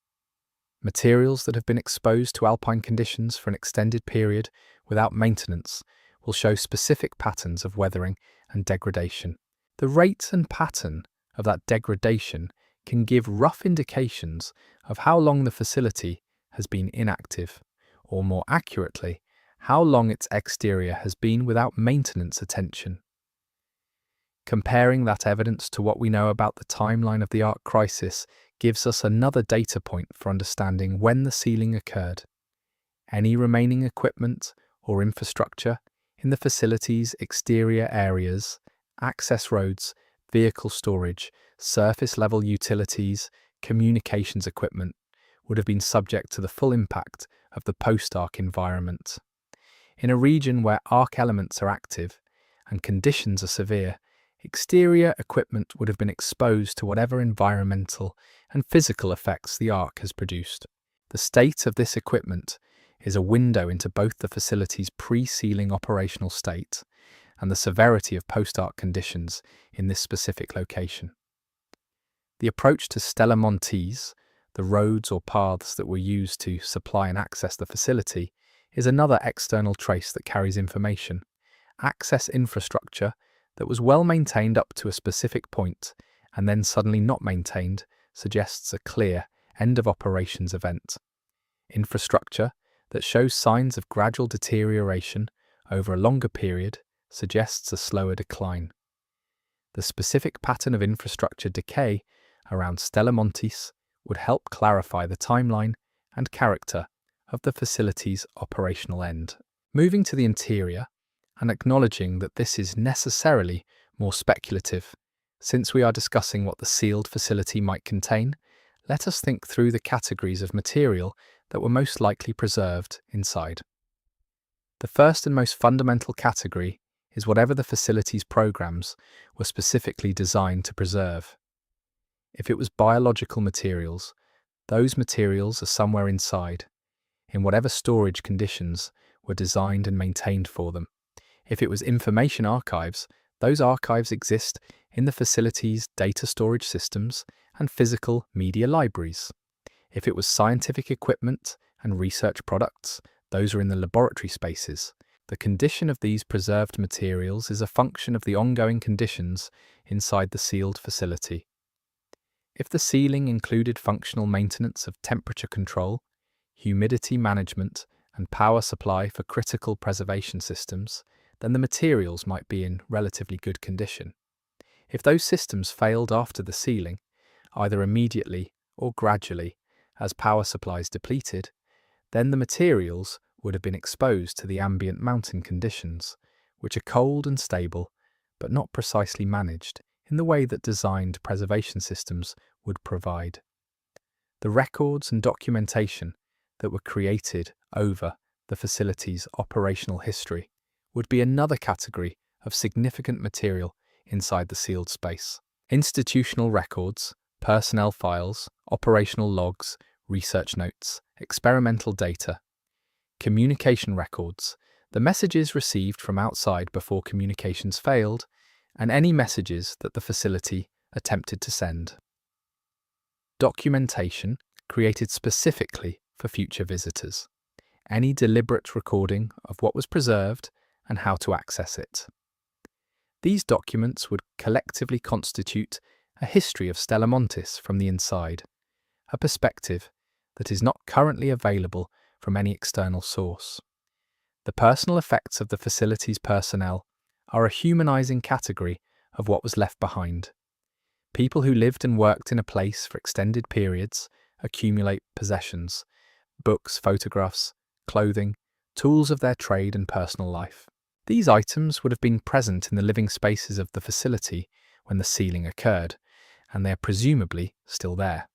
Materials that have been exposed to alpine conditions for an extended period without maintenance will show specific patterns of weathering and degradation. The rate and pattern of that degradation can give rough indications of how long the facility has been inactive, or more accurately, how long its exterior has been without maintenance attention. Comparing that evidence to what we know about the timeline of the Ark crisis gives us another data point for understanding when the sealing occurred. Any remaining equipment or infrastructure in the facility's exterior areas, access roads, vehicle storage, surface-level utilities, communications equipment would have been subject to the full impact of the post-Ark environment. In a region where Ark elements are active and conditions are severe, exterior equipment would have been exposed to whatever environmental and physical effects the Ark has produced. The state of this equipment is a window into both the facility's pre-sealing operational state and the severity of post-Ark conditions in this specific location. The approach to Stella Montis, the roads or paths that were used to supply and access the facility, is another external trace that carries information. Access infrastructure that was well maintained up to a specific point and then suddenly not maintained suggests a clear end of operations event. Infrastructure that shows signs of gradual deterioration over a longer period suggests a slower decline. The specific pattern of infrastructure decay around Stella Montis would help clarify the timeline and character of the facility's operational end. Moving to the interior, and acknowledging that this is necessarily more speculative, since we are discussing what the sealed facility might contain, let us think through the categories of material that were most likely preserved inside. The first and most fundamental category is whatever the facility's programs were specifically designed to preserve. If it was biological materials, those materials are somewhere inside, in whatever storage conditions were designed and maintained for them. If it was information archives, those archives exist in the facility's data storage systems and physical media libraries. If it was scientific equipment and research products, those are in the laboratory spaces. The condition of these preserved materials is a function of the ongoing conditions inside the sealed facility. If the sealing included functional maintenance of temperature control, humidity management, and power supply for critical preservation systems, then the materials might be in relatively good condition. If those systems failed after the sealing, either immediately or gradually, as power supplies depleted, then the materials would have been exposed to the ambient mountain conditions, which are cold and stable, but not precisely managed in the way that designed preservation systems would provide. The records and documentation that were created over the facility's operational history would be another category of significant material inside the sealed space. Institutional records, personnel files, operational logs, research notes, experimental data, communication records, the messages received from outside before communications failed, and any messages that the facility attempted to send. Documentation created specifically for future visitors. Any deliberate recording of what was preserved and how to access it. These documents would collectively constitute a history of Stella Montis from the inside, a perspective that is not currently available from any external source. The personal effects of the facility's personnel are a humanizing category of what was left behind. People who lived and worked in a place for extended periods accumulate possessions, books, photographs, clothing, tools of their trade and personal life. These items would have been present in the living spaces of the facility when the sealing occurred, and they are presumably still there.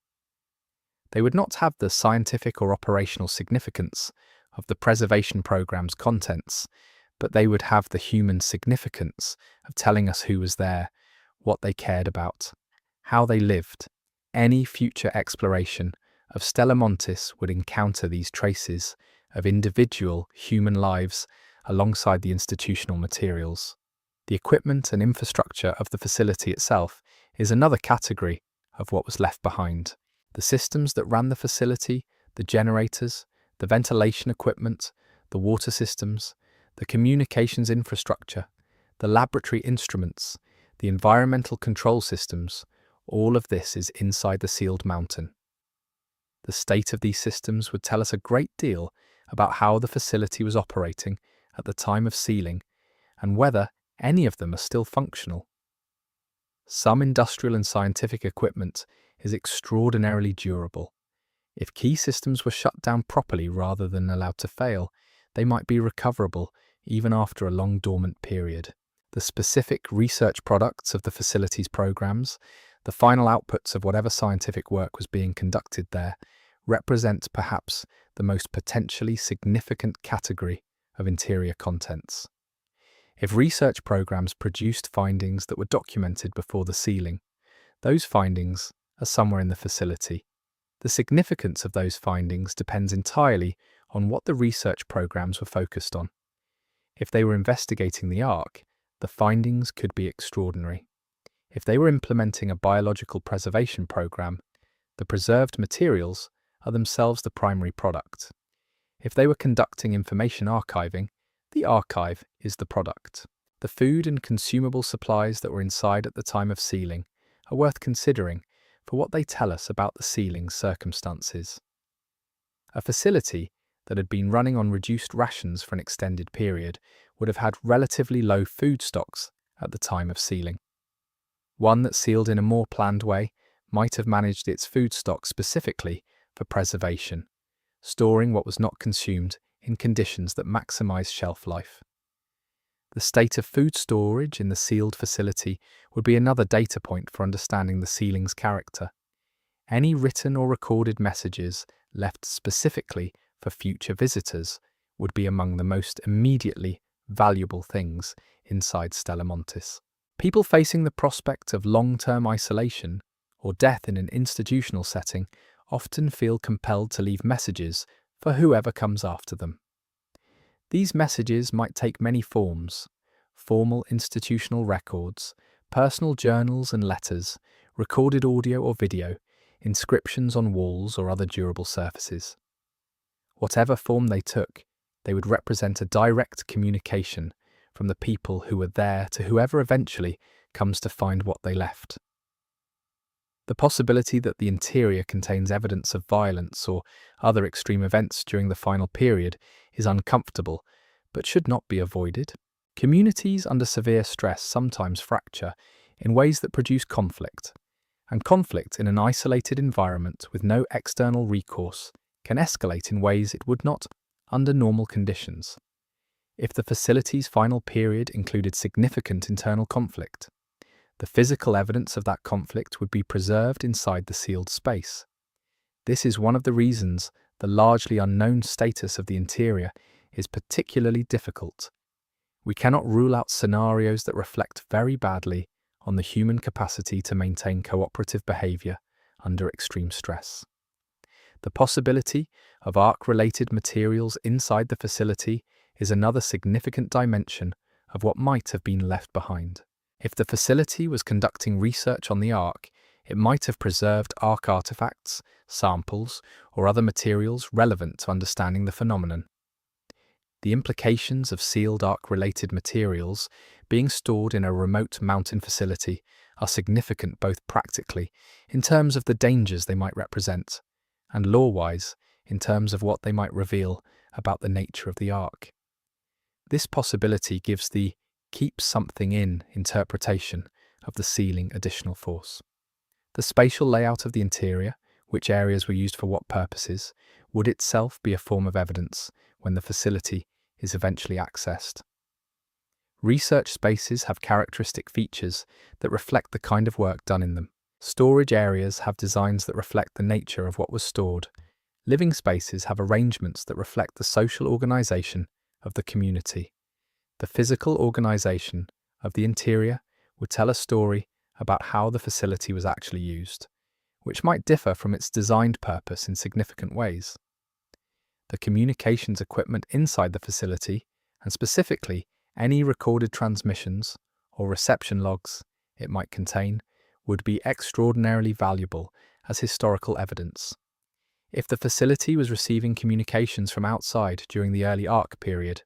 They would not have the scientific or operational significance of the preservation program's contents, but they would have the human significance of telling us who was there, what they cared about, how they lived. Any future exploration of Stella Montis would encounter these traces of individual human lives alongside the institutional materials. The equipment and infrastructure of the facility itself is another category of what was left behind. The systems that ran the facility, the generators, the ventilation equipment, the water systems, the communications infrastructure, the laboratory instruments, the environmental control systems, all of this is inside the sealed mountain. The state of these systems would tell us a great deal about how the facility was operating at the time of sealing and whether any of them are still functional. Some industrial and scientific equipment is extraordinarily durable. If key systems were shut down properly rather than allowed to fail, they might be recoverable even after a long dormant period. The specific research products of the facility's programs, the final outputs of whatever scientific work was being conducted there, represent perhaps the most potentially significant category of interior contents. If research programs produced findings that were documented before the sealing, those findings are somewhere in the facility. The significance of those findings depends entirely on what the research programs were focused on. If they were investigating the Ark, the findings could be extraordinary. If they were implementing a biological preservation program, the preserved materials are themselves the primary product. If they were conducting information archiving, the archive is the product. The food and consumable supplies that were inside at the time of sealing are worth considering for what they tell us about the sealing's circumstances. A facility that had been running on reduced rations for an extended period would have had relatively low food stocks at the time of sealing. One that sealed in a more planned way might have managed its food stock specifically for preservation, storing what was not consumed in conditions that maximize shelf life. The state of food storage in the sealed facility would be another data point for understanding the sealing's character. Any written or recorded messages left specifically for future visitors would be among the most immediately valuable things inside Stella Montis. People facing the prospect of long-term isolation or death in an institutional setting often feel compelled to leave messages for whoever comes after them. These messages might take many forms: formal institutional records, personal journals and letters, recorded audio or video, inscriptions on walls or other durable surfaces. Whatever form they took, they would represent a direct communication from the people who were there to whoever eventually comes to find what they left. The possibility that the interior contains evidence of violence or other extreme events during the final period is uncomfortable, but should not be avoided. Communities under severe stress sometimes fracture in ways that produce conflict, and conflict in an isolated environment with no external recourse can escalate in ways it would not under normal conditions. If the facility's final period included significant internal conflict, the physical evidence of that conflict would be preserved inside the sealed space. This is one of the reasons the largely unknown status of the interior is particularly difficult. We cannot rule out scenarios that reflect very badly on the human capacity to maintain cooperative behavior under extreme stress. The possibility of arc-related materials inside the facility is another significant dimension of what might have been left behind. If the facility was conducting research on the Ark, it might have preserved Ark artifacts, samples, or other materials relevant to understanding the phenomenon. The implications of sealed Ark-related materials being stored in a remote mountain facility are significant both practically, in terms of the dangers they might represent, and law-wise, in terms of what they might reveal about the nature of the Ark. This possibility gives the keep something in interpretation of the sealing additional force. The spatial layout of the interior, which areas were used for what purposes, would itself be a form of evidence when the facility is eventually accessed. Research spaces have characteristic features that reflect the kind of work done in them. Storage areas have designs that reflect the nature of what was stored. Living spaces have arrangements that reflect the social organization of the community. The physical organization of the interior would tell a story about how the facility was actually used, which might differ from its designed purpose in significant ways. The communications equipment inside the facility, and specifically any recorded transmissions or reception logs it might contain, would be extraordinarily valuable as historical evidence. If the facility was receiving communications from outside during the early Ark period,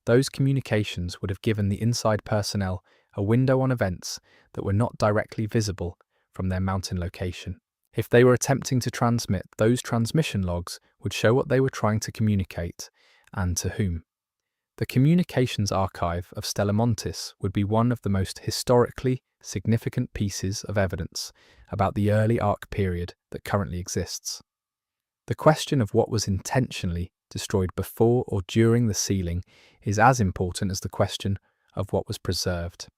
those communications would have given the inside personnel a window on events that were not directly visible from their mountain location. If they were attempting to transmit, those transmission logs would show what they were trying to communicate and to whom. The communications archive of Stella Montis would be one of the most historically significant pieces of evidence about the early Ark period that currently exists. The question of what was intentionally destroyed before or during the sealing is as important as the question of what was preserved.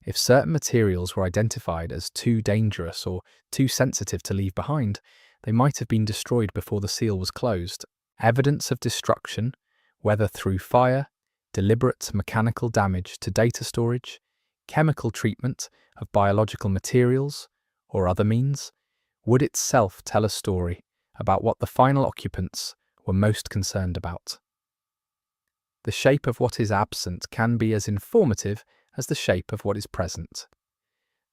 If certain materials were identified as too dangerous or too sensitive to leave behind, they might have been destroyed before the seal was closed. Evidence of destruction, whether through fire, deliberate mechanical damage to data storage, chemical treatment of biological materials, or other means, would itself tell a story about what the final occupants were most concerned about. The shape of what is absent can be as informative as the shape of what is present.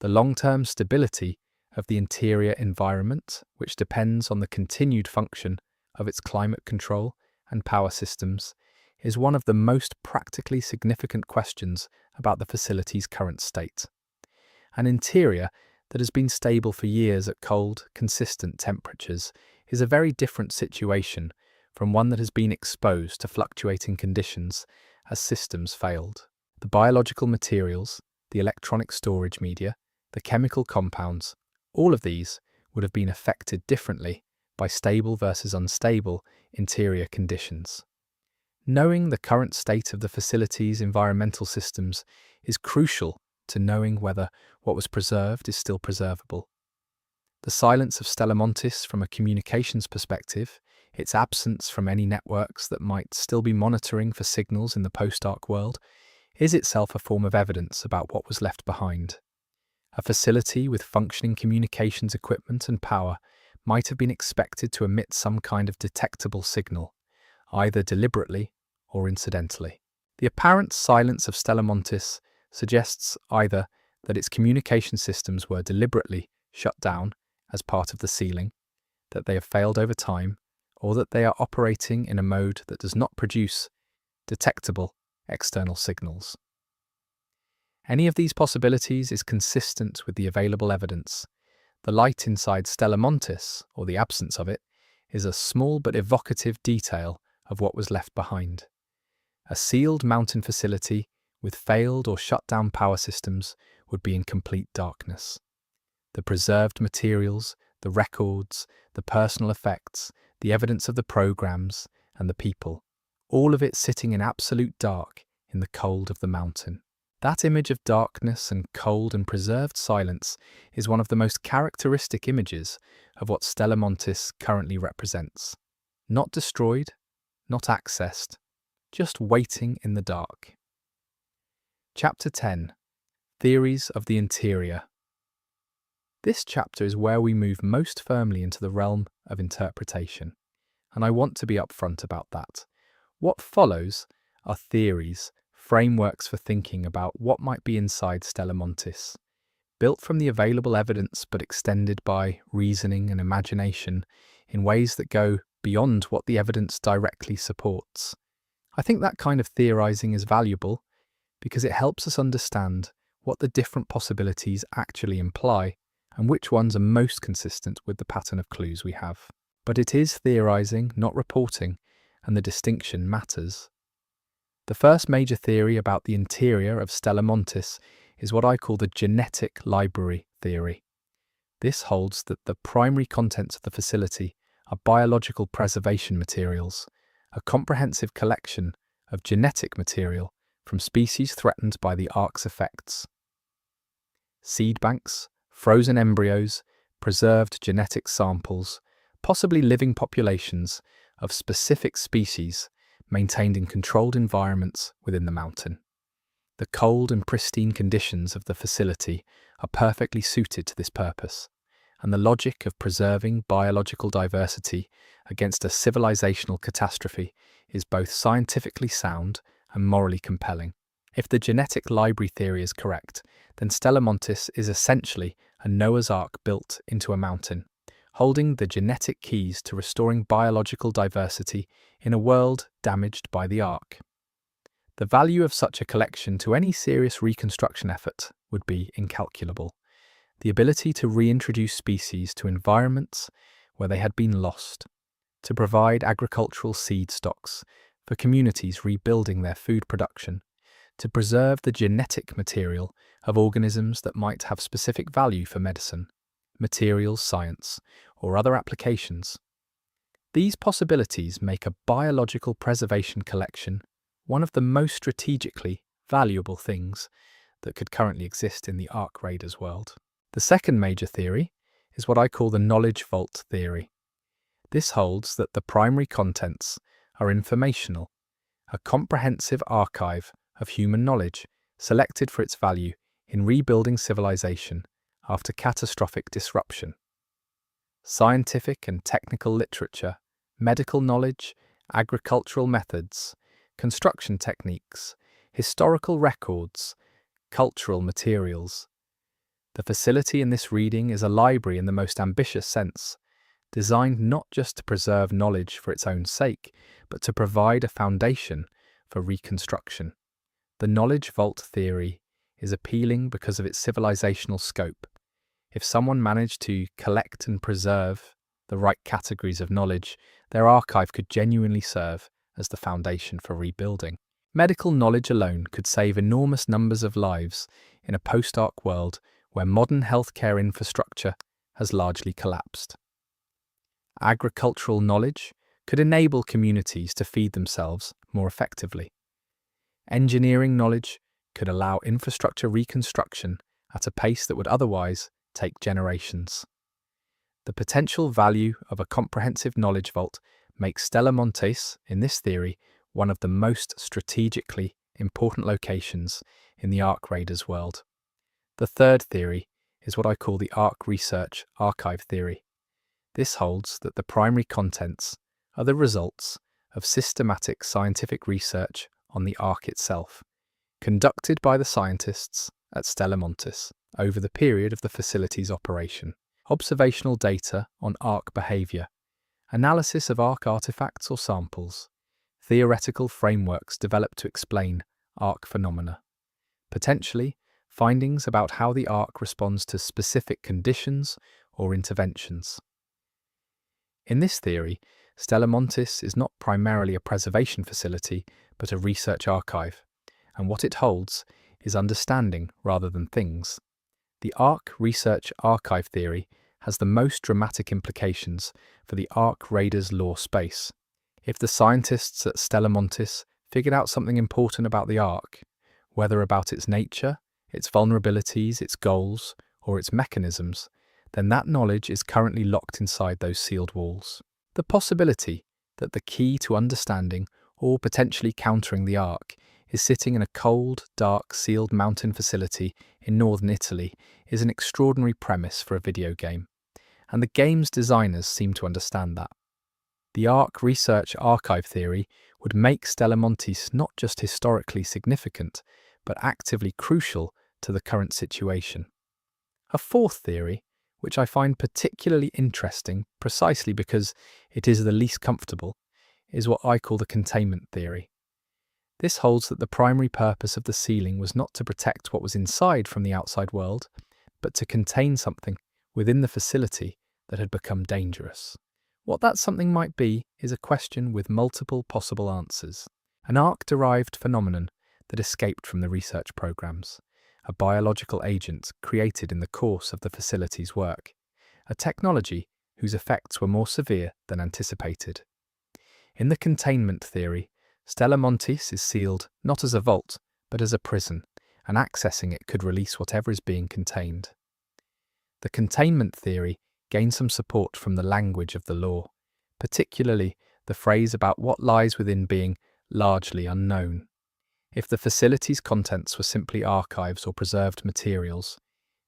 The long-term stability of the interior environment, which depends on the continued function of its climate control and power systems, is one of the most practically significant questions about the facility's current state. An interior that has been stable for years at cold, consistent temperatures is a very different situation from one that has been exposed to fluctuating conditions as systems failed. The biological materials, the electronic storage media, the chemical compounds, all of these would have been affected differently by stable versus unstable interior conditions. Knowing the current state of the facility's environmental systems is crucial to knowing whether what was preserved is still preservable. The silence of Stella Montis from a communications perspective, its absence from any networks that might still be monitoring for signals in the post-Ark world, is itself a form of evidence about what was left behind. A facility with functioning communications equipment and power might have been expected to emit some kind of detectable signal, either deliberately or incidentally. The apparent silence of Stella Montis suggests either that its communication systems were deliberately shut down as part of the sealing, that they have failed over time, or that they are operating in a mode that does not produce detectable external signals. Any of these possibilities is consistent with the available evidence. The light inside Stella Montis, or the absence of it, is a small but evocative detail of what was left behind. A sealed mountain facility with failed or shut down power systems would be in complete darkness. The preserved materials, the records, the personal effects, the evidence of the programs, and the people, all of it sitting in absolute dark in the cold of the mountain. That image of darkness and cold and preserved silence is one of the most characteristic images of what Stella Montis currently represents. Not destroyed, not accessed, just waiting in the dark. Chapter 10. Theories of the Interior. This chapter is where we move most firmly into the realm of interpretation, and I want to be upfront about that. What follows are theories, frameworks for thinking about what might be inside Stella Montis, built from the available evidence but extended by reasoning and imagination in ways that go beyond what the evidence directly supports. I think that kind of theorizing is valuable because it helps us understand what the different possibilities actually imply and which ones are most consistent with the pattern of clues we have. But it is theorizing, not reporting, and the distinction matters. The first major theory about the interior of Stella Montis is what I call the genetic library theory. This holds that the primary contents of the facility are biological preservation materials, a comprehensive collection of genetic material from species threatened by the ark's effects. Seed banks, frozen embryos, preserved genetic samples, possibly living populations of specific species maintained in controlled environments within the mountain. The cold and pristine conditions of the facility are perfectly suited to this purpose, and the logic of preserving biological diversity against a civilizational catastrophe is both scientifically sound and morally compelling. If the genetic library theory is correct, then Stella Montis is essentially a Noah's Ark built into a mountain, holding the genetic keys to restoring biological diversity in a world damaged by the Ark. The value of such a collection to any serious reconstruction effort would be incalculable. The ability to reintroduce species to environments where they had been lost, to provide agricultural seed stocks for communities rebuilding their food production, to preserve the genetic material of organisms that might have specific value for medicine, materials science, or other applications. These possibilities make a biological preservation collection one of the most strategically valuable things that could currently exist in the Ark Raiders world. The second major theory is what I call the knowledge vault theory. This holds that the primary contents are informational, a comprehensive archive of human knowledge selected for its value in rebuilding civilization after catastrophic disruption. Scientific and technical literature, medical knowledge, agricultural methods, construction techniques, historical records, cultural materials. The facility in this reading is a library in the most ambitious sense, designed not just to preserve knowledge for its own sake, but to provide a foundation for reconstruction. The knowledge vault theory is appealing because of its civilizational scope. If someone managed to collect and preserve the right categories of knowledge, their archive could genuinely serve as the foundation for rebuilding. Medical knowledge alone could save enormous numbers of lives in a post-Ark world where modern healthcare infrastructure has largely collapsed. Agricultural knowledge could enable communities to feed themselves more effectively. Engineering knowledge could allow infrastructure reconstruction at a pace that would otherwise take generations. The potential value of a comprehensive knowledge vault makes Stella Montis, in this theory, one of the most strategically important locations in the Ark Raiders world. The third theory is what I call the Ark Research Archive theory. This holds that the primary contents are the results of systematic scientific research on the Ark itself, conducted by the scientists at Stella Montis over the period of the facility's operation. Observational data on Ark behaviour, analysis of Ark artifacts or samples, theoretical frameworks developed to explain Ark phenomena, potentially findings about how the Ark responds to specific conditions or interventions. In this theory, Stella Montis is not primarily a preservation facility, but a research archive, and what it holds is understanding rather than things. The Ark Research Archive theory has the most dramatic implications for the Ark Raiders lore space. If the scientists at Stella Montis figured out something important about the Ark, whether about its nature, its vulnerabilities, its goals, or its mechanisms, then that knowledge is currently locked inside those sealed walls. The possibility that the key to understanding or potentially countering the Ark is sitting in a cold, dark, sealed mountain facility in northern Italy is an extraordinary premise for a video game, and the game's designers seem to understand that. The Ark Research Archive theory would make Stella Montis not just historically significant, but actively crucial to the current situation. A fourth theory, which I find particularly interesting precisely because it is the least comfortable, is what I call the containment theory. This holds that the primary purpose of the sealing was not to protect what was inside from the outside world, but to contain something within the facility that had become dangerous. What that something might be is a question with multiple possible answers. An Ark-derived phenomenon that escaped from the research programs, a biological agent created in the course of the facility's work, a technology whose effects were more severe than anticipated. In the containment theory, Stella Montis is sealed not as a vault, but as a prison, and accessing it could release whatever is being contained. The containment theory gains some support from the language of the lore, particularly the phrase about what lies within being largely unknown. If the facility's contents were simply archives or preserved materials,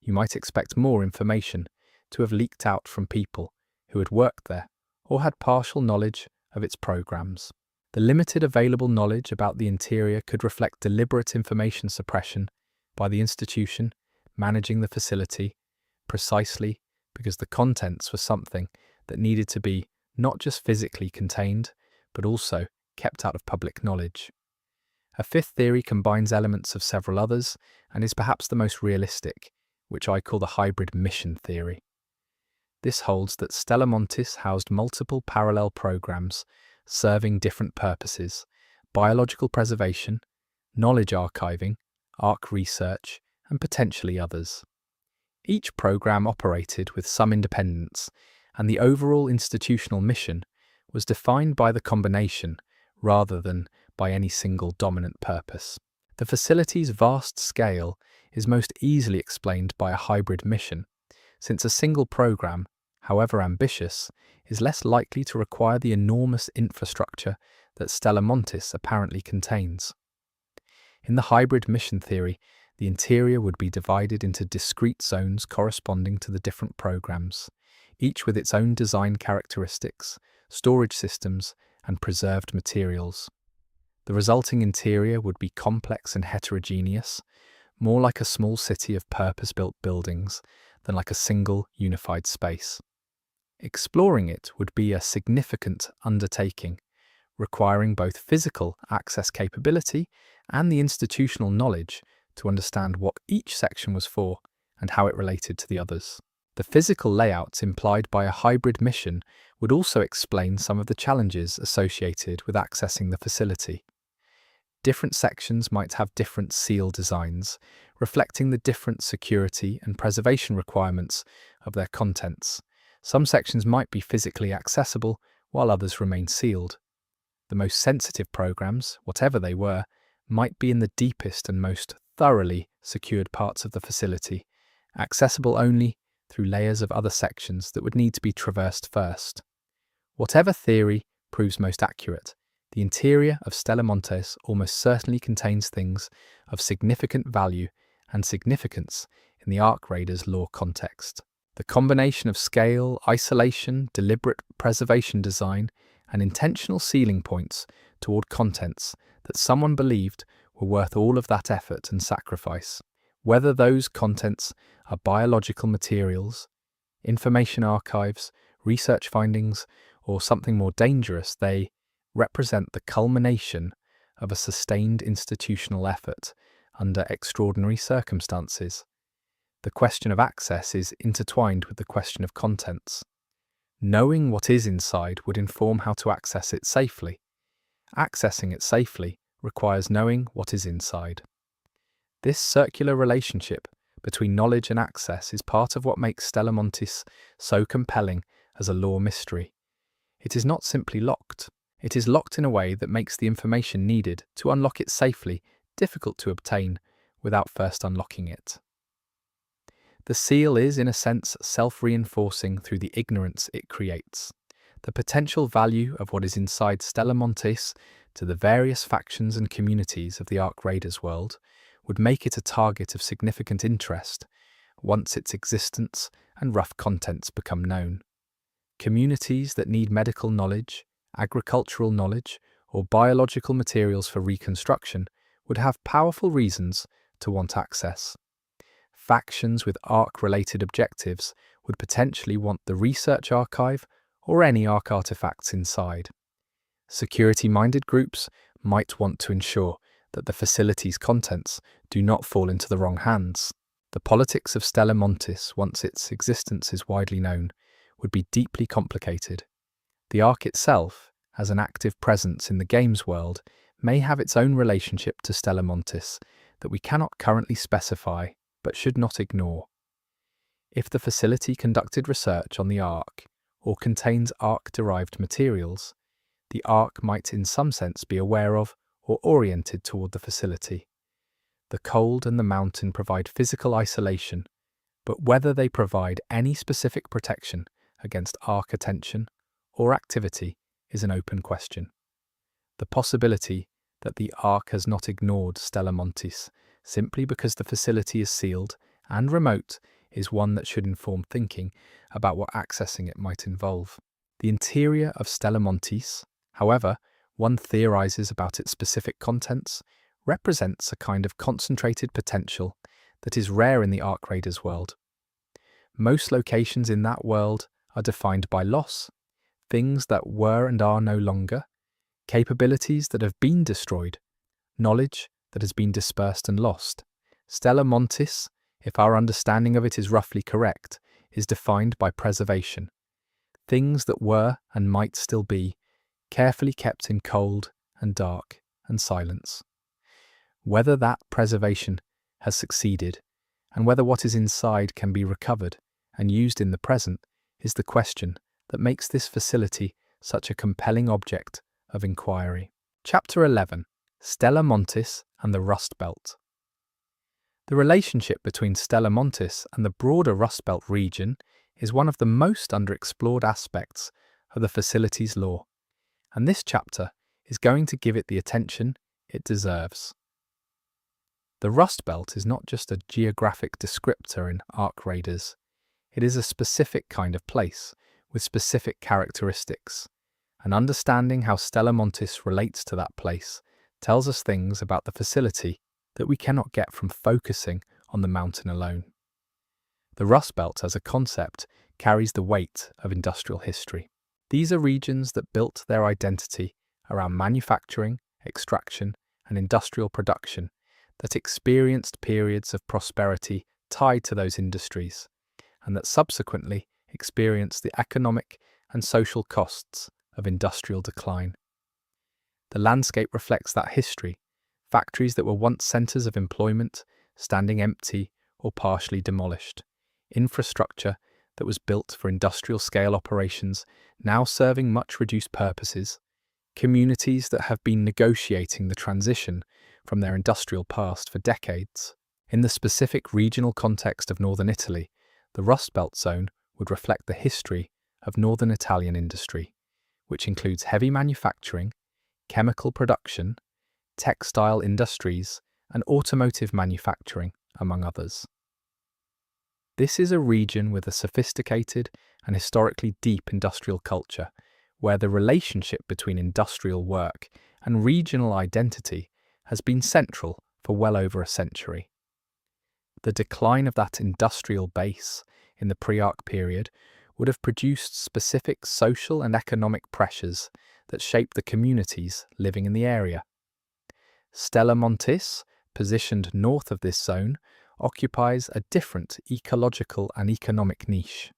you might expect more information to have leaked out from people who had worked there or had partial knowledge of its programs. The limited available knowledge about the interior could reflect deliberate information suppression by the institution managing the facility, precisely because the contents were something that needed to be not just physically contained, but also kept out of public knowledge. A fifth theory combines elements of several others and is perhaps the most realistic, which I call the hybrid mission theory. This holds that Stella Montis housed multiple parallel programs serving different purposes: biological preservation, knowledge archiving, Ark research, and potentially others. Each program operated with some independence, and the overall institutional mission was defined by the combination rather than by any single dominant purpose. The facility's vast scale is most easily explained by a hybrid mission, since a single program, however ambitious, is less likely to require the enormous infrastructure that Stella Montis apparently contains. In the hybrid mission theory, the interior would be divided into discrete zones corresponding to the different programs, each with its own design characteristics, storage systems, and preserved materials. The resulting interior would be complex and heterogeneous, more like a small city of purpose-built buildings than like a single unified space. Exploring it would be a significant undertaking, requiring both physical access capability and the institutional knowledge to understand what each section was for and how it related to the others. The physical layouts implied by a hybrid mission would also explain some of the challenges associated with accessing the facility. Different sections might have different seal designs, reflecting the different security and preservation requirements of their contents. Some sections might be physically accessible, while others remain sealed. The most sensitive programs, whatever they were, might be in the deepest and most thoroughly secured parts of the facility, accessible only through layers of other sections that would need to be traversed first. Whatever theory proves most accurate, the interior of Stella Montis almost certainly contains things of significant value and significance in the Ark Raiders lore context. The combination of scale, isolation, deliberate preservation design, and intentional ceiling points toward contents that someone believed were worth all of that effort and sacrifice. Whether those contents are biological materials, information archives, research findings, or something more dangerous, they represent the culmination of a sustained institutional effort under extraordinary circumstances. The question of access is intertwined with the question of contents. Knowing what is inside would inform how to access it safely. Accessing it safely requires knowing what is inside. This circular relationship between knowledge and access is part of what makes Stella Montis so compelling as a lore mystery. It is not simply locked. It is locked in a way that makes the information needed to unlock it safely difficult to obtain without first unlocking it. The seal is, in a sense, self-reinforcing through the ignorance it creates. The potential value of what is inside Stella Montis to the various factions and communities of the Ark Raiders world would make it a target of significant interest once its existence and rough contents become known. Communities that need medical knowledge, agricultural knowledge, or biological materials for reconstruction would have powerful reasons to want access. Factions with Ark-related objectives would potentially want the research archive or any Ark artifacts inside. Security-minded groups might want to ensure that the facility's contents do not fall into the wrong hands. The politics of Stella Montis, once its existence is widely known, would be deeply complicated. The Ark itself, as an active presence in the games world, may have its own relationship to Stella Montis that we cannot currently specify but should not ignore. If the facility conducted research on the Ark or contains Ark-derived materials, the Ark might in some sense be aware of or oriented toward the facility. The cold and the mountain provide physical isolation, but whether they provide any specific protection against Ark attention or activity is an open question. The possibility that the Ark has not ignored Stella Montis simply because the facility is sealed and remote is one that should inform thinking about what accessing it might involve. The interior of Stella Montis, however, one theorizes about its specific contents, represents a kind of concentrated potential that is rare in the Ark Raiders world. Most locations in that world are defined by loss, things that were and are no longer, capabilities that have been destroyed, knowledge that has been dispersed and lost. Stella Montis, if our understanding of it is roughly correct, is defined by preservation. Things that were and might still be, carefully kept in cold and dark and silence. Whether that preservation has succeeded, and whether what is inside can be recovered and used in the present, is the question that makes this facility such a compelling object of inquiry. Chapter 11. Stella Montis and the Rust Belt. The relationship between Stella Montis and the broader Rust Belt region is one of the most underexplored aspects of the facility's lore, and this chapter is going to give it the attention it deserves. The Rust Belt is not just a geographic descriptor in Ark Raiders. It is a specific kind of place with specific characteristics, and understanding how Stella Montis relates to that place tells us things about the facility that we cannot get from focusing on the mountain alone. The Rust Belt as a concept carries the weight of industrial history. These are regions that built their identity around manufacturing, extraction, and industrial production that experienced periods of prosperity tied to those industries, and that subsequently experienced the economic and social costs of industrial decline. The landscape reflects that history, factories that were once centres of employment, standing empty or partially demolished, infrastructure that was built for industrial-scale operations now serving much reduced purposes, communities that have been negotiating the transition from their industrial past for decades. In the specific regional context of northern Italy, the Rust Belt zone would reflect the history of northern Italian industry, which includes heavy manufacturing, chemical production, textile industries, and automotive manufacturing, among others. This is a region with a sophisticated and historically deep industrial culture, where the relationship between industrial work and regional identity has been central for well over a century. The decline of that industrial base in the pre-Arc period would have produced specific social and economic pressures that shaped the communities living in the area. Stella Montis, positioned north of this zone, occupies a different ecological and economic niche.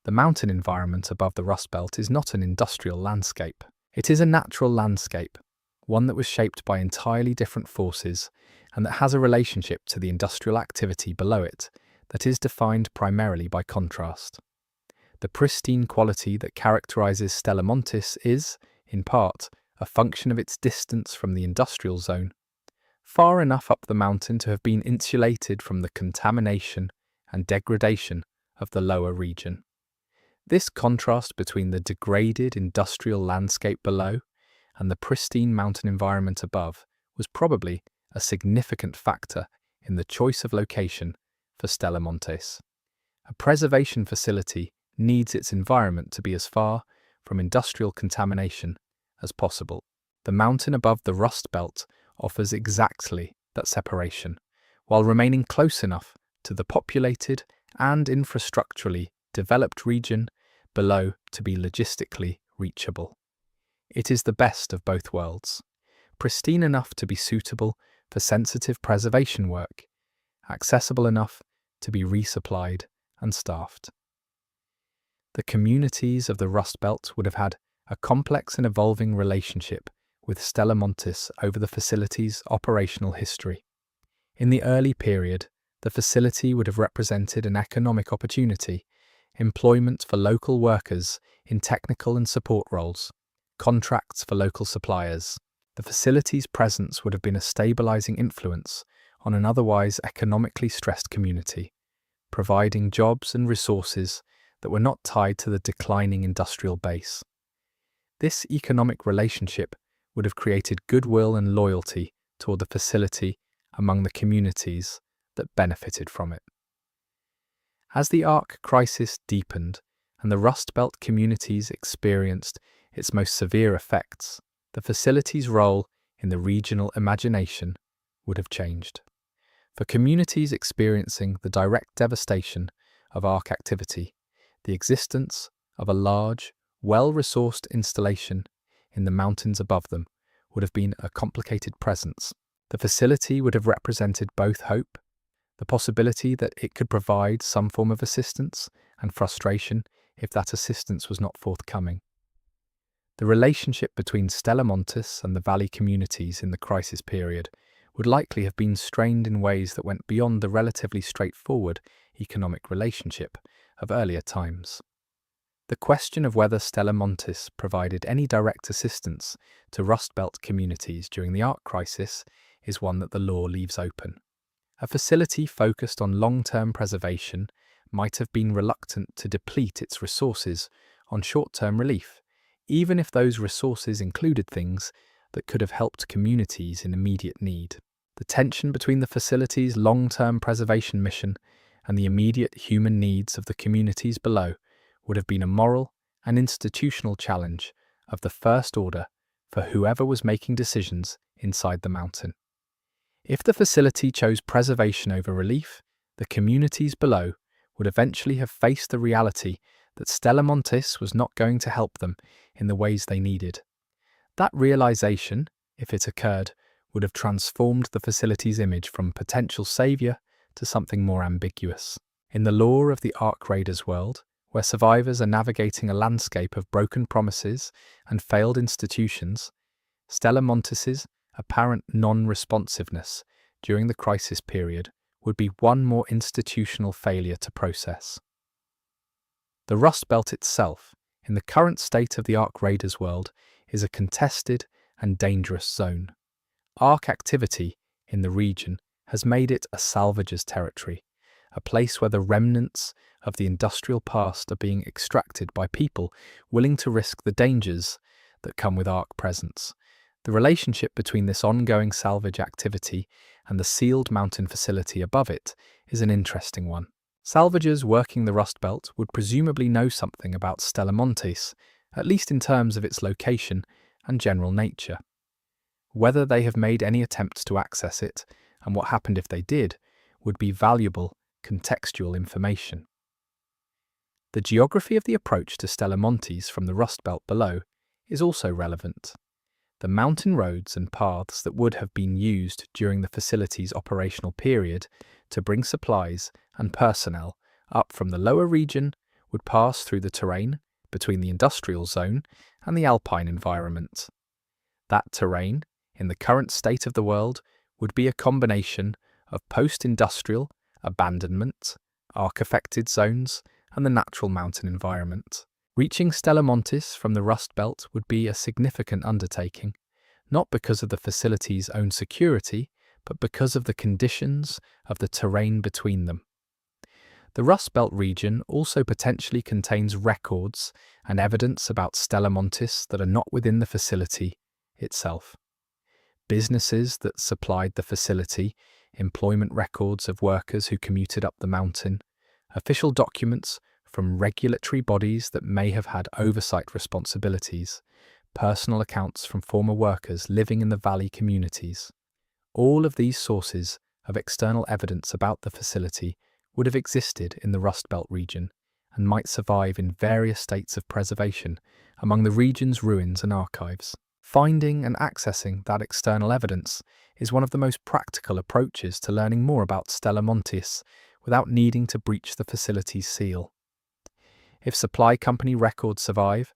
The mountain environment above the Rust Belt is not an industrial landscape. It is a natural landscape, one that was shaped by entirely different forces and that has a relationship to the industrial activity below it that is defined primarily by contrast. The pristine quality that characterizes Stella Montis is, in part, a function of its distance from the industrial zone, far enough up the mountain to have been insulated from the contamination and degradation of the lower region. This contrast between the degraded industrial landscape below and the pristine mountain environment above was probably a significant factor in the choice of location for Stella Montis. A preservation facility needs its environment to be as far from industrial contamination as possible. The mountain above the Rust Belt offers exactly that separation, while remaining close enough to the populated and infrastructurally developed region below to be logistically reachable. It is the best of both worlds, pristine enough to be suitable for sensitive preservation work, accessible enough to be resupplied and staffed. The communities of the Rust Belt would have had a complex and evolving relationship with Stella Montis over the facility's operational history. In the early period, the facility would have represented an economic opportunity, employment for local workers in technical and support roles, contracts for local suppliers. The facility's presence would have been a stabilizing influence on an otherwise economically stressed community, providing jobs and resources that were not tied to the declining industrial base. This economic relationship would have created goodwill and loyalty toward the facility among the communities that benefited from it. As the Arc crisis deepened and the Rust Belt communities experienced its most severe effects, the facility's role in the regional imagination would have changed. For communities experiencing the direct devastation of Arc activity, the existence of a large, well-resourced installation in the mountains above them would have been a complicated presence. The facility would have represented both hope, the possibility that it could provide some form of assistance, and frustration if that assistance was not forthcoming. The relationship between Stella Montis and the valley communities in the crisis period would likely have been strained in ways that went beyond the relatively straightforward economic relationship of earlier times. The question of whether Stella Montis provided any direct assistance to Rust Belt communities during the Arc crisis is one that the law leaves open. A facility focused on long-term preservation might have been reluctant to deplete its resources on short-term relief, even if those resources included things that could have helped communities in immediate need. The tension between the facility's long-term preservation mission and the immediate human needs of the communities below would have been a moral and institutional challenge of the first order for whoever was making decisions inside the mountain. If the facility chose preservation over relief, the communities below would eventually have faced the reality that Stella Montis was not going to help them in the ways they needed. That realization, if it occurred, would have transformed the facility's image from potential savior to something more ambiguous. In the lore of the Arc Raiders world, where survivors are navigating a landscape of broken promises and failed institutions, Stella Montis's apparent non-responsiveness during the crisis period would be one more institutional failure to process. The Rust Belt itself, in the current state of the Arc Raiders world, is a contested and dangerous zone. Arc activity in the region has made it a salvagers territory, a place where the remnants of the industrial past are being extracted by people willing to risk the dangers that come with Arc presence. The relationship between this ongoing salvage activity and the sealed mountain facility above it is an interesting one. Salvagers working the Rust Belt would presumably know something about Stella Montis, at least in terms of its location and general nature. Whether they have made any attempts to access it, and what happened if they did, would be valuable contextual information. The geography of the approach to Stella Montis from the Rust Belt below is also relevant. The mountain roads and paths that would have been used during the facility's operational period to bring supplies and personnel up from the lower region would pass through the terrain between the industrial zone and the alpine environment. That terrain, in the current state of the world, would be a combination of post-industrial, abandonment, arc-affected zones, and the natural mountain environment. Reaching Stella Montis from the Rust Belt would be a significant undertaking, not because of the facility's own security, but because of the conditions of the terrain between them. The Rust Belt region also potentially contains records and evidence about Stella Montis that are not within the facility itself. Businesses that supplied the facility, employment records of workers who commuted up the mountain, official documents from regulatory bodies that may have had oversight responsibilities, personal accounts from former workers living in the valley communities. All of these sources of external evidence about the facility would have existed in the Rust Belt region and might survive in various states of preservation among the region's ruins and archives. Finding and accessing that external evidence is one of the most practical approaches to learning more about Stella Montis without needing to breach the facility's seal. If supply company records survive,